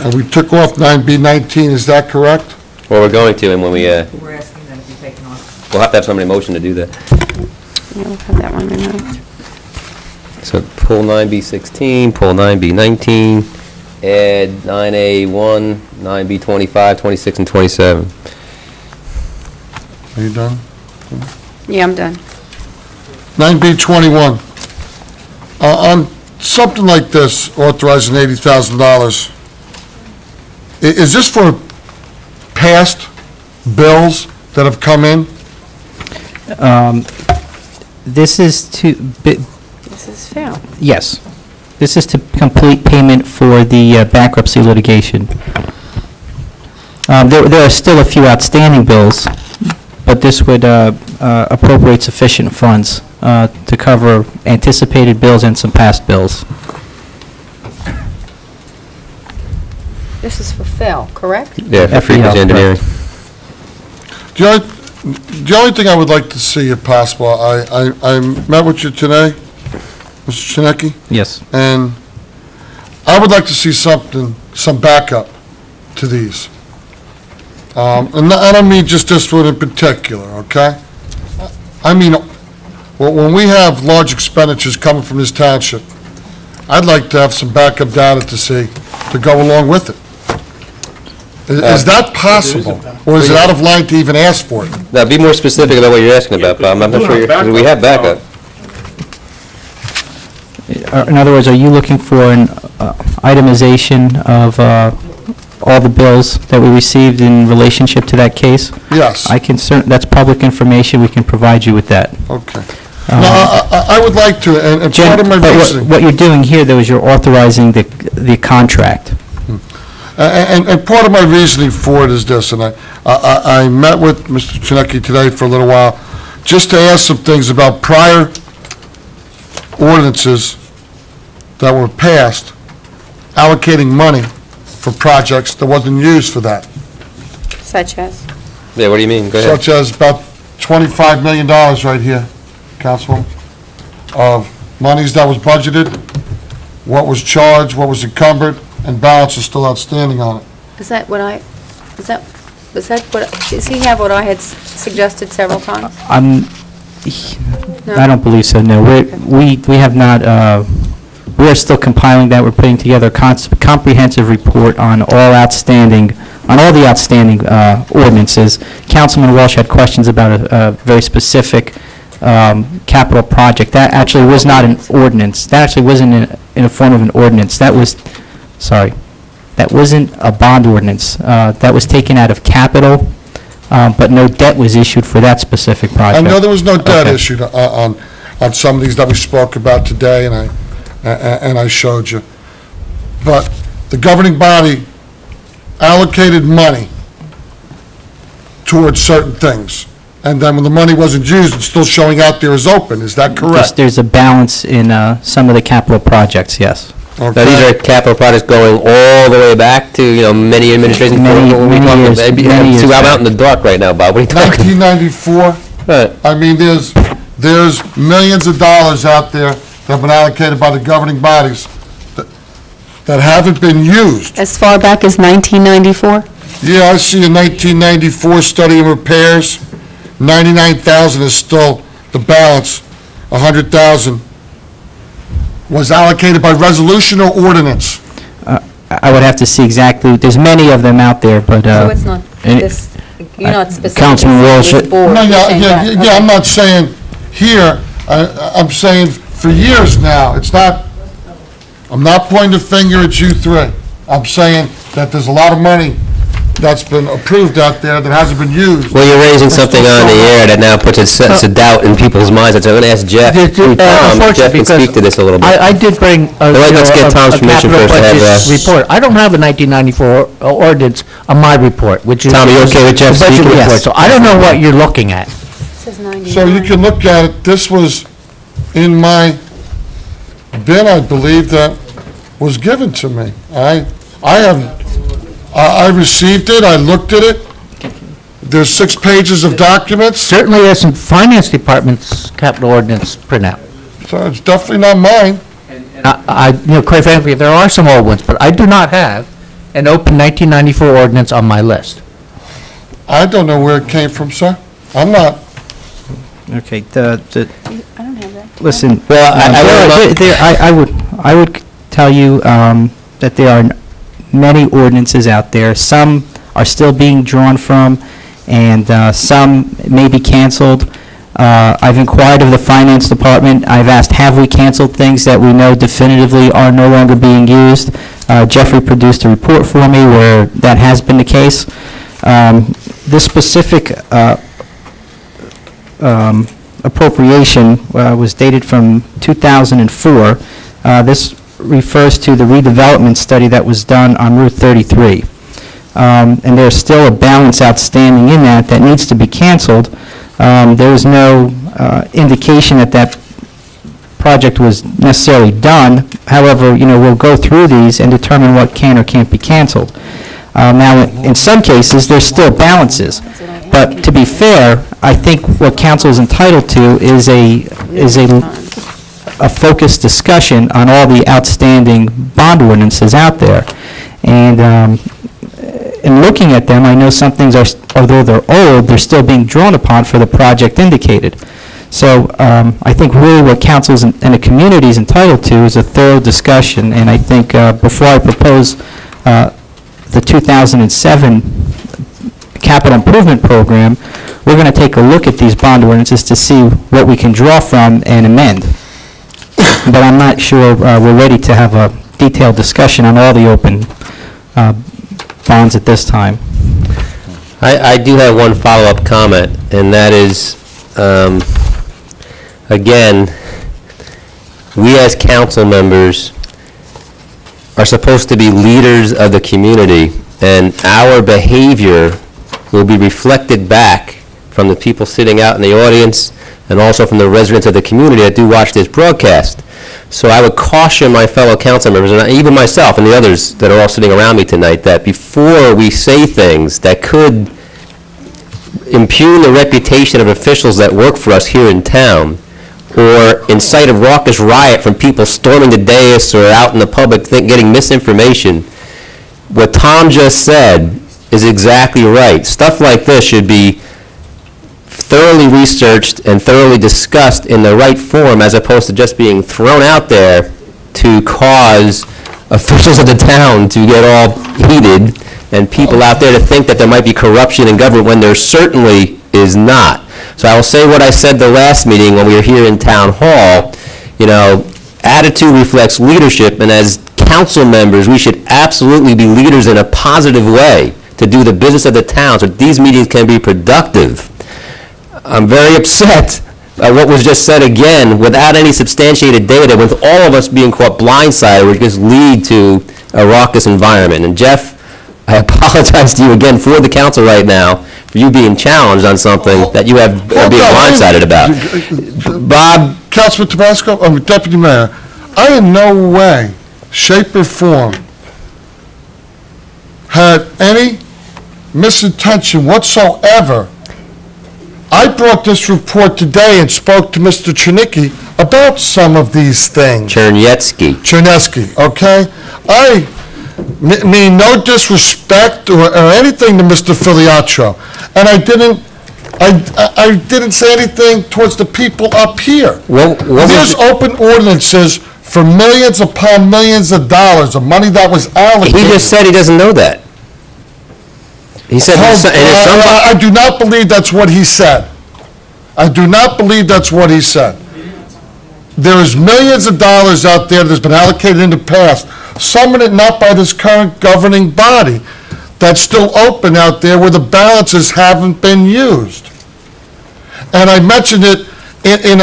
C: And we took off 9B19, is that correct?
A: Well, we're going to, and when we,
B: We're asking that it be taken off.
A: we'll have to have somebody motion to do that.
I: Yeah, we'll have that one removed.
A: So pull 9B16, pull 9B19, add 9A1, 9B25, 26, and 27.
C: Are you done?
I: Yeah, I'm done.
C: 9B21. On something like this, authorizing $80,000, is this for past bills that have come in?
G: This is to,
I: This is fair.
G: yes, this is to complete payment for the bankruptcy litigation. There are still a few outstanding bills, but this would appropriate sufficient funds to cover anticipated bills and some past bills.
I: This is for Phil, correct?
A: Yeah, for
G: FE
A: Freeman's
G: Health,
A: Engineering.
C: The only thing I would like to see, if possible, I met with you today, Mr. Chinecki,
G: Yes.
C: and I would like to see something, some backup to these. And I don't mean just this one in particular, okay? I mean, when we have large expenditures coming from this township, I'd like to have some backup data to see, to go along with it. Is that possible, or is it out of line to even ask for it?
A: Now, be more specific about what you're asking about, Bob. I'm not sure we have backup.
G: In other words, are you looking for an itemization of all the bills that we received in relationship to that case?
C: Yes.
G: I can that's public information, we can provide you with that.
C: Okay. No, I would like to, and part of my
G: But
C: reasoning...
G: what you're doing here, though, is you're authorizing the contract.
C: And part of my reasoning for it is this, and I met with Mr. Chinecki today for a little while, just to ask some things about prior ordinances that were passed allocating money for projects that wasn't used for that,
I: Such as?
A: Yeah, what do you mean? Go ahead.
C: such as about $25 million right here, Councilwoman, of monies that was budgeted, what was charged, what was encumbered, and balance is still outstanding on it.
I: Is that what I, is that what, does he have what I had suggested several times?
G: I don't believe so, no. We have not, we are still compiling that. We're putting together a comprehensive report on all the outstanding ordinances. Councilman Walsh had questions about a very specific capital project. That actually was not an ordinance. That actually wasn't in a form of an ordinance. That wasn't a bond ordinance. That was taken out of capital, but no debt was issued for that specific project.
C: I know there was no debt
G: Okay.
C: issued on some of these that we spoke about today, and I showed you. But the governing body allocated money towards certain things, and then when the money wasn't used, it's still showing out there as open. Is that correct?
G: There's a balance in some of the capital projects, yes.
A: Now, these are capital projects going all the way back to, many administrations.
G: Many years
A: I'm out in the dark right now, Bob. What are you talking about?
C: 1994. I mean, there's millions of dollars out there that have been allocated by the governing bodies that haven't been used.
I: As far back as 1994?
C: Yeah, I see a 1994 study of repairs. 99,000 is still the balance. 100,000 was allocated by resolution or ordinance.
G: I would have to see exactly, there's many of them out there, but...
I: So it's not this, you're not specific.
G: Councilman Walsh...
I: This board,
C: No,
I: you're saying that.
C: yeah, I'm not saying here, I'm saying for years now. It's not, I'm not pointing the finger at you three. I'm saying that there's a lot of money that's been approved out there that hasn't been used.
A: Well, you're raising something on the air that now puts a sense of doubt in people's minds. So I'm going to ask Jeff. Jeff can speak to this a little bit.
Q: I did bring
A: Let's get Tom's permission first to have
Q: report. I don't have a 1994 ordinance on my report, which is...
A: Tom, are you okay with Jeff speaking?
Q: Yes. So I don't know what you're looking at.
C: So you can look at it, this was in my bin, I believe, that was given to me. I received it, I looked at it. There's 6 pages of documents.
Q: Certainly there's some finance department's capital ordinance printout.
C: So it's definitely not mine.
Q: Quite frankly, there are some old ones, but I do not have an open 1994 ordinance on my list.
C: I don't know where it came from, sir. I'm not.
G: Okay,
I: I don't have that.
G: listen,
A: Well,
G: I would tell you that there are many ordinances out there. Some are still being drawn from, and some may be canceled. I've inquired of the finance department. I've asked, have we canceled things that we know definitively are no longer being used? Jeffrey produced a report for me where that has been the case. This specific appropriation was dated from 2004. This refers to the redevelopment study that was done on Route 33. And there's still a balance outstanding in that needs to be canceled. There was no indication that that project was necessarily done. However, we'll go through these and determine what can or can't be canceled. Now, in some cases, there's still balances. But to be fair, I think what council is entitled to is a focused discussion on all the outstanding bond ordinances out there. And in looking at them, I know some things are, although they're old, they're still being drawn upon for the project indicated. So I think really what council and the community is entitled to is a thorough discussion. And I think before I propose the 2007 capital improvement program, we're going to take a look at these bond ordinances to see what we can draw from and amend. But I'm not sure we're ready to have a detailed discussion on all the open bonds at this time.
A: I do have one follow-up comment, and that is, again, we as council members are supposed to be leaders of the community, and our behavior will be reflected back from the people sitting out in the audience and also from the residents of the community that do watch this broadcast. So I would caution my fellow council members, and even myself and the others that are all sitting around me tonight, that before we say things that could impugn the reputation of officials that work for us here in town, or incite a raucous riot from people storming the dais or out in the public getting misinformation, what Tom just said is exactly right. Stuff like this should be thoroughly researched and thoroughly discussed in the right form, as opposed to just being thrown out there to cause officials of the town to get all heated and people out there to think that there might be corruption in government when there certainly is not. So I will say what I said the last meeting when we were here in Town Hall. You know, attitude reflects leadership, and as council members, we should absolutely be leaders in a positive way to do the business of the town so that these meetings can be productive. I'm very upset at what was just said again without any substantiated data, with all of us being caught blindsided, would just lead to a raucous environment. And Jeff, I apologize to you again for the council right now for you being challenged on something that you have being blindsided about. Bob?
C: Councilman Tabasco, Deputy Mayor, I in no way, shape, or form had any misintention whatsoever. I brought this report today and spoke to Mr. Chernicki about some of these things.
A: Chernetzky,
C: okay? I mean no disrespect or anything to Mr. Filiatro, and I didn't say anything towards the people up here. There's open ordinances for millions upon millions of dollars of money that was allocated.
A: He just said he doesn't know that. He said
C: I do not believe that's what he said. I do not believe that's what he said. There's millions of dollars out there that's been allocated in the past, some of it not by this current governing body, that's still open out there where the balances haven't been used. And I mentioned it in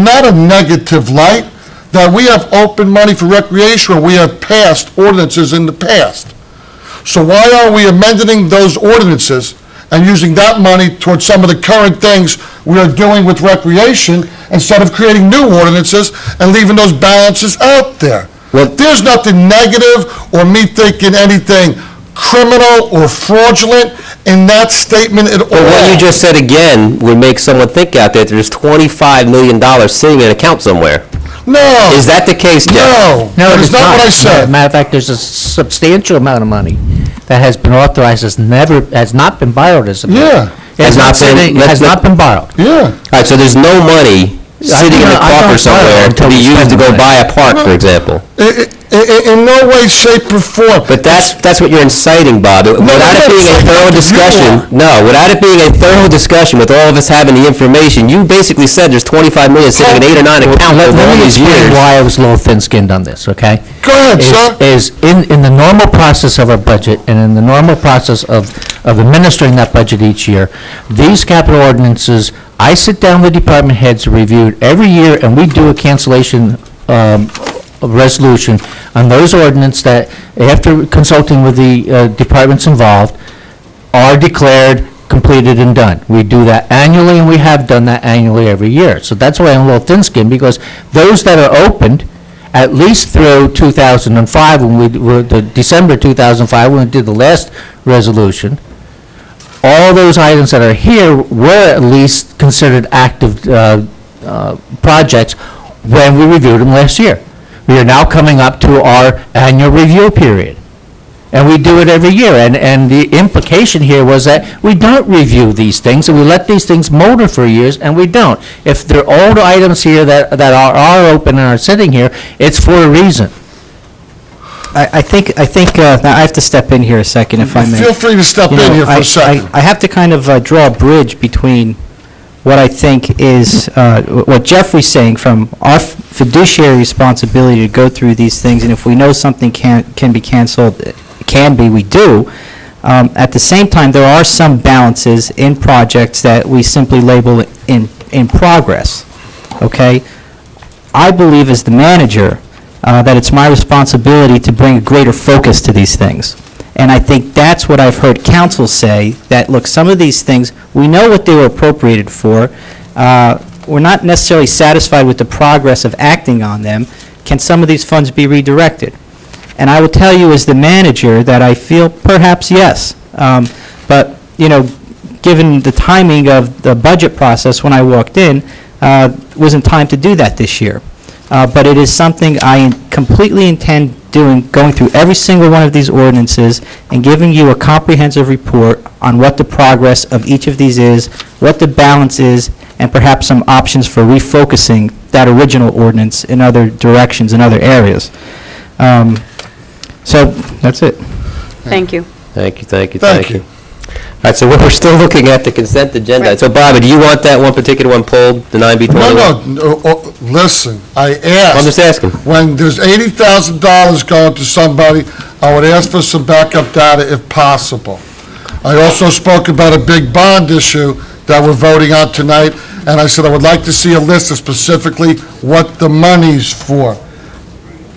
C: not a negative light, that we have open money for recreation, or we have passed ordinances in the past. So why are we amending those ordinances and using that money towards some of the current things we are doing with recreation instead of creating new ordinances and leaving those balances out there? Well, there's nothing negative or me thinking anything criminal or fraudulent in that statement at all.
A: But what you just said again would make someone think out there that there's $25 million sitting in an account somewhere.
C: No.
A: Is that the case, Jeff?
Q: No,
C: it's not what I said.
Q: Matter of fact, there's a substantial amount of money that has been authorized, has not been borrowed as a
C: Yeah.
A: Has
Q: not been borrowed.
C: Yeah.
A: All right, so there's no money sitting in a coffer somewhere to be used to go buy a park, for example.
C: In no way, shape, or form.
A: But that's what you're inciting, Bob. Without it being a thorough discussion, without it being a thorough discussion with all of us having the information, you basically said there's $25 million sitting in 8 or 9 accounts over all these years.
Q: Let me explain why I was a little thin-skinned on this, okay?
C: Go ahead, sir.
Q: In the normal process of our budget and in the normal process of administering that budget each year, these capital ordinances, I sit down with department heads, review it every year, and we do a cancellation resolution on those ordinances that, after consulting with the departments involved, are declared completed and done. We do that annually, and we have done that annually every year. So that's why I'm a little thin-skinned, because those that are opened, at least through 2005, when we were, December 2005, when we did the last resolution, all those items that are here were at least considered active projects when we reviewed them last year. We are now coming up to our annual review period, and we do it every year. And the implication here was that we don't review these things, and we let these things molder for years, and we don't. If there are old items here that are open and are sitting here, it's for a reason.
G: I think now I have to step in here a second, if I may.
C: Feel free to step in here for a second.
G: I have to kind of draw a bridge between what I think is, what Jeffrey's saying, from our fiduciary responsibility to go through these things, and if we know something can be canceled, we do. At the same time, there are some balances in projects that we simply label in progress, okay? I believe as the manager that it's my responsibility to bring a greater focus to these things. And I think that's what I've heard council say, that, look, some of these things, we know what they were appropriated for. we're not necessarily satisfied with the progress of acting on them, can some of these funds be redirected? And I will tell you as the manager that I feel perhaps yes. But, you know, given the timing of the budget process when I walked in, wasn't time to do that this year. But it is something I completely intend doing, going through every single one of these ordinances and giving you a comprehensive report on what the progress of each of these is, what the balance is, and perhaps some options for refocusing that original ordinance in other directions, in other areas. So, that's it.
I: Thank you.
A: Thank you. All right, so we're still looking at the consent agenda.
I: Right.
A: So, Bobby, do you want that one particular one pulled, the 9B21?
C: No, listen, I asked.
A: I'm just asking.
C: When there's $80,000 going to somebody, I would ask for some backup data if possible. I also spoke about a big bond issue that we're voting on tonight, and I said I would like to see a list of specifically what the money's for.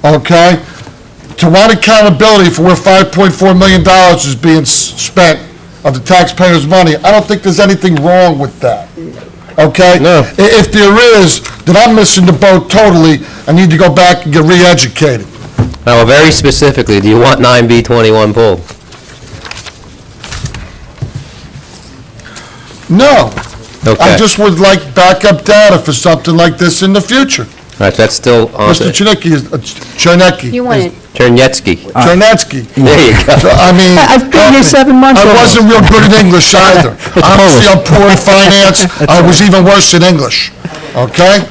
C: Okay? To want accountability for where $5.4 million is being spent of the taxpayers' money, I don't think there's anything wrong with that. Okay?
A: No.
C: If there is, then I'm missing the boat totally. I need to go back and get re-educated.
A: Well, very specifically, do you want 9B21 pulled?
C: No.
A: Okay.
C: I just would like backup data for something like this in the future.
A: All right, that's still on.
C: Mr. Chernecki is, Chernecki.
I: You want it,
A: Chernetsky.
C: Chernetsky.
A: There you go.
C: So, I mean.
O: I've been here 7 months
C: I
O: almost.
C: wasn't real good at English either. Honestly, I'm poor in finance. I was even worse in English. Okay?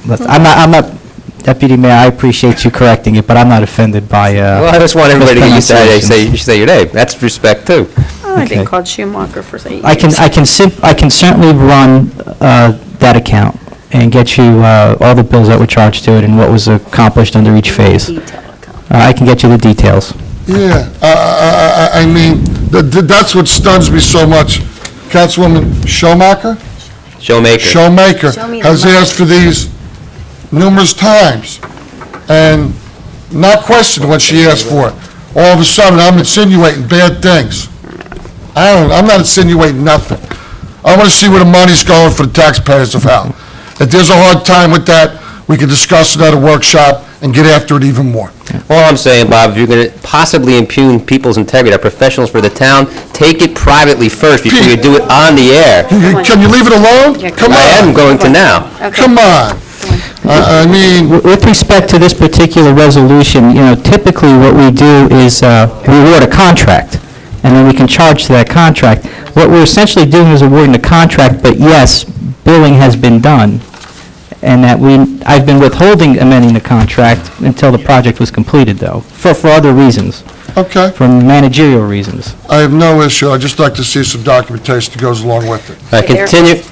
G: But I'm not, Deputy Mayor, I appreciate you correcting it, but I'm not offended by,
A: Well, I just want everybody to get used to how you say your name. That's respect, too.
I: oh, I've been
G: Okay.
I: called Schumacher for 8 years.
G: I can certainly run that account and get you all the bills that were charged to it and what was accomplished under each phase. I can get you the details.
C: Yeah. I mean, that's what stuns me so much. Councilwoman Schomaker?
A: Showmaker.
I: Show me
C: Showmaker
I: the
C: has
I: money.
C: asked for these numerous times and not questioned when she asked for it. All of a sudden, I'm insinuating bad things. I'm not insinuating nothing. I want to see where the money's going for the taxpayers of Howell. If there's a hard time with that, we can discuss it at a workshop and get after it even more.
A: All I'm saying, Bob, if you're going to possibly impugn people's integrity, they're professionals for the town, take it privately first before you do it on the air.
C: Can you leave it alone?
I: Yeah,
C: Come
A: I am
C: on.
A: going to now.
I: Okay.
C: Come on. I mean,
G: With respect to this particular resolution, you know, typically what we do is we award a contract, and then we can charge to that contract. What we're essentially doing is awarding the contract, but yes, billing has been done, and that I've been withholding amending the contract until the project was completed, though, for other reasons,
C: okay.
G: for managerial reasons.
C: I have no issue. I'd just like to see some documentation that goes along with it.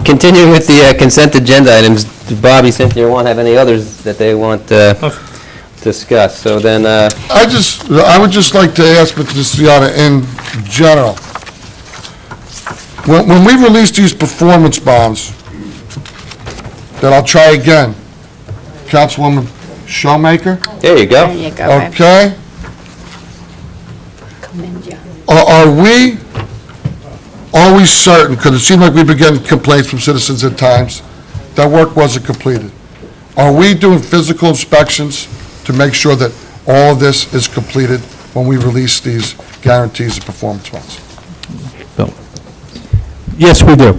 A: Continuing with the consent agenda items, do Bobby, Cynthia, or Juan have any others that they want to discuss? So then,
C: I would just like to ask Mr. Luciana in general, when we release these performance bonds, then I'll try again. Councilwoman Showmaker,
A: there you go.
I: There you go. I
C: okay?
I: commend you.
C: Are we always certain, because it seemed like we've been getting complaints from citizens at times, that work wasn't completed? Are we doing physical inspections to make sure that all of this is completed when we release these guarantees of performance bonds?
E: Yes, we do.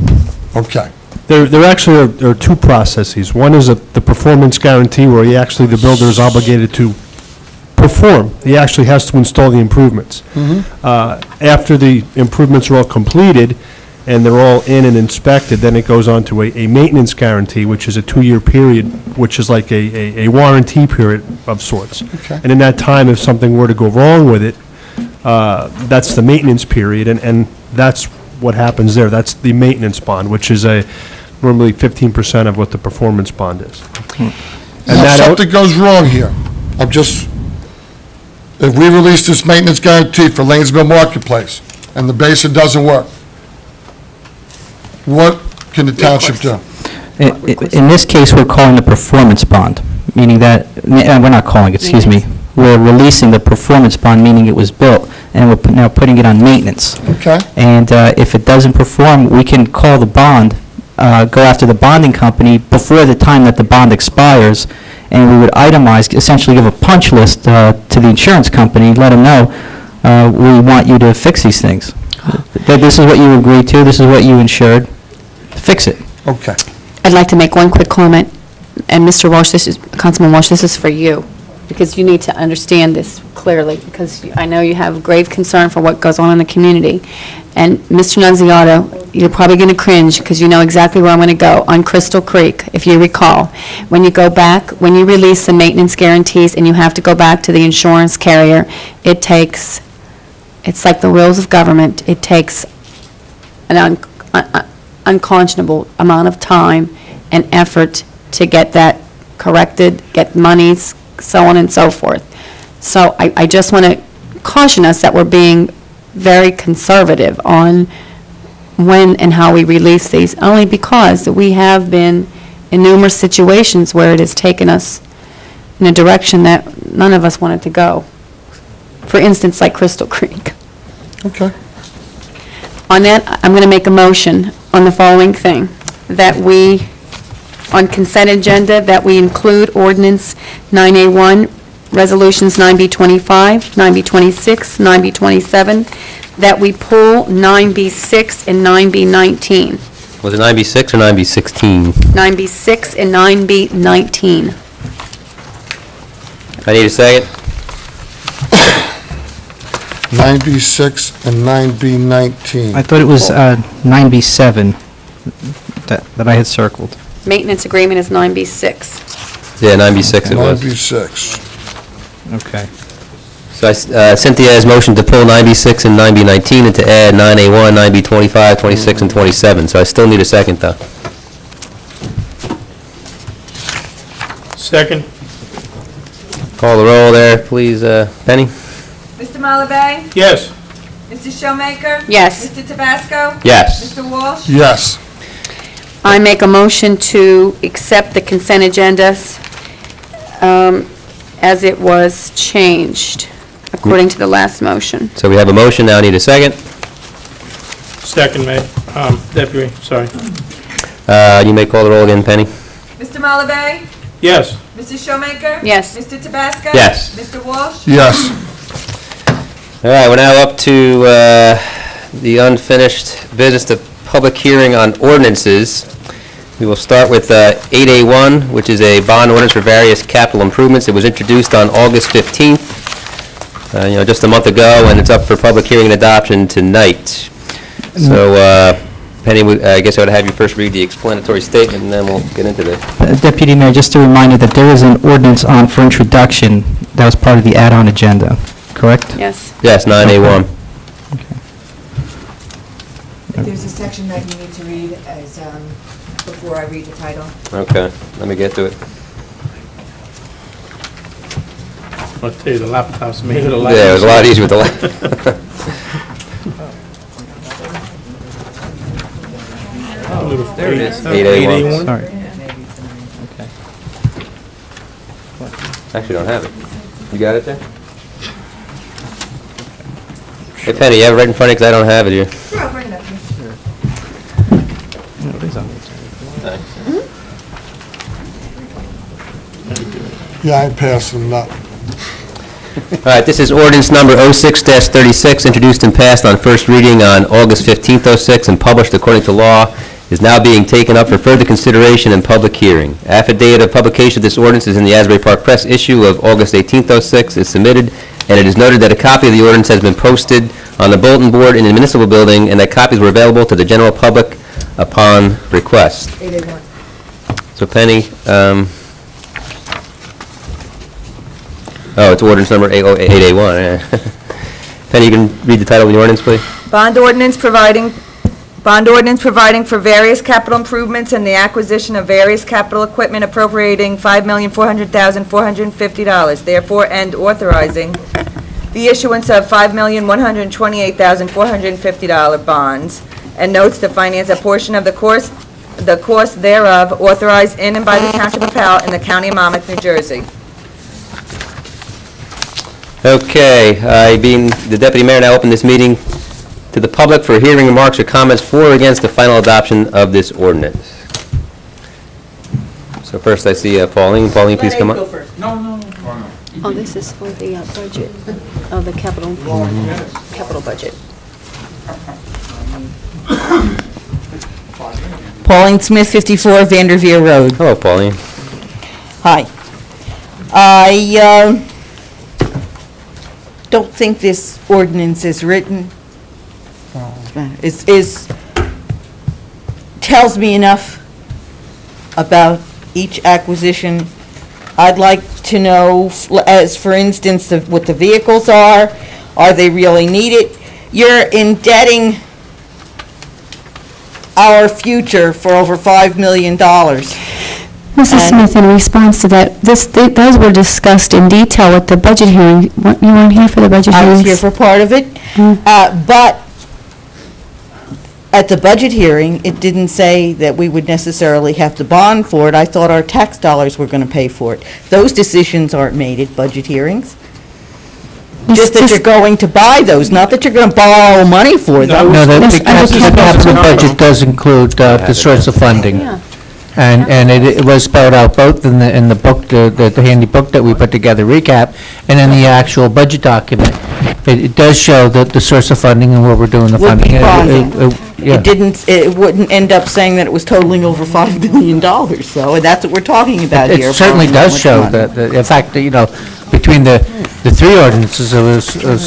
C: Okay.
E: There actually are two processes. One is the performance guarantee, where the builder is obligated to perform. He actually has to install the improvements. After the improvements are all completed and they're all in and inspected, then it goes on to a maintenance guarantee, which is a 2-year period, which is like a warranty period of sorts.
C: Okay.
E: And in that time, if something were to go wrong with it, that's the maintenance period, and that's what happens there. That's the maintenance bond, which is normally 15% of what the performance bond is. And
C: Now, if
E: that
C: something goes wrong here, if we release this maintenance guarantee for Lanesville Marketplace and the basin doesn't work, what can the township do?
G: In this case, we're calling the performance bond, meaning that, we're not calling, excuse me, we're releasing the performance bond, meaning it was built, and we're now putting it on maintenance.
C: Okay.
G: And if it doesn't perform, we can call the bond go after the bonding company before the time that the bond expires, and we would itemize, essentially give a punch list to the insurance company, let them know, we want you to fix these things. This is what you agreed to, this is what you insured, fix it.
C: Okay.
I: I'd like to make one quick comment, and Mr. Walsh, Councilman Walsh, this is for you, because you need to understand this clearly, because I know you have grave concern for what goes on in the community. And Mr. Nunziato, you're probably going to cringe, because you know exactly where I'm going to go, on Crystal Creek, if you recall. When you go back, when you release the maintenance guarantees and you have to go back to the insurance carrier, it's like the rules of government, it takes an unconscionable amount of time and effort to get that corrected, get monies, so on and so forth. So I just want to caution us that we're being very conservative on when and how we release these, only because we have been in numerous situations where it has taken us in a direction that none of us wanted to go. For instance, like Crystal Creek.
C: Okay.
I: On that, I'm going to make a motion on the following thing, that we, on consent agenda, that we include ordinance 9A1, resolutions 9B25, 9B26, 9B27, that we pull 9B6 and 9B19.
A: Was it 9B6 or 9B16?
I: 9B6 and 9B19.
A: I need a second.
C: 9B6 and 9B19.
G: I thought it was 9B7 that I had circled.
I: Maintenance agreement is 9B6.
A: Yeah, 9B6 it was.
C: 9B6.
G: Okay.
A: So Cynthia has motion to pull 9B6 and 9B19 and to add 9A1, 9B25, 26, and 27. So I still need a second, though.
D: Second.
A: Call the roll there, please, Penny.
B: Mr. Malabay?
D: Yes.
B: Mrs. Showmaker?
I: Yes.
B: Mr. Tabasco?
A: Yes.
B: Mr. Walsh?
C: Yes.
I: I make a motion to accept the consent agendas as it was changed, according to the last motion.
A: So we have a motion, now I need a second.
D: Second, Deputy, sorry.
A: You may call the roll again, Penny.
B: Mr. Malabay?
D: Yes.
B: Mrs. Showmaker?
I: Yes.
B: Mr. Tabasco?
A: Yes.
B: Mr. Walsh?
C: Yes.
A: All right, we're now up to the unfinished business, the public hearing on ordinances. We will start with 8A1, which is a bond ordinance for various capital improvements. It was introduced on August 15th, just a month ago, and it's up for public hearing and adoption tonight. So, Penny, I guess I would have you first read the explanatory statement, and then we'll get into this.
G: Deputy Mayor, just a reminder that there is an ordinance on for introduction that was part of the add-on agenda, correct?
I: Yes.
A: Yes, 9A1.
B: There's a section that you need to read as, before I read the title.
A: Okay, let me get to it.
D: I'll tell you, the laptops made it a lot
A: Yeah, it was a lot easier with the laptop.
D: There it is.
A: 8A1.
G: Sorry.
A: Actually, don't have it. You got it there? Hey, Penny, you have it right in front of you, because I don't have it here.
B: Sure, I'll bring it up here.
G: No, it is on the agenda.
C: Yeah, I passed them, not.
A: All right, this is ordinance number 06-36, introduced and passed on first reading on August 15th, 06, and published according to law, is now being taken up for further consideration and public hearing. Affidavit of publication of this ordinance is in the Asbury Park Press issue of August 18th, 06, is submitted, and it is noted that a copy of the ordinance has been posted on the bulletin board in the municipal building, and that copies were available to the general public upon request.
B: 8A1.
A: So Penny, it's ordinance number 8A1. Penny, you can read the title of the ordinance, please?
B: Bond ordinance providing for various capital improvements and the acquisition of various capital equipment appropriating $5,400,450, therefore, and authorizing the issuance of $5,128,450 bonds and notes to finance a portion of the cost thereof authorized in and by the Township of Howell in the County of Monmouth, New Jersey.
A: Okay, being the deputy mayor, now open this meeting to the public for hearing remarks or comments for or against the final adoption of this ordinance. So first I see Pauline. Pauline, please come up.
I: Oh, this is for the budget, of the capital budget.
R: Pauline Smith, 54 Vanderveer Road.
A: Hello, Pauline.
R: Hi. I don't think this ordinance is written, tells me enough about each acquisition. I'd like to know, as for instance, what the vehicles are they really needed? You're indebting our future for over $5 million.
S: Mrs. Smith, in response to that, those were discussed in detail at the budget hearing. You weren't here for the budget hearings?
R: I was here for part of it, but at the budget hearing, it didn't say that we would necessarily have to bond for it. I thought our tax dollars were going to pay for it. Those decisions aren't made at budget hearings. Just that you're going to buy those, not that you're going to borrow money for them.
Q: No, the capital budget does include the source of funding. And it was spelled out both in the book, the handy book that we put together, recap, and in the actual budget document. It does show the source of funding and where we're doing the funding.
R: It wouldn't end up saying that it was totaling over $5 billion, though, and that's what we're talking about here.
Q: It certainly does show that, in fact, between the three ordinances, it was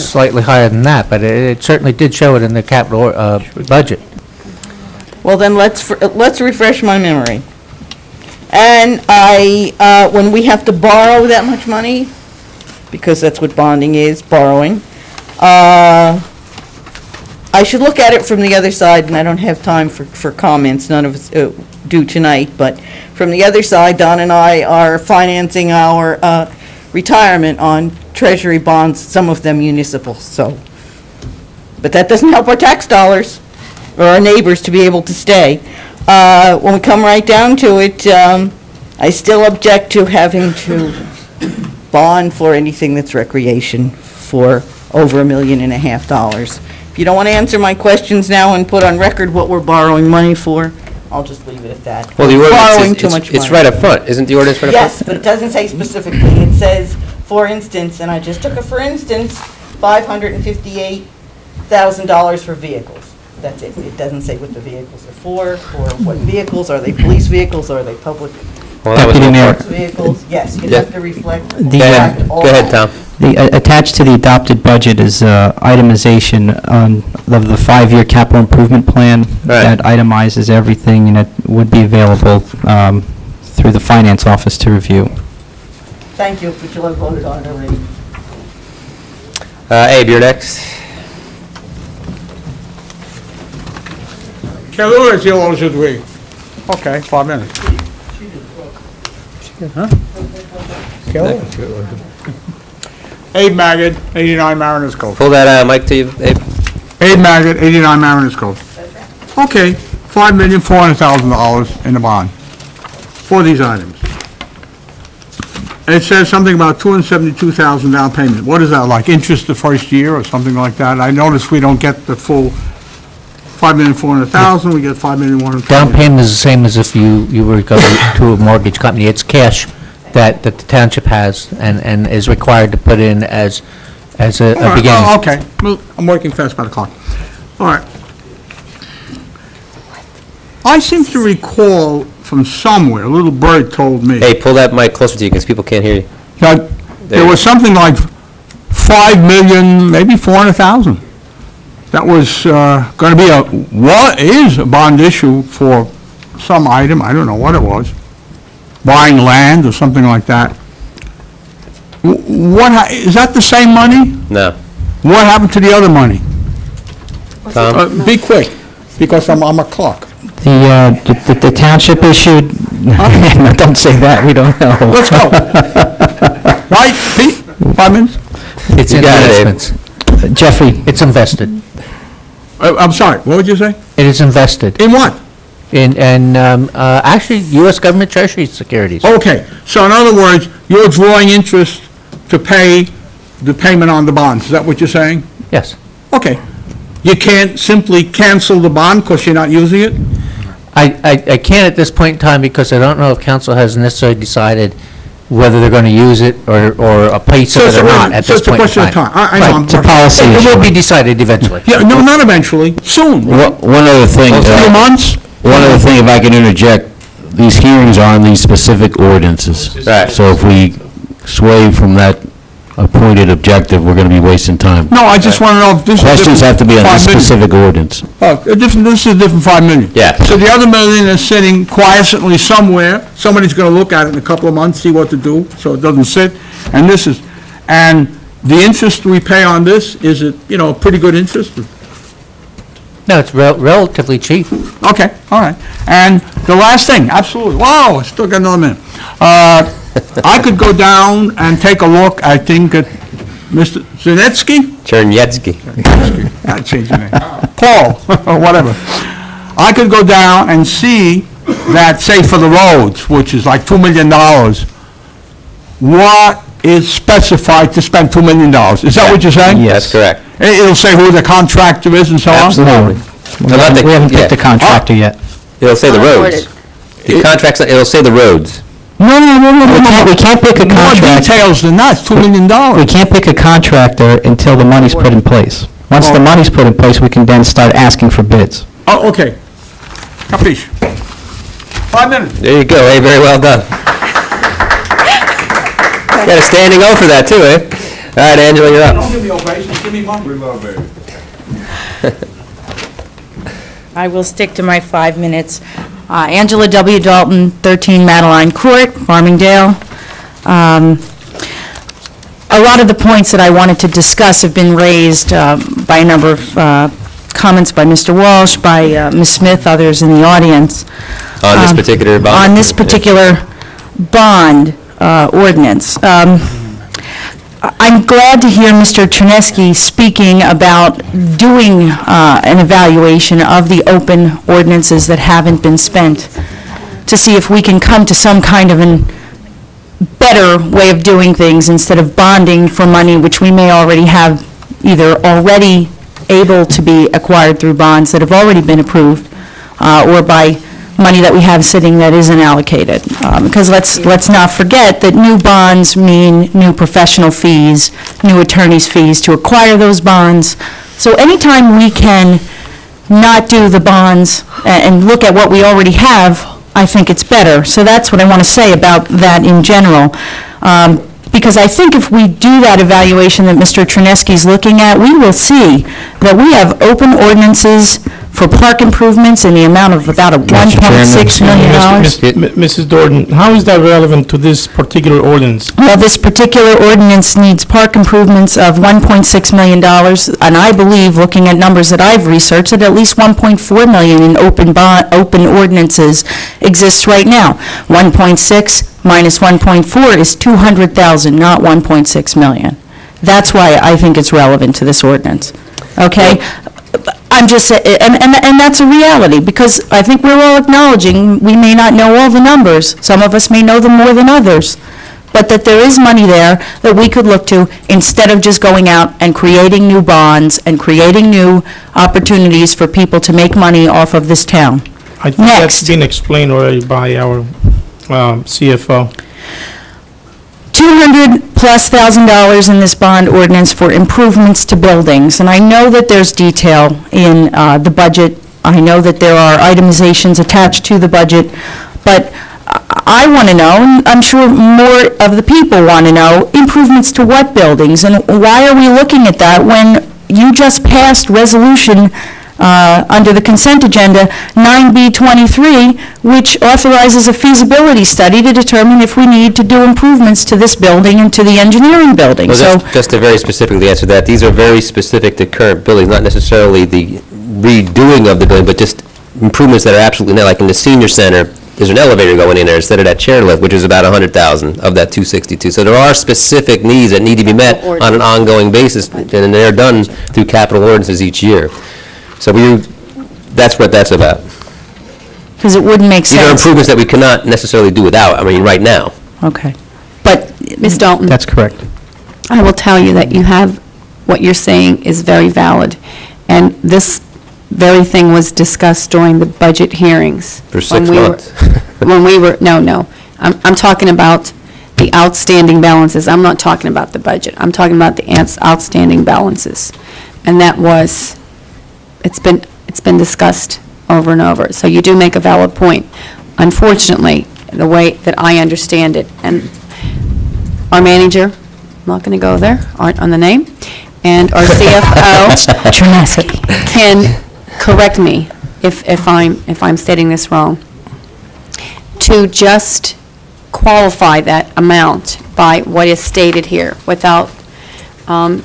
Q: slightly higher than that, but it certainly did show it in the capital budget.
R: Well, then let's refresh my memory. And when we have to borrow that much money, because that's what bonding is, borrowing, I should look at it from the other side, and I don't have time for comments, none of us do tonight, but from the other side, Don and I are financing our retirement on treasury bonds, some of them municipal, so. But that doesn't help our tax dollars, or our neighbors to be able to stay. When we come right down to it, I still object to having to bond for anything that's recreation for over $1.5 million. If you don't want to answer my questions now and put on record what we're borrowing money for, I'll just leave it at that.
A: Well, the
R: Borrowing
A: ordinance
R: too much money.
A: it's right up front. Isn't the ordinance right up front?
R: Yes, but it doesn't say specifically. It says, for instance, and I just took a for instance, $558,000 for vehicles. That's it. It doesn't say what the vehicles are for, or what vehicles. Are they police vehicles? Are they public
G: Deputy Mayor.
R: vehicles? Yes, you have to reflect.
G: Go ahead,
A: Tom.
G: Attached to the adopted budget is itemization of the 5-year capital improvement plan that itemizes everything, and it would be available through the finance office to review.
R: Thank you, but you'll have voted on it already.
A: Abe, you're next.
M: Quelle heure est-il aujourd'hui? Okay, 5 minutes. Huh? Abe Maggot, 89 Mariners Cove.
A: Pull that mic to you, Abe.
M: Abe Maggot, 89 Mariners Cove. Okay, $5,400,000 in the bond for these items. It says something about $272,000 down payment. What is that, like interest the first year or something like that? I noticed we don't get the full $5,400,000, we get $5,100,000.
Q: Down payment is the same as if you were going to a mortgage company. It's cash that the township has and is required to put in as a beginning.
M: Okay, well, I'm working fast by the clock. All right. I seem to recall from somewhere, a little bird told me.
A: Hey, pull that mic closer to you because people can't hear you.
M: That there was something like $5 million, maybe $400,000. That was going to be is a bond issue for some item, I don't know what it was, buying land or something like that. Is that the same money?
A: No.
M: What happened to the other money?
A: Tom?
M: Be quick, because I'm a clock.
G: The township issued, no, don't say that, we don't know.
M: Let's go. Right, Pete? 5 minutes?
Q: It's investments.
G: Jeffrey.
Q: It's invested.
M: I'm sorry, what would you say?
Q: It is invested.
M: In what?
Q: In actually, U.S. government treasury securities.
M: Okay, so in other words, you're drawing interest to pay the payment on the bonds, is that what you're saying?
Q: Yes.
M: Okay. You can't simply cancel the bond because you're not using it?
Q: I can't at this point in time because I don't know if council has necessarily decided whether they're going to use it or a piece of it or not at this point in time.
M: So it's a question of time. I know.
Q: Right, it's a policy issue. It will be decided eventually.
M: Yeah, no, not eventually, soon.
F: One other thing.
M: A few months?
F: One other thing, if I can interject, these hearings are on these specific ordinances.
A: Right.
F: So if we sway from that appointed objective, we're going to be wasting time.
M: No, I just want to know if this is
F: Questions have to be on this
M: 5 million.
F: specific ordinance.
M: This is a different 5 million.
A: Yeah.
M: So the other million is sitting quietly somewhere. Somebody's going to look at it in a couple of months, see what to do, so it doesn't sit. And the interest we pay on this, is it, pretty good interest?
Q: No, it's relatively cheap.
M: Okay, all right. And the last thing, absolutely, wow, I still got another minute. I could go down and take a look, I think, at Mr. Zanetsky?
A: Chernetsky.
M: I changed your name. Paul, or whatever. I could go down and see that, say, for the roads, which is like $2 million, what is specified to spend $2 million? Is that what you're saying?
A: Yes, correct.
M: It'll say who the contractor is and so on?
A: Absolutely.
G: We haven't picked the contractor yet.
A: It'll say the roads. The contracts, it'll say the roads.
G: No. We can't pick a
M: More
G: contractor.
M: details than that, it's $2 million.
G: We can't pick a contractor until the money's put in place. Once the money's put in place, we can then start asking for bids.
M: Oh, okay. Capiche. 5 minutes.
A: There you go, hey, very well done. Got a standing O for that, too, eh? All right, Angela, you're up.
M: Don't give me ovations, give me money.
N: I will stick to my 5 minutes. Angela W. Dalton, 13 Madeline Court, Farmingdale. A lot of the points that I wanted to discuss have been raised by a number of comments by Mr. Walsh, by Ms. Smith, others in the audience.
A: On this particular bond?
N: On this particular bond ordinance. I'm glad to hear Mr. Terneski speaking about doing an evaluation of the open ordinances that haven't been spent, to see if we can come to some kind of a better way of doing things instead of bonding for money which we may already have either already able to be acquired through bonds that have already been approved, or by money that we have sitting that isn't allocated. Because let's not forget that new bonds mean new professional fees, new attorney's fees to acquire those bonds. So anytime we can not do the bonds and look at what we already have, I think it's better. So that's what I want to say about that in general. Because I think if we do that evaluation that Mr. Terneski's looking at, we will see that we have open ordinances for park improvements in the amount of about a $1.6 million.
D: Mrs. Dorton, how is that relevant to this particular ordinance?
N: Well, this particular ordinance needs park improvements of $1.6 million, and I believe, looking at numbers that I've researched, that at least $1.4 million in open ordinances exists right now. 1.6 minus 1.4 is 200,000, not 1.6 million. That's why I think it's relevant to this ordinance. Okay? I'm just, and that's a reality, because I think we're all acknowledging we may not know all the numbers. Some of us may know them more than others. But that there is money there that we could look to instead of just going out and creating new bonds and creating new opportunities for people to make money off of this town.
D: I think that's been explained already by our CFO.
N: $200,000+ in this bond ordinance for improvements to buildings. And I know that there's detail in the budget. I know that there are itemizations attached to the budget. But I want to know, and I'm sure more of the people want to know, improvements to what buildings? And why are we looking at that when you just passed resolution under the consent agenda 9B23, which authorizes a feasibility study to determine if we need to do improvements to this building and to the engineering building.
A: Well, just to very specifically answer that, these are very specific to current buildings, not necessarily the redoing of the building, but just improvements that are absolutely not, like in the senior center, there's an elevator going in there instead of that chairlift, which is about 100,000 of that 262. So there are specific needs that need to be met on an ongoing basis, and they're done through capital ordinances each year. So that's what that's about.
N: Because it wouldn't make sense.
A: These are improvements that we cannot necessarily do without, right now.
N: Okay. But,
L: Ms. Dalton?
N: That's correct.
L: I will tell you that you have, what you're saying is very valid. And this very thing was discussed during the budget hearings.
A: For
L: when
A: 6
L: we were-
A: months.
L: When we were, no. I'm talking about the outstanding balances. I'm not talking about the budget. I'm talking about the outstanding balances. And that was, it's been discussed over and over. So you do make a valid point. Unfortunately, the way that I understand it, and our manager, I'm not going to go there, on the name, and our CFO can correct me if I'm stating this wrong, to just qualify that amount by what is stated here without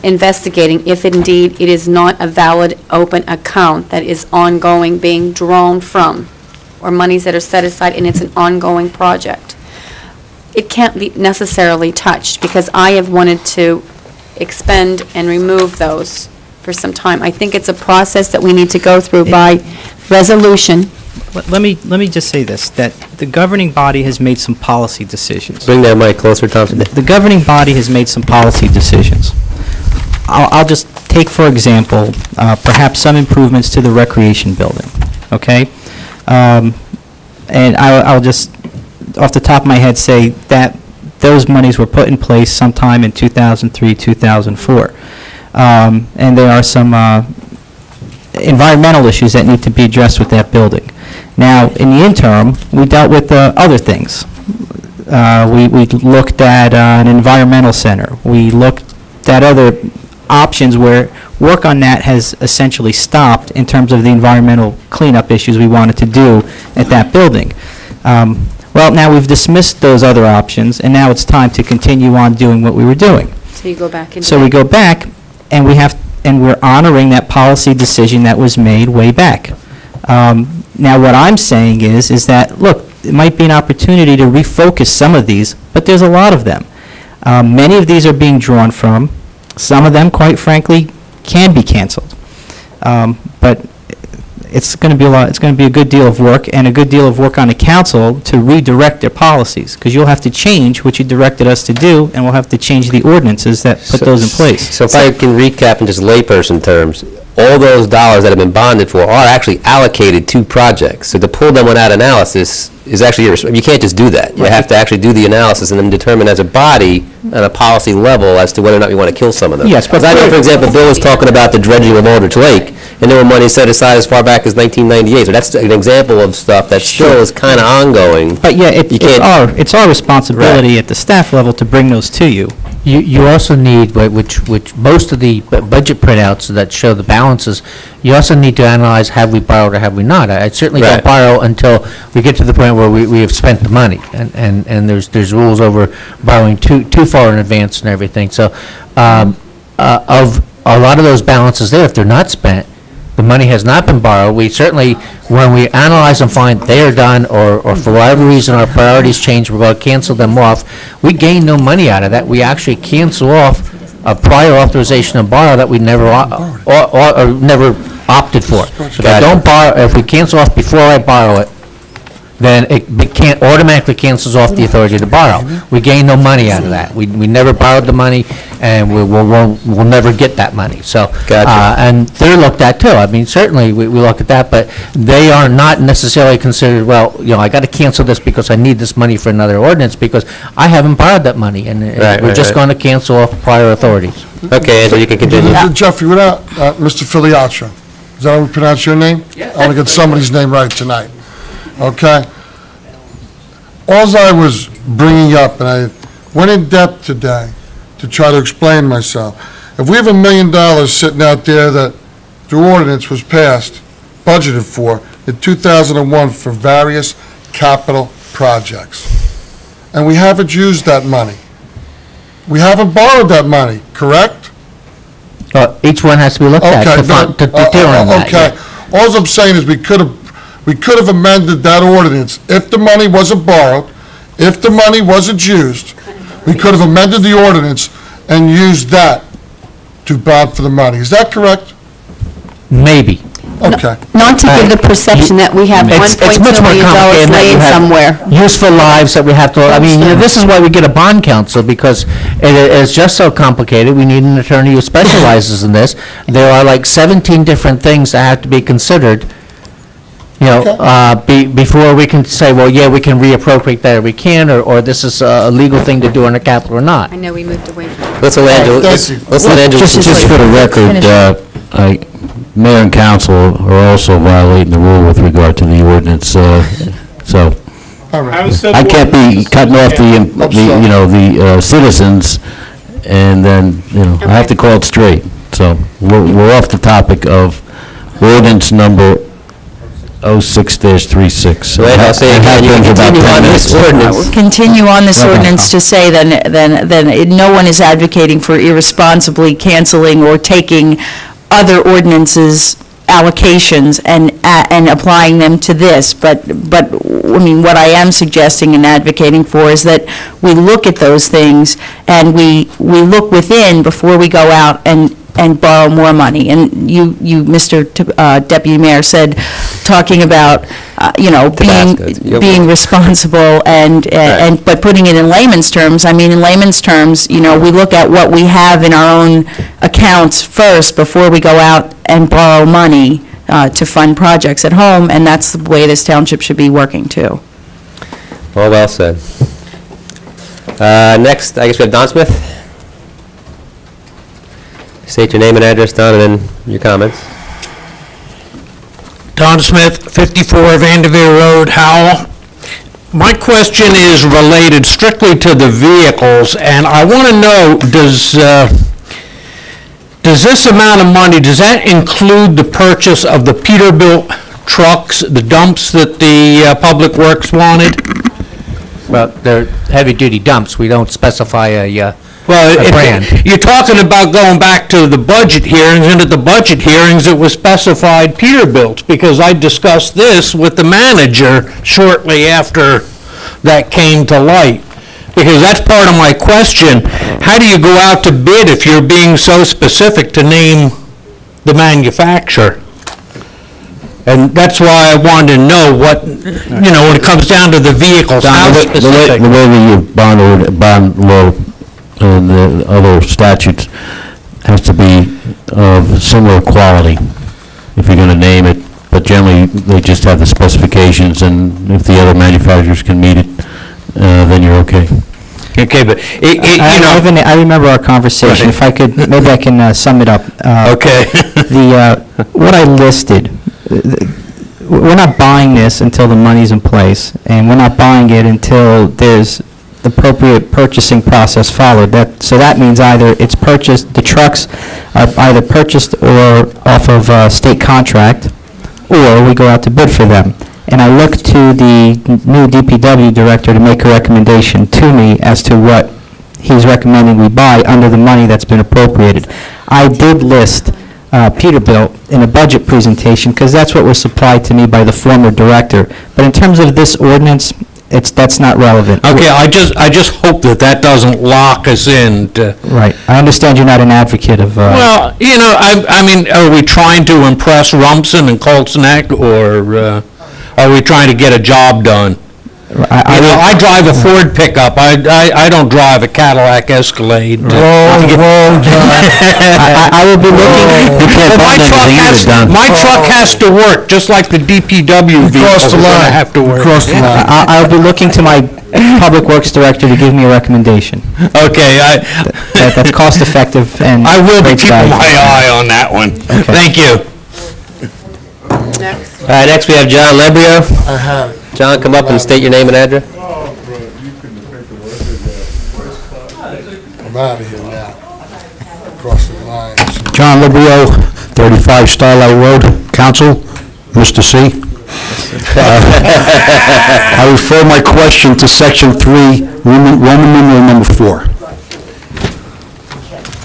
L: investigating if indeed it is not a valid open account that is ongoing being drawn from, or monies that are set aside and it's an ongoing project. It can't be necessarily touched, because I have wanted to expend and remove those for some time. I think it's a process that we need to go through by resolution.
G: Let me just say this, that the governing body has made some policy decisions.
A: Bring that mic closer, Thompson.
G: The governing body has made some policy decisions. I'll just take, for example, perhaps some improvements to the recreation building, okay? And I'll just, off the top of my head, say that those monies were put in place sometime in 2003, 2004. And there are some environmental issues that need to be addressed with that building. Now, in the interim, we dealt with other things. We looked at an environmental center. We looked at other options where work on that has essentially stopped in terms of the environmental cleanup issues we wanted to do at that building. Well, now we've dismissed those other options, and now it's time to continue on doing what we were doing.
L: So you go back into
G: So we go back, and we're honoring that policy decision that was made way back. Now, what I'm saying is that, look, it might be an opportunity to refocus some of these, but there's a lot of them. Many of these are being drawn from. Some of them, quite frankly, can be canceled. But it's going to be it's going to be a good deal of work, and a good deal of work on the council to redirect their policies, because you'll have to change what you directed us to do, and we'll have to change the ordinances that put those in place.
A: So if I can recap in just layperson terms, all those dollars that have been bonded for are actually allocated to projects. So to pull them without analysis is actually, you can't just do that. You have to actually do the analysis and then determine as a body on a policy level as to whether or not we want to kill some of them.
G: Yes, but
A: I know, for example, Bill was talking about the dredging of Aldrich Lake, and there were money set aside as far back as 1998. So that's an example of stuff that still is kind of ongoing.
G: But yeah, it's our responsibility at the staff level to bring those to you.
Q: You also need, which most of the budget printouts that show the balances, you also need to analyze, have we borrowed or have we not? I certainly don't borrow until we get to the point where we have spent the money, and there's rules over borrowing too far in advance and everything. So of a lot of those balances there, if they're not spent, the money has not been borrowed, we certainly, when we analyze and find they are done, or for whatever reason our priorities change, we're going to cancel them off, we gain no money out of that. We actually cancel off a prior authorization to borrow that we never never opted for. If I don't borrow, if we cancel off before I borrow it, then it automatically cancels off the authority to borrow. We gain no money out of that. We never borrowed the money, and we'll never get that money. So, and they're looked at too. I mean, certainly we look at that, but they are not necessarily considered, well, I got to cancel this because I need this money for another ordinance, because I haven't borrowed that money, and we're just going to cancel off prior authorities.
A: Okay, Angela, you can continue.
C: Jeffrey, without Mr. Filiaccia, is that how we pronounce your name?
A: Yes.
C: I want to get somebody's name right tonight. Okay? Alls I was bringing up, and I went in depth today to try to explain myself. If we have $1 million sitting out there that through ordinance was passed, budgeted for in 2001 for various capital projects, and we haven't used that money, we haven't borrowed that money, correct?
Q: Each one has to be looked at to determine that.
C: Okay. All I'm saying is we could have amended that ordinance if the money wasn't borrowed, if the money wasn't used. We could have amended the ordinance and used that to bond for the money. Is that correct?
Q: Maybe.
C: Okay.
L: Not to give the perception that we have
Q: It's much
L: $1.2
Q: more
L: million
Q: complicated than that. You
L: laying
Q: have
L: somewhere.
Q: Useful lives that we have to, I mean, this is why we get a bond counsel, because it is just so complicated. We need an attorney who specializes in this. There are like 17 different things that have to be considered, you know, before we can say, well, yeah, we can reappropriate that, or we can, or this is a legal thing to do under capital or not.
I: I know we moved away from that.
A: Let's let Angela, let's let Angela.
F: Just for the record, Mayor and council are also violating the rule with regard to the ordinance, so I can't be cutting off the citizens, and then, I have to call it straight. So we're off the topic of ordinance number 06-36.
A: Right, I'll say again, you can continue on this ordinance.
K: Continue on this ordinance to say then no one is advocating for irresponsibly canceling or taking other ordinances allocations and applying them to this, but I mean, what I am suggesting and advocating for is that we look at those things and we look within before we go out and borrow more money. And you, Mr. Deputy Mayor, said, talking about, being responsible but putting it in layman's terms. I mean, in layman's terms, we look at what we have in our own accounts first before we go out and borrow money to fund projects at home, and that's the way this township should be working, too.
A: Well said. Next, I guess we have Don Smith. State your name and address, Don, and then your comments.
T: Don Smith, 54 Vanderveer Road, Howell. My question is related strictly to the vehicles, and I want to know, does this amount of money, does that include the purchase of the Peterbilt trucks, the dumps that the Public Works wanted?
Q: Well, they're heavy-duty dumps. We don't specify a brand.
T: You're talking about going back to the budget hearings, and at the budget hearings, it was specified Peterbilt, because I discussed this with the manager shortly after that came to light. Because that's part of my question. How do you go out to bid if you're being so specific to name the manufacturer? And that's why I wanted to know what, when it comes down to the vehicles, how specific.
F: The way the bond law and the other statutes has to be of similar quality if you're going to name it, but generally they just have the specifications, and if the other manufacturers can meet it, then you're okay.
T: Okay, but
G: I remember our conversation. If I could, maybe I can sum it up.
T: Okay.
G: What I listed, we're not buying this until the money's in place, and we're not buying it until there's the appropriate purchasing process followed. So that means either it's purchased, the trucks are either purchased or off of a state contract, or we go out to bid for them. And I look to the new DPW director to make a recommendation to me as to what he's recommending we buy under the money that's been appropriated. I did list Peterbilt in a budget presentation because that's what was supplied to me by the former director. But in terms of this ordinance, that's not relevant.
T: Okay, I just hope that doesn't lock us in.
G: Right. I understand you're not an advocate of...
T: Well, I mean, are we trying to impress Rumson and Colts Neck, or are we trying to get a job done? I drive a Ford pickup. I don't drive a Cadillac Escalade.
G: I will be looking...
T: My truck has to work, just like the DPW vehicles are going to have to work.
G: I'll be looking to my Public Works Director to give me a recommendation.
T: Okay.
G: That's cost-effective and...
T: I will be keeping my eye on that one.
G: Okay.
T: Thank you.
A: All right, next we have John Lebrio.
C: I have it.
A: John, come up and state your name and address.
C: I'm out of here now. Across the lines.
M: John Librio, 35 Starlight Road, Council, Mr. C. I refer my question to Section 3, Roman numeral number 4.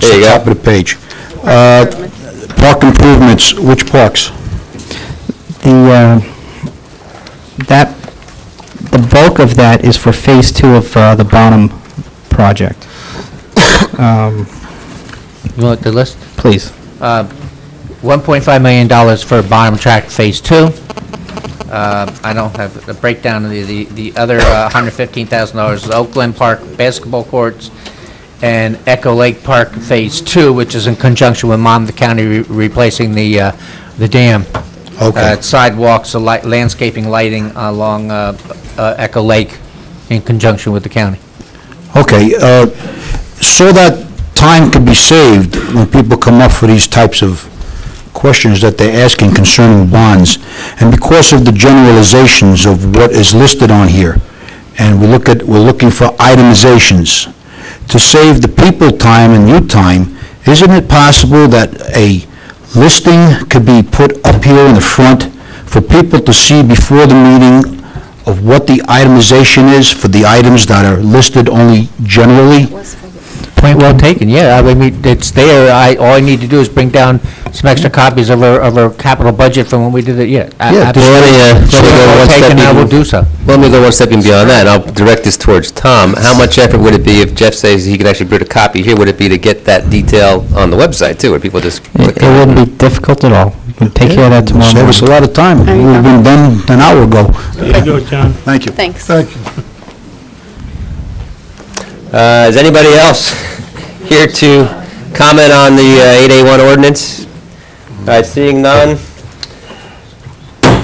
A: There you go.
M: Top of the page. Park improvements, which parks?
G: The bulk of that is for Phase 2 of the Bonham project.
Q: You want the list?
G: Please.
Q: $1.5 million for bottom track Phase 2. I don't have the breakdown of the other $115,000 is Oakland Park basketball courts and Echo Lake Park Phase 2, which is in conjunction with Monmouth County replacing the dam.
U: Okay.
Q: Sidewalks, landscaping, lighting along Echo Lake in conjunction with the county.
U: Okay, so that time can be saved when people come up for these types of questions that they're asking concerning bonds, and because of the generalizations of what is listed on here, and we're looking for itemizations, to save the people time and you time, isn't it possible that a listing could be put up here in the front for people to see before the meeting of what the itemization is for the items that are listed only generally?
Q: Point well taken, yeah. I mean, it's there. All I need to do is bring down some extra copies of our capital budget from when we did it, yeah.
A: Let me go one step beyond that, and I'll direct this towards Tom. How much effort would it be if Jeff says he could actually put a copy here? Would it be to get that detail on the website, too, where people just click
G: It wouldn't be difficult at all. We can take care of that tomorrow
U: Save
G: morning.
U: us a lot of time. It would have been done an hour ago.
D: Very good, John.
U: Thank you.
R: Thanks.
C: Thank you.
A: Is anybody else here to comment on the 8A1 ordinance? All right, seeing none.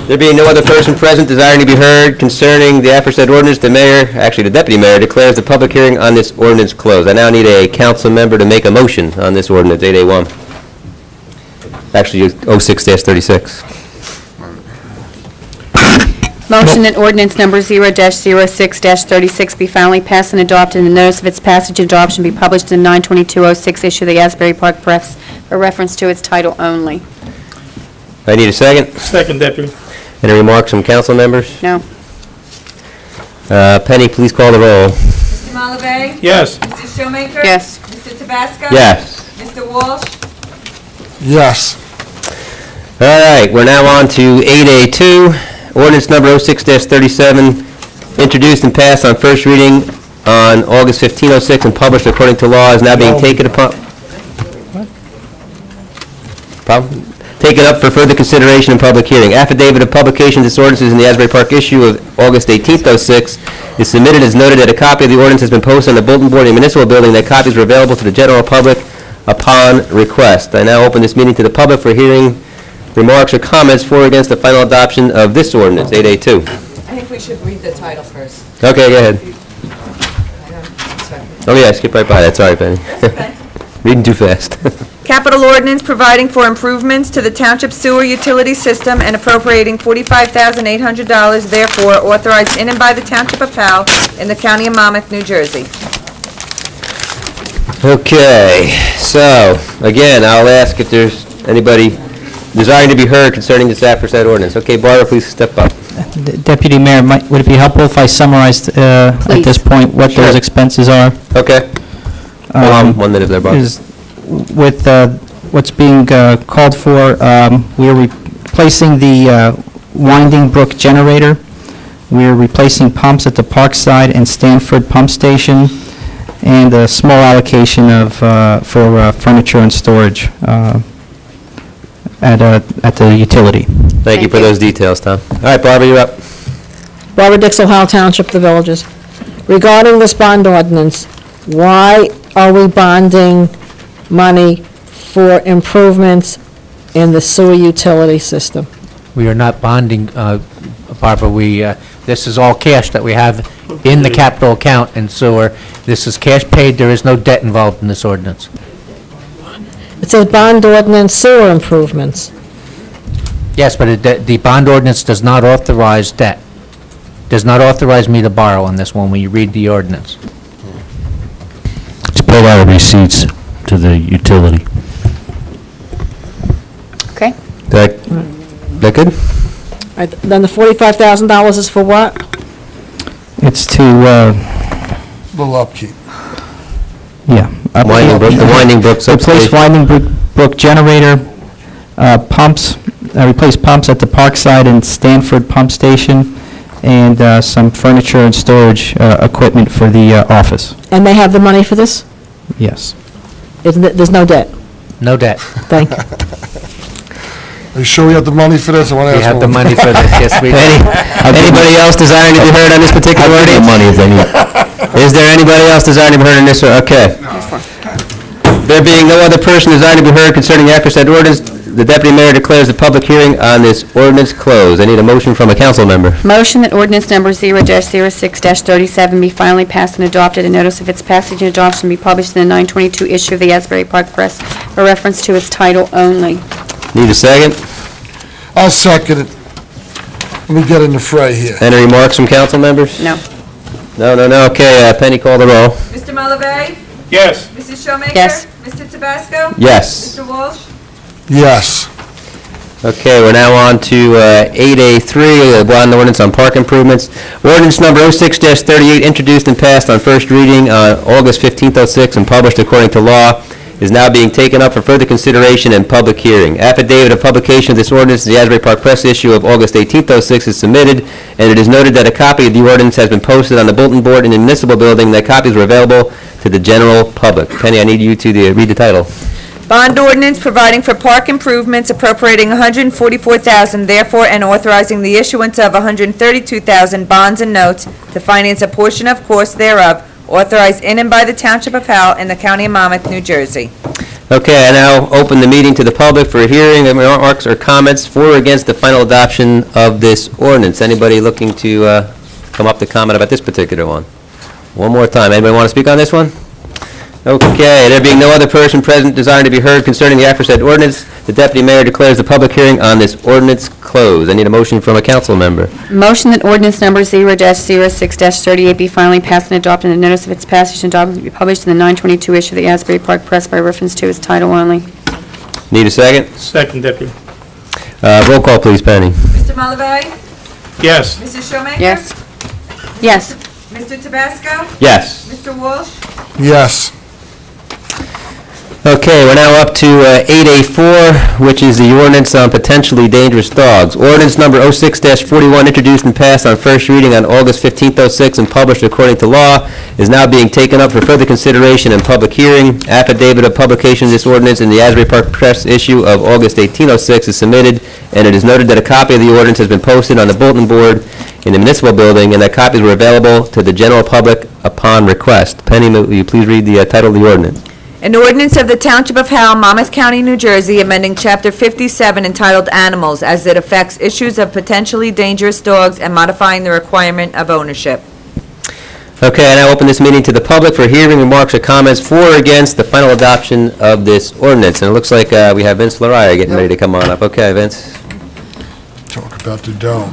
A: There being no other person present desiring to be heard concerning the aforesaid ordinance, the mayor, actually the deputy mayor, declares the public hearing on this ordinance closed. I now need a council member to make a motion on this ordinance, 8A1. Actually, 06-36.
L: Motion that ordinance number 0-06-36 be finally passed and adopted, and the notice of its passage and adoption be published in 9/22/06 issue of the Asbury Park Press for reference to its title only.
A: I need a second.
D: Second, Deputy.
A: Any remarks from council members?
L: No.
A: Penny, please call the roll.
B: Mr. Malave?
D: Yes.
B: Mr. Shoemaker?
L: Yes.
B: Mr. Tabasco?
A: Yes.
B: Mr. Walsh?
C: Yes.
A: All right, we're now on to 8A2, ordinance number 06-37, introduced and passed on first reading on August 15/06 and published according to law, is now being taken upon... Problem? Taken up for further consideration and public hearing. Affidavit of publication of this ordinance is in the Asbury Park issue of August 18/06 is submitted as noted that a copy of the ordinance has been posted on the bulletin board in the municipal building, that copies were available to the general public upon request. I now open this meeting to the public for hearing remarks or comments for or against the final adoption of this ordinance, 8A2.
B: I think we should read the title first.
A: Okay, go ahead. Oh, yeah, skip right by that. Sorry, Penny. Reading too fast.
B: Capital ordinance providing for improvements to the township sewer utility system and appropriating $45,800, therefore authorized in and by the Township of Howell in the County of Monmouth, New Jersey.
A: Okay, so, again, I'll ask if there's anybody desiring to be heard concerning this aforesaid ordinance. Okay, Barbara, please step up.
G: Deputy Mayor, would it be helpful if I summarized at this point what those expenses are?
A: Okay. 1 minute there, Barbara.
G: With what's being called for, we're replacing the Winding Brook generator. We're replacing pumps at the Parkside and Stanford Pump Station, and a small allocation of for furniture and storage at the utility.
A: Thank you for those details, Tom. All right, Barbara, you're up.
O: Barbara Dixell, Howell Township, The Villages. Regarding this bond ordinance, why are we bonding money for improvements in the sewer utility system?
Q: We are not bonding, Barbara. This is all cash that we have in the capital account and sewer. This is cash paid. There is no debt involved in this ordinance.
O: It says bond ordinance sewer improvements.
Q: Yes, but the bond ordinance does not authorize debt. Does not authorize me to borrow on this one when you read the ordinance.
F: It's paid out of receipts to the utility.
L: Okay.
A: That good?
O: Right, then the $45,000 is for what?
G: It's to,
C: Little upkeep.
G: yeah.
A: The Winding Brook
G: Replace
A: substation.
G: Winding Brook generator, pumps, replace pumps at the Parkside and Stanford Pump Station, and some furniture and storage equipment for the office.
O: And they have the money for this?
G: Yes.
O: There's no debt?
Q: No debt.
O: Thank you.
C: Are you sure we have the money for this? I want to
Q: We
C: ask
Q: have the
C: one.
Q: money for this, yes, we do.
A: Anybody else desiring to be heard on this particular ordinance?
F: money if they need.
A: Is there anybody else desiring to be heard on this? Okay. There being no other person desiring to be heard concerning the aforesaid ordinance, the deputy mayor declares the public hearing on this ordinance closed. I need a motion from a council member.
L: Motion that ordinance number 0-06-37 be finally passed and adopted, and notice of its passage and adoption be published in the 9/22 issue of the Asbury Park Press by reference to its title only.
A: Need a second?
C: I'll second it. Let me get in the fray here.
A: Any remarks from council members?
L: No.
A: No. Okay, Penny, call the roll.
B: Mr. Malavey?
D: Yes.
B: Mrs. Showmaker?
L: Yes.
B: Mr. Tabasco?
A: Yes.
B: Mr. Walsh?
C: Yes.
A: Okay, we're now on to 8A3, the bond ordinance on park improvements. Ordinance number 06-38, introduced and passed on first reading on August 15th, 06, and published according to law, is now being taken up for further consideration and public hearing. Affidavit of publication of this ordinance in the Asbury Park Press issue of August 18th, 06 is submitted, and it is noted that a copy of the ordinance has been posted on the bulletin board in the municipal building, and that copies were available to the general public. Penny, I need you to read the title.
B: Bond ordinance providing for park improvements appropriating $144,000, therefore, and authorizing the issuance of $132,000 bonds and notes to finance a portion of cost thereof, authorized in and by the Township of Howell in the County of Monmouth, New Jersey.
A: Okay, I now open the meeting to the public for a hearing. Any remarks or comments for or against the final adoption of this ordinance? Anybody looking to come up to comment about this particular one? One more time. Anybody want to speak on this one? Okay, there being no other person present desiring to be heard concerning the aforesaid ordinance, the deputy mayor declares the public hearing on this ordinance closed. I need a motion from a council member.
L: Motion that ordinance number 0-06-38 be finally passed and adopted, and the notice of its passage and adoption be published in the 9/22 issue of the Asbury Park Press by reference to its title only.
A: Need a second?
D: Second, Deputy.
A: Roll call, please, Penny.
B: Mr. Malavey?
D: Yes.
B: Mrs. Showmaker?
L: Yes. Yes.
B: Mr. Tabasco?
A: Yes.
B: Mr. Walsh?
C: Yes.
A: Okay, we're now up to 8A4, which is the ordinance on potentially dangerous dogs. Ordinance number 06-41, introduced and passed on first reading on August 15th, 06, and published according to law, is now being taken up for further consideration and public hearing. Affidavit of publication of this ordinance in the Asbury Park Press issue of August 18th, 06 is submitted, and it is noted that a copy of the ordinance has been posted on the bulletin board in the municipal building, and that copies were available to the general public upon request. Penny, will you please read the title of the ordinance?
B: An ordinance of the Township of Howell, Monmouth County, New Jersey, amending Chapter 57 entitled Animals as it affects issues of potentially dangerous dogs and modifying the requirement of ownership.
A: Okay, I now open this meeting to the public for hearing remarks or comments for or against the final adoption of this ordinance. And it looks like we have Vince Lariah getting ready to come on up. Okay, Vince.
C: Talk about the dog.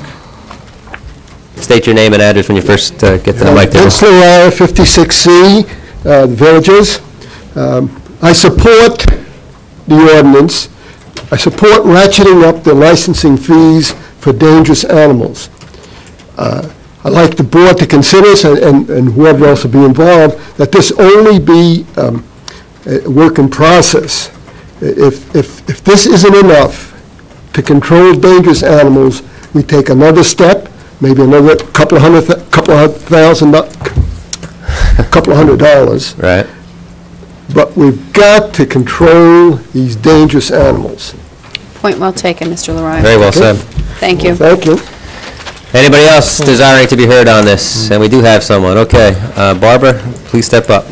A: State your name and address when you first get to the mic.
J: Vince Lariah, 56C, the Villages. I support the ordinance. I support ratcheting up the licensing fees for dangerous animals. I'd like the board to consider, and whoever else will be involved, that this only be a work in process. If this isn't enough to control dangerous animals, we take another step, maybe another couple of $100.
A: Right.
J: But we've got to control these dangerous animals.
L: Point well taken, Mr. Lariah.
A: Very well said.
L: Thank you.
J: Thank you.
A: Anybody else desiring to be heard on this? And we do have someone. Okay, Barbara, please step up.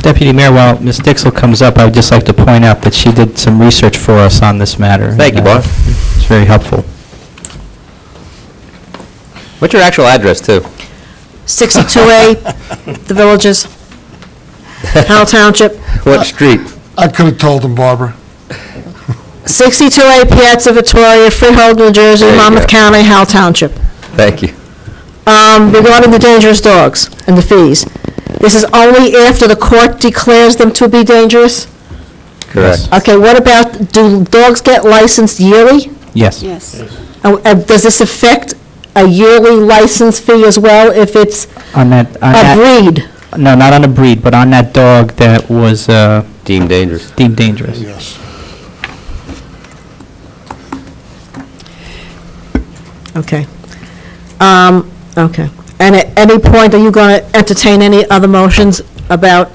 G: Deputy Mayor, while Ms. Dixell comes up, I would just like to point out that she did some research for us on this matter.
A: Thank you, Barb.
G: It's very helpful.
A: What's your actual address, too?
O: 62A, The Villages, Howell Township.
A: What street?
C: I could have told him, Barbara.
O: 62A, Piazza Vittoria, Freehold, New Jersey,
A: There you
O: Monmouth
A: go.
O: County, Howell Township.
A: Thank you.
O: Regarding the dangerous dogs and the fees, this is only after the court declares them to be dangerous?
A: Correct.
O: Okay, what about, do dogs get licensed yearly?
G: Yes.
L: Yes.
O: Does this affect a yearly license fee as well if it's
G: On that
O: breed?
G: No, not on a breed, but on that dog that was
A: Deemed dangerous.
G: deemed dangerous.
C: Yes.
O: Okay. Okay. And at any point, are you going to entertain any other motions about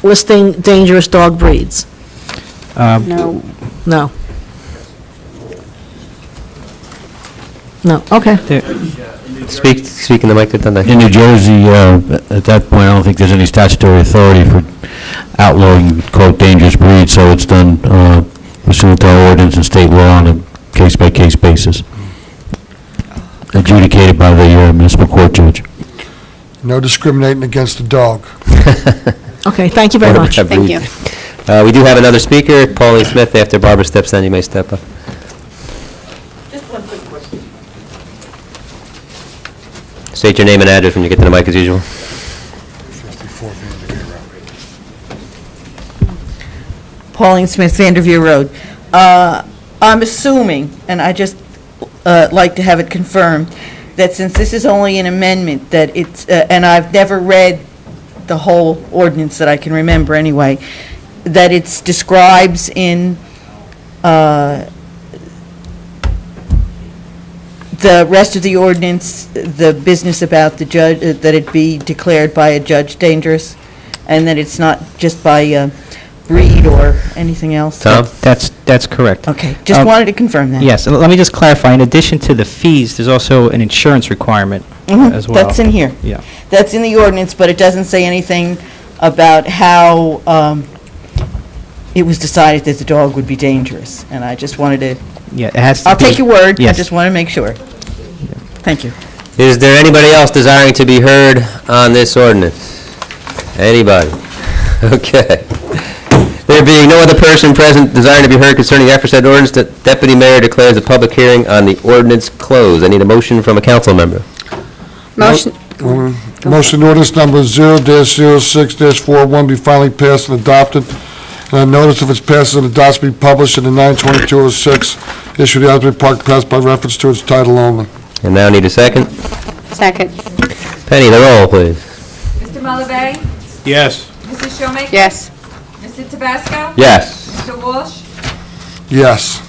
O: listing dangerous dog breeds?
L: No.
O: No. No, okay.
A: Speak in the mic, Dundee.
F: In New Jersey, at that point, I don't think there's any statutory authority for outlawing, quote, dangerous breeds, so it's done pursuant to our ordinance and state law on a case-by-case basis, adjudicated by the municipal court judge.
C: No discriminating against the dog.
O: Okay, thank you very much.
A: Thank you. We do have another speaker, Pauline Smith. After Barbara steps down, you may step up.
R: Just one quick question.
A: State your name and address when you get to the mic as usual.
R: Pauline Smith, Vanderview Road. I'm assuming, and I just like to have it confirmed, that since this is only an amendment, that it's, and I've never read the whole ordinance that I can remember anyway, that it describes in the rest of the ordinance, the business about the judge, that it be declared by a judge dangerous, and that it's not just by breed or anything else?
A: Tom?
G: That's correct.
R: Okay, just wanted to confirm that.
G: Yes, let me just clarify, in addition to the fees, there's also an insurance requirement as well.
R: That's in here.
G: Yeah.
R: That's in the ordinance, but it doesn't say anything about how it was decided that the dog would be dangerous, and I just wanted to...
G: Yeah, it has to
R: I'll
G: be-
R: take your word. I
G: Yes.
R: just want to make sure. Thank you.
A: Is there anybody else desiring to be heard on this ordinance? Anybody? Okay. There being no other person present desiring to be heard concerning the aforesaid ordinance, the deputy mayor declares a public hearing on the ordinance closed. I need a motion from a council member.
I: Motion.
C: Motion ordinance number 0-06-41 be finally passed and adopted, and a notice of its passage and adoption be published in the 9/2206 issue of the Asbury Park passed by reference to its title only.
A: And now need a second.
I: Second.
A: Penny, the roll, please.
B: Mr. Mullavey?
D: Yes.
B: Mrs. Schulman?
I: Yes.
B: Mr. Tabasco?
A: Yes.
B: Mr. Walsh?
C: Yes.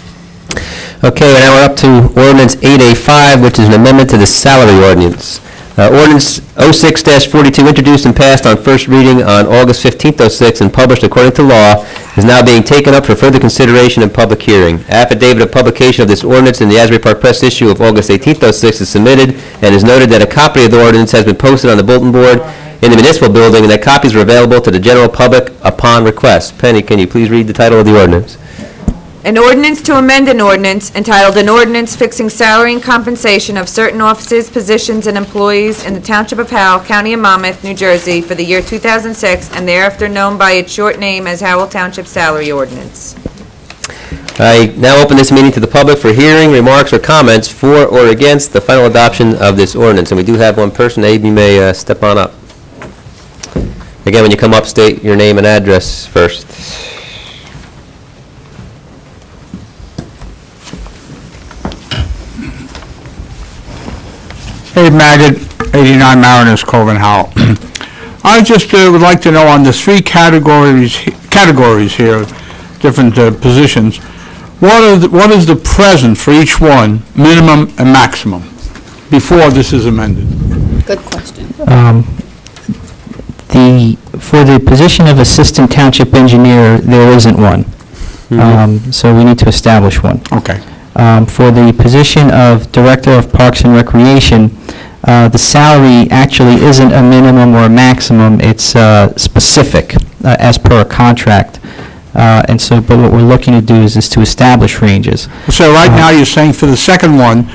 A: Okay, now we're up to ordinance 8A5, which is an amendment to the salary ordinance. Ordinance 06-42, introduced and passed on first reading on August 15th, 06, and published according to law, is now being taken up for further consideration and public hearing. Affidavit of publication of this ordinance in the Asbury Park Press issue of August 18th, 06 is submitted, and is noted that a copy of the ordinance has been posted on the bulletin board in the municipal building, and that copies are available to the general public upon request. Penny, can you please read the title of the ordinance?
B: An ordinance to amend an ordinance entitled An Ordinance Fixing Salary and Compensation of Certain Offices, Positions, and Employees in the Township of Howell, County of Monmouth, New Jersey, for the year 2006, and thereafter known by its short name as Howell Township Salary Ordinance.
A: I now open this meeting to the public for hearing, remarks, or comments for or against the final adoption of this ordinance. And we do have one person. Abe, you may step on up. Again, when you come up, state your name and address first.
M: Abe Maggot, 89 Mariners Cove in Howell. I just would like to know on the three categories here, different positions, what is the present for each one, minimum and maximum, before this is amended?
I: Good question.
G: For the position of Assistant Township Engineer, there isn't one. So we need to establish one.
M: Okay.
G: For the position of Director of Parks and Recreation, the salary actually isn't a minimum or a maximum, it's specific as per a contract. And so, but what we're looking to do is to establish ranges.
M: So right now, you're saying for the second one,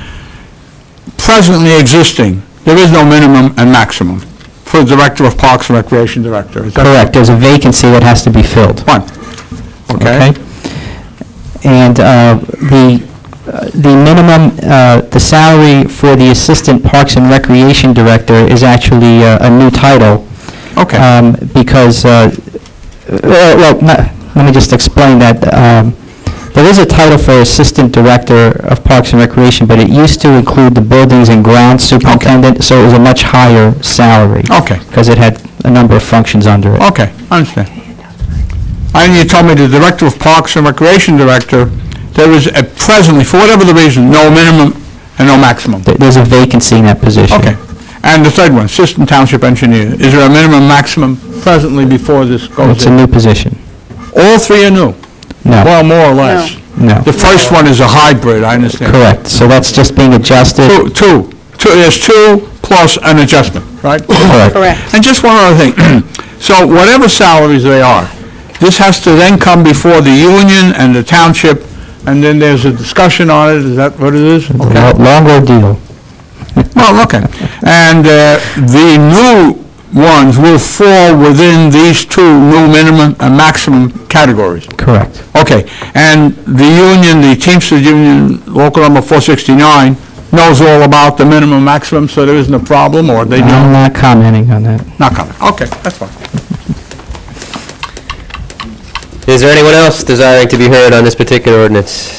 M: presently existing, there is no minimum and maximum for the Director of Parks and Recreation Director. Is that
G: Correct, there's a vacancy that has to be filled.
M: Fine. Okay.
G: And the minimum, the salary for the Assistant Parks and Recreation Director is actually a new title.
M: Okay.
G: Because, let me just explain that. There is a title for Assistant Director of Parks and Recreation, but it used to include the Buildings and Grounds Superintendent, so it was a much higher salary.
M: Okay.
G: Because it had a number of functions under it.
M: Okay, I understand. And you told me the Director of Parks and Recreation Director, there is presently, for whatever the reason, no minimum and no maximum.
G: There's a vacancy in that position.
M: Okay. And the third one, Assistant Township Engineer, is there a minimum, maximum presently before this goes in?
G: It's a new position.
M: All three are new?
G: No.
M: Well, more or less.
Q: No.
M: The first one is a hybrid, I understand.
Q: Correct. So that's just being adjusted.
M: Two. There's two plus an adjustment, right?
Q: Correct.
I: Correct.
M: And just one other thing. So whatever salaries they are, this has to then come before the union and the township, and then there's a discussion on it. Is that what it is? Okay.
Q: Long ordeal.
M: Well, okay. And the new ones will fall within these two new minimum and maximum categories.
Q: Correct.
M: Okay. And the union, the Teamsters Union, local number 469, knows all about the minimum maximum, so there isn't a problem, or they
Q: I'm
M: don't?
Q: not commenting on that.
M: Not coming. Okay, that's fine.
A: Is there anyone else desiring to be heard on this particular ordinance?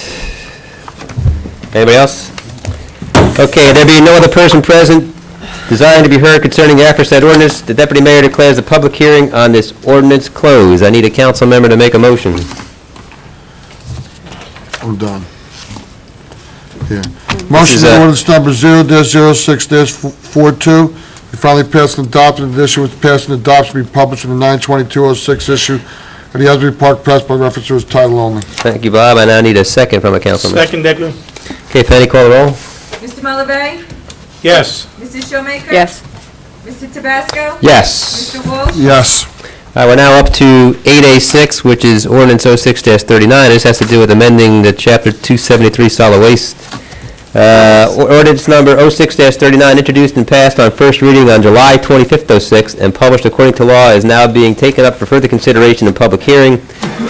A: Anybody else? Okay, there being no other person present desiring to be heard concerning the aforesaid ordinance, the deputy mayor declares the public hearing on this ordinance closed. I need a council member to make a motion.
C: I'm done. Yeah. Motion to ordinance number 0-06-42 be finally passed and adopted, and this issue was passed and adopted to be published in the 9/22/06 issue of the Asbury Park Press by reference to its title only.
A: Thank you, Bob. I now need a second from a council member.
D: Second, Deputy.
A: Okay, Penny, call the roll.
B: Mr. Mullavey?
D: Yes.
B: Mrs. Showmaker?
I: Yes.
B: Mr. Tabasco?
A: Yes.
B: Mr. Walsh?
C: Yes.
A: All right, we're now up to 8A6, which is ordinance 06-39. This has to do with amending the Chapter 273 solid waste. Ordinance number 06-39, introduced and passed on first reading on July 25th, 06, and published according to law, is now being taken up for further consideration in public hearing.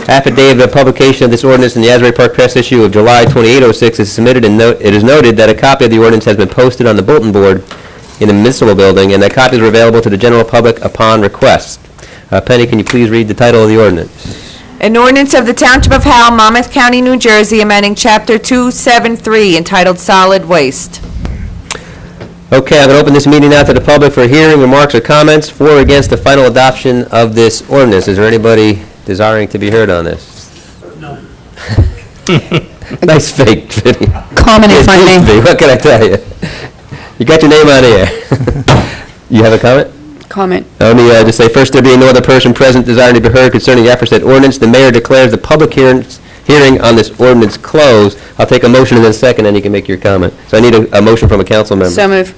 A: Affidavit of publication of this ordinance in the Asbury Park Press issue of July 28, 06 is submitted, and it is noted that a copy of the ordinance has been posted on the bulletin board in the municipal building, and that copies are available to the general public upon request. Penny, can you please read the title of the ordinance?
B: An ordinance of the Township of Howell, Monmouth County, New Jersey, amending Chapter 273 entitled Solid Waste.
A: Okay, I'm going to open this meeting now to the public for hearing, remarks, or comments for or against the final adoption of this ordinance. Is there anybody desiring to be heard on this? No. Nice fake video.
L: Comment if I may.
A: What can I tell you? You got your name on air. You have a comment?
L: Comment.
A: Let me just say, first, there being no other person present desiring to be heard concerning the aforesaid ordinance, the mayor declares the public hearing on this ordinance closed. I'll take a motion in a second, and you can make your comment. So I need a motion from a council member.
I: So move.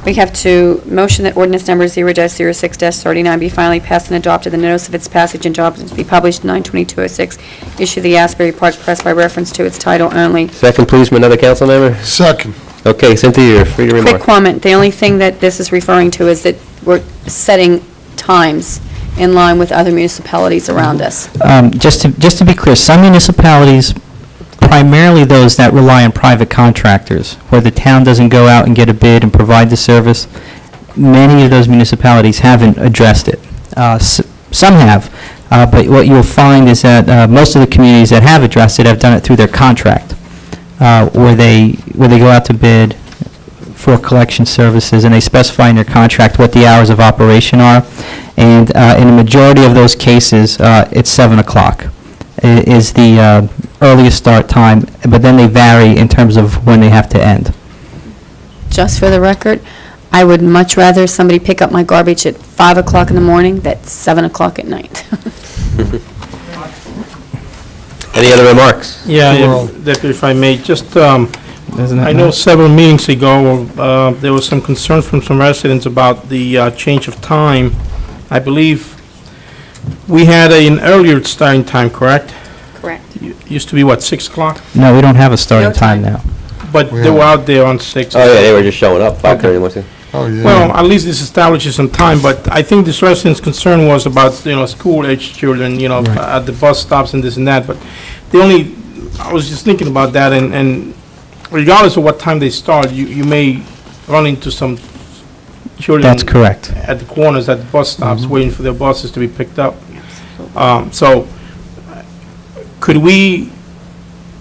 I: We have to motion that ordinance number 0-06-39 be finally passed and adopted. The notice of its passage and adoption be published 9/22/06. Issue the Asbury Park Press by reference to its title only.
A: Second, please, from another council member.
C: Second.
A: Okay, Cynthia, you're free to remark.
I: Quick comment. The only thing that this is referring to is that we're setting times in line with other municipalities around us.
G: Just to be clear, some municipalities, primarily those that rely on private contractors, where the town doesn't go out and get a bid and provide the service, many of those municipalities haven't addressed it. Some have, but what you'll find is that most of the communities that have addressed it have done it through their contract, where they go out to bid for collection services, and they specify in their contract what the hours of operation are. And in a majority of those cases, it's 7 o'clock is the earliest start time, but then they vary in terms of when they have to end.
I: Just for the record, I would much rather somebody pick up my garbage at 5 o'clock in the morning than 7 o'clock at night.
A: Any other remarks?
D: Yeah, if I may, just, I know several meetings ago, there was some concern from some residents about the change of time. I believe we had an earlier starting time, correct?
I: Correct.
D: Used to be, what, 6 o'clock?
G: No, we don't have a starting time now.
D: But they were out there on 6.
A: Oh, yeah, they were just showing up, 5:30.
C: Oh, yeah.
D: Well, at least this establishes some time, but I think this resident's concern was about, school-age children, at the bus stops and this and that, but I was just thinking about that, and regardless of what time they start, you may run into some children.
G: That's correct.
D: At the corners, at the bus stops, waiting for their buses to be picked up. So, could we,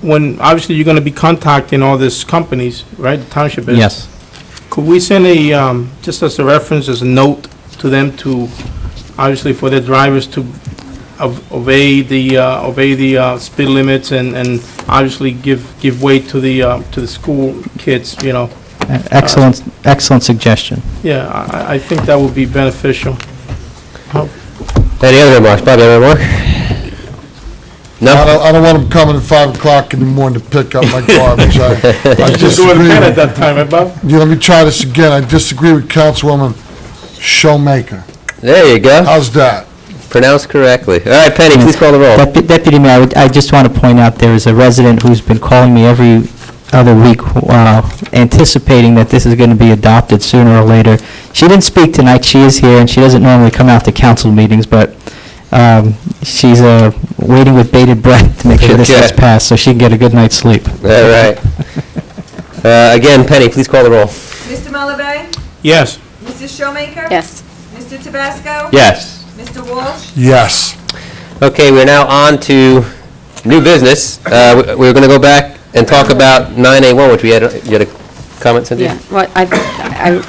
D: when, obviously you're going to be contacting all these companies, right, the township is?
G: Yes.
D: Could we send just as a reference, as a note to them to, obviously for their drivers to obey the speed limits and obviously give way to the school kids,
G: Excellent suggestion.
D: Yeah, I think that would be beneficial.
A: Any other remarks? Bob, any other remark? No?
C: I don't want them coming at 5 o'clock in the morning to pick up my garbage. I disagree.
D: at that time, Bob?
C: Yeah, let me try this again. I disagree with Councilwoman Showmaker.
A: There you go.
C: How's that?
A: Pronounced correctly. All right, Penny, please call the roll.
G: Deputy Mayor, I just want to point out, there is a resident who's been calling me every other week, anticipating that this is going to be adopted sooner or later. She didn't speak tonight, she is here, and she doesn't normally come out to council meetings, but she's waiting with bated breath to make sure this gets passed, so she can get a good night's sleep.
A: All right. Again, Penny, please call the roll.
B: Mr. Malabay?
D: Yes.
B: Mrs. Showmaker?
L: Yes.
B: Mr. Tabasco?
A: Yes.
B: Mr. Walsh?
C: Yes.
A: Okay, we're now on to new business. We're going to go back and talk about 9A1, which you had a comment, Cynthia?
L: Yeah, well, I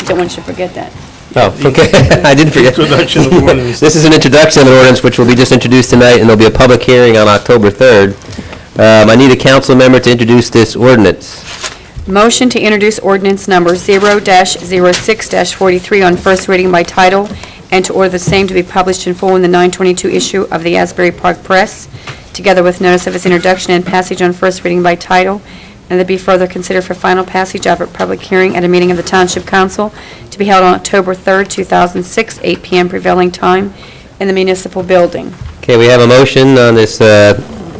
L: don't want you to forget that.
A: Oh, okay. I didn't forget.
D: Introduction of the ordinance.
A: This is an introduction of the ordinance, which will be just introduced tonight, and there'll be a public hearing on October 3rd. I need a council member to introduce this ordinance.
L: Motion to introduce ordinance number 0-06-43 on first reading by title, and to order the same to be published in full in the 9/22 issue of the Asbury Park Press, together with notice of its introduction and passage on first reading by title, and that be further considered for final passage of a public hearing at a meeting of the Township Council to be held on October 3rd, 2006, 8 p.m. prevailing time in the municipal building.
A: Okay, we have a motion on this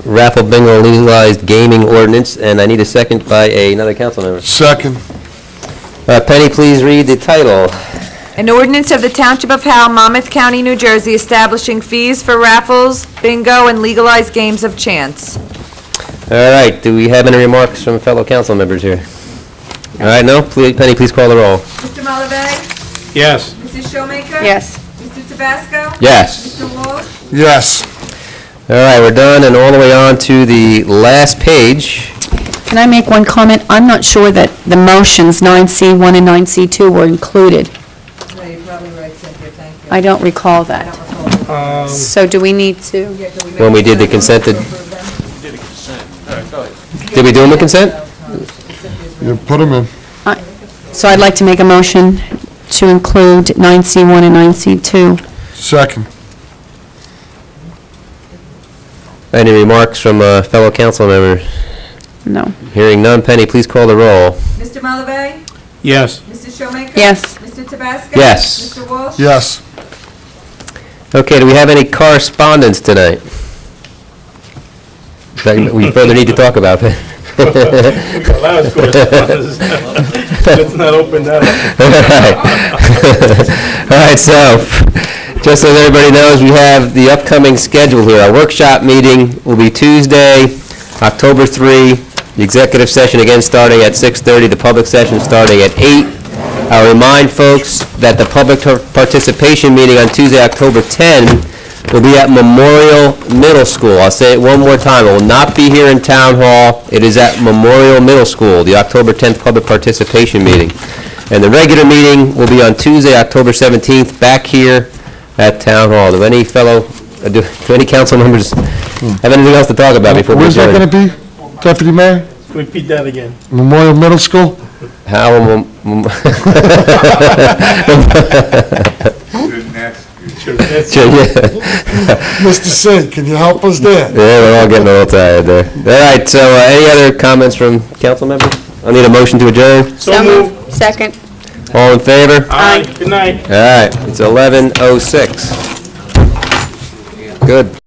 A: raffle bingo legalized gaming ordinance, and I need a second by another council member.
C: Second.
A: Penny, please read the title.
B: An ordinance of the Township of Howell, Monmouth County, New Jersey, establishing fees for raffles, bingo, and legalized games of chance.
A: All right, do we have any remarks from fellow council members here? All right, no? Please, Penny, please call the roll.
B: Mr. Malabay?
D: Yes.
B: Mrs. Showmaker?
L: Yes.
B: Mr. Tabasco?
A: Yes.
B: Mr. Walsh?
C: Yes.
A: All right, we're done, and all the way on to the last page.
L: Can I make one comment? I'm not sure that the motions 9C1 and 9C2 were included.
B: No, you're probably right, Cynthia, thank you.
L: I don't recall that. So do we need to?
A: When we did the consent,
P: Did a consent. All right, go ahead.
A: did we do them with consent?
C: You put them in.
L: So I'd like to make a motion to include 9C1 and 9C2.
C: Second.
A: Any remarks from fellow council members?
L: No.
A: Hearing none, Penny, please call the roll.
B: Mr. Malabay?
D: Yes.
B: Mrs. Showmaker?
L: Yes.
B: Mr. Tabasco?
A: Yes.
B: Mr. Walsh?
C: Yes.
A: Okay, do we have any correspondence tonight that we further need to talk about?
D: Last correspondence. Let's not open that up.
A: All right, so, just so everybody knows, we have the upcoming schedule here. Our workshop meeting will be Tuesday, October 3, the executive session again starting at 6:30, the public session starting at 8. I'll remind folks that the public participation meeting on Tuesday, October 10, will be at Memorial Middle School. I'll say it one more time. It will not be here in Town Hall. It is at Memorial Middle School, the October 10th public participation meeting. And the regular meeting will be on Tuesday, October 17th, back here at Town Hall. Do any council members have anything else to talk about before we
C: Where's that
A: adjourn?
C: going to be, Deputy Mayor?
D: Repeat that again.
C: Memorial Middle School?
A: Howell,
C: Mr. Singh, can you help us there?
A: Yeah, we're all getting a little tired there. All right, so any other comments from council members? I need a motion to adjourn.
D: So moved.
L: Second.
A: All in favor?
D: Aye. Good night.
A: All right, it's 11:06. Good.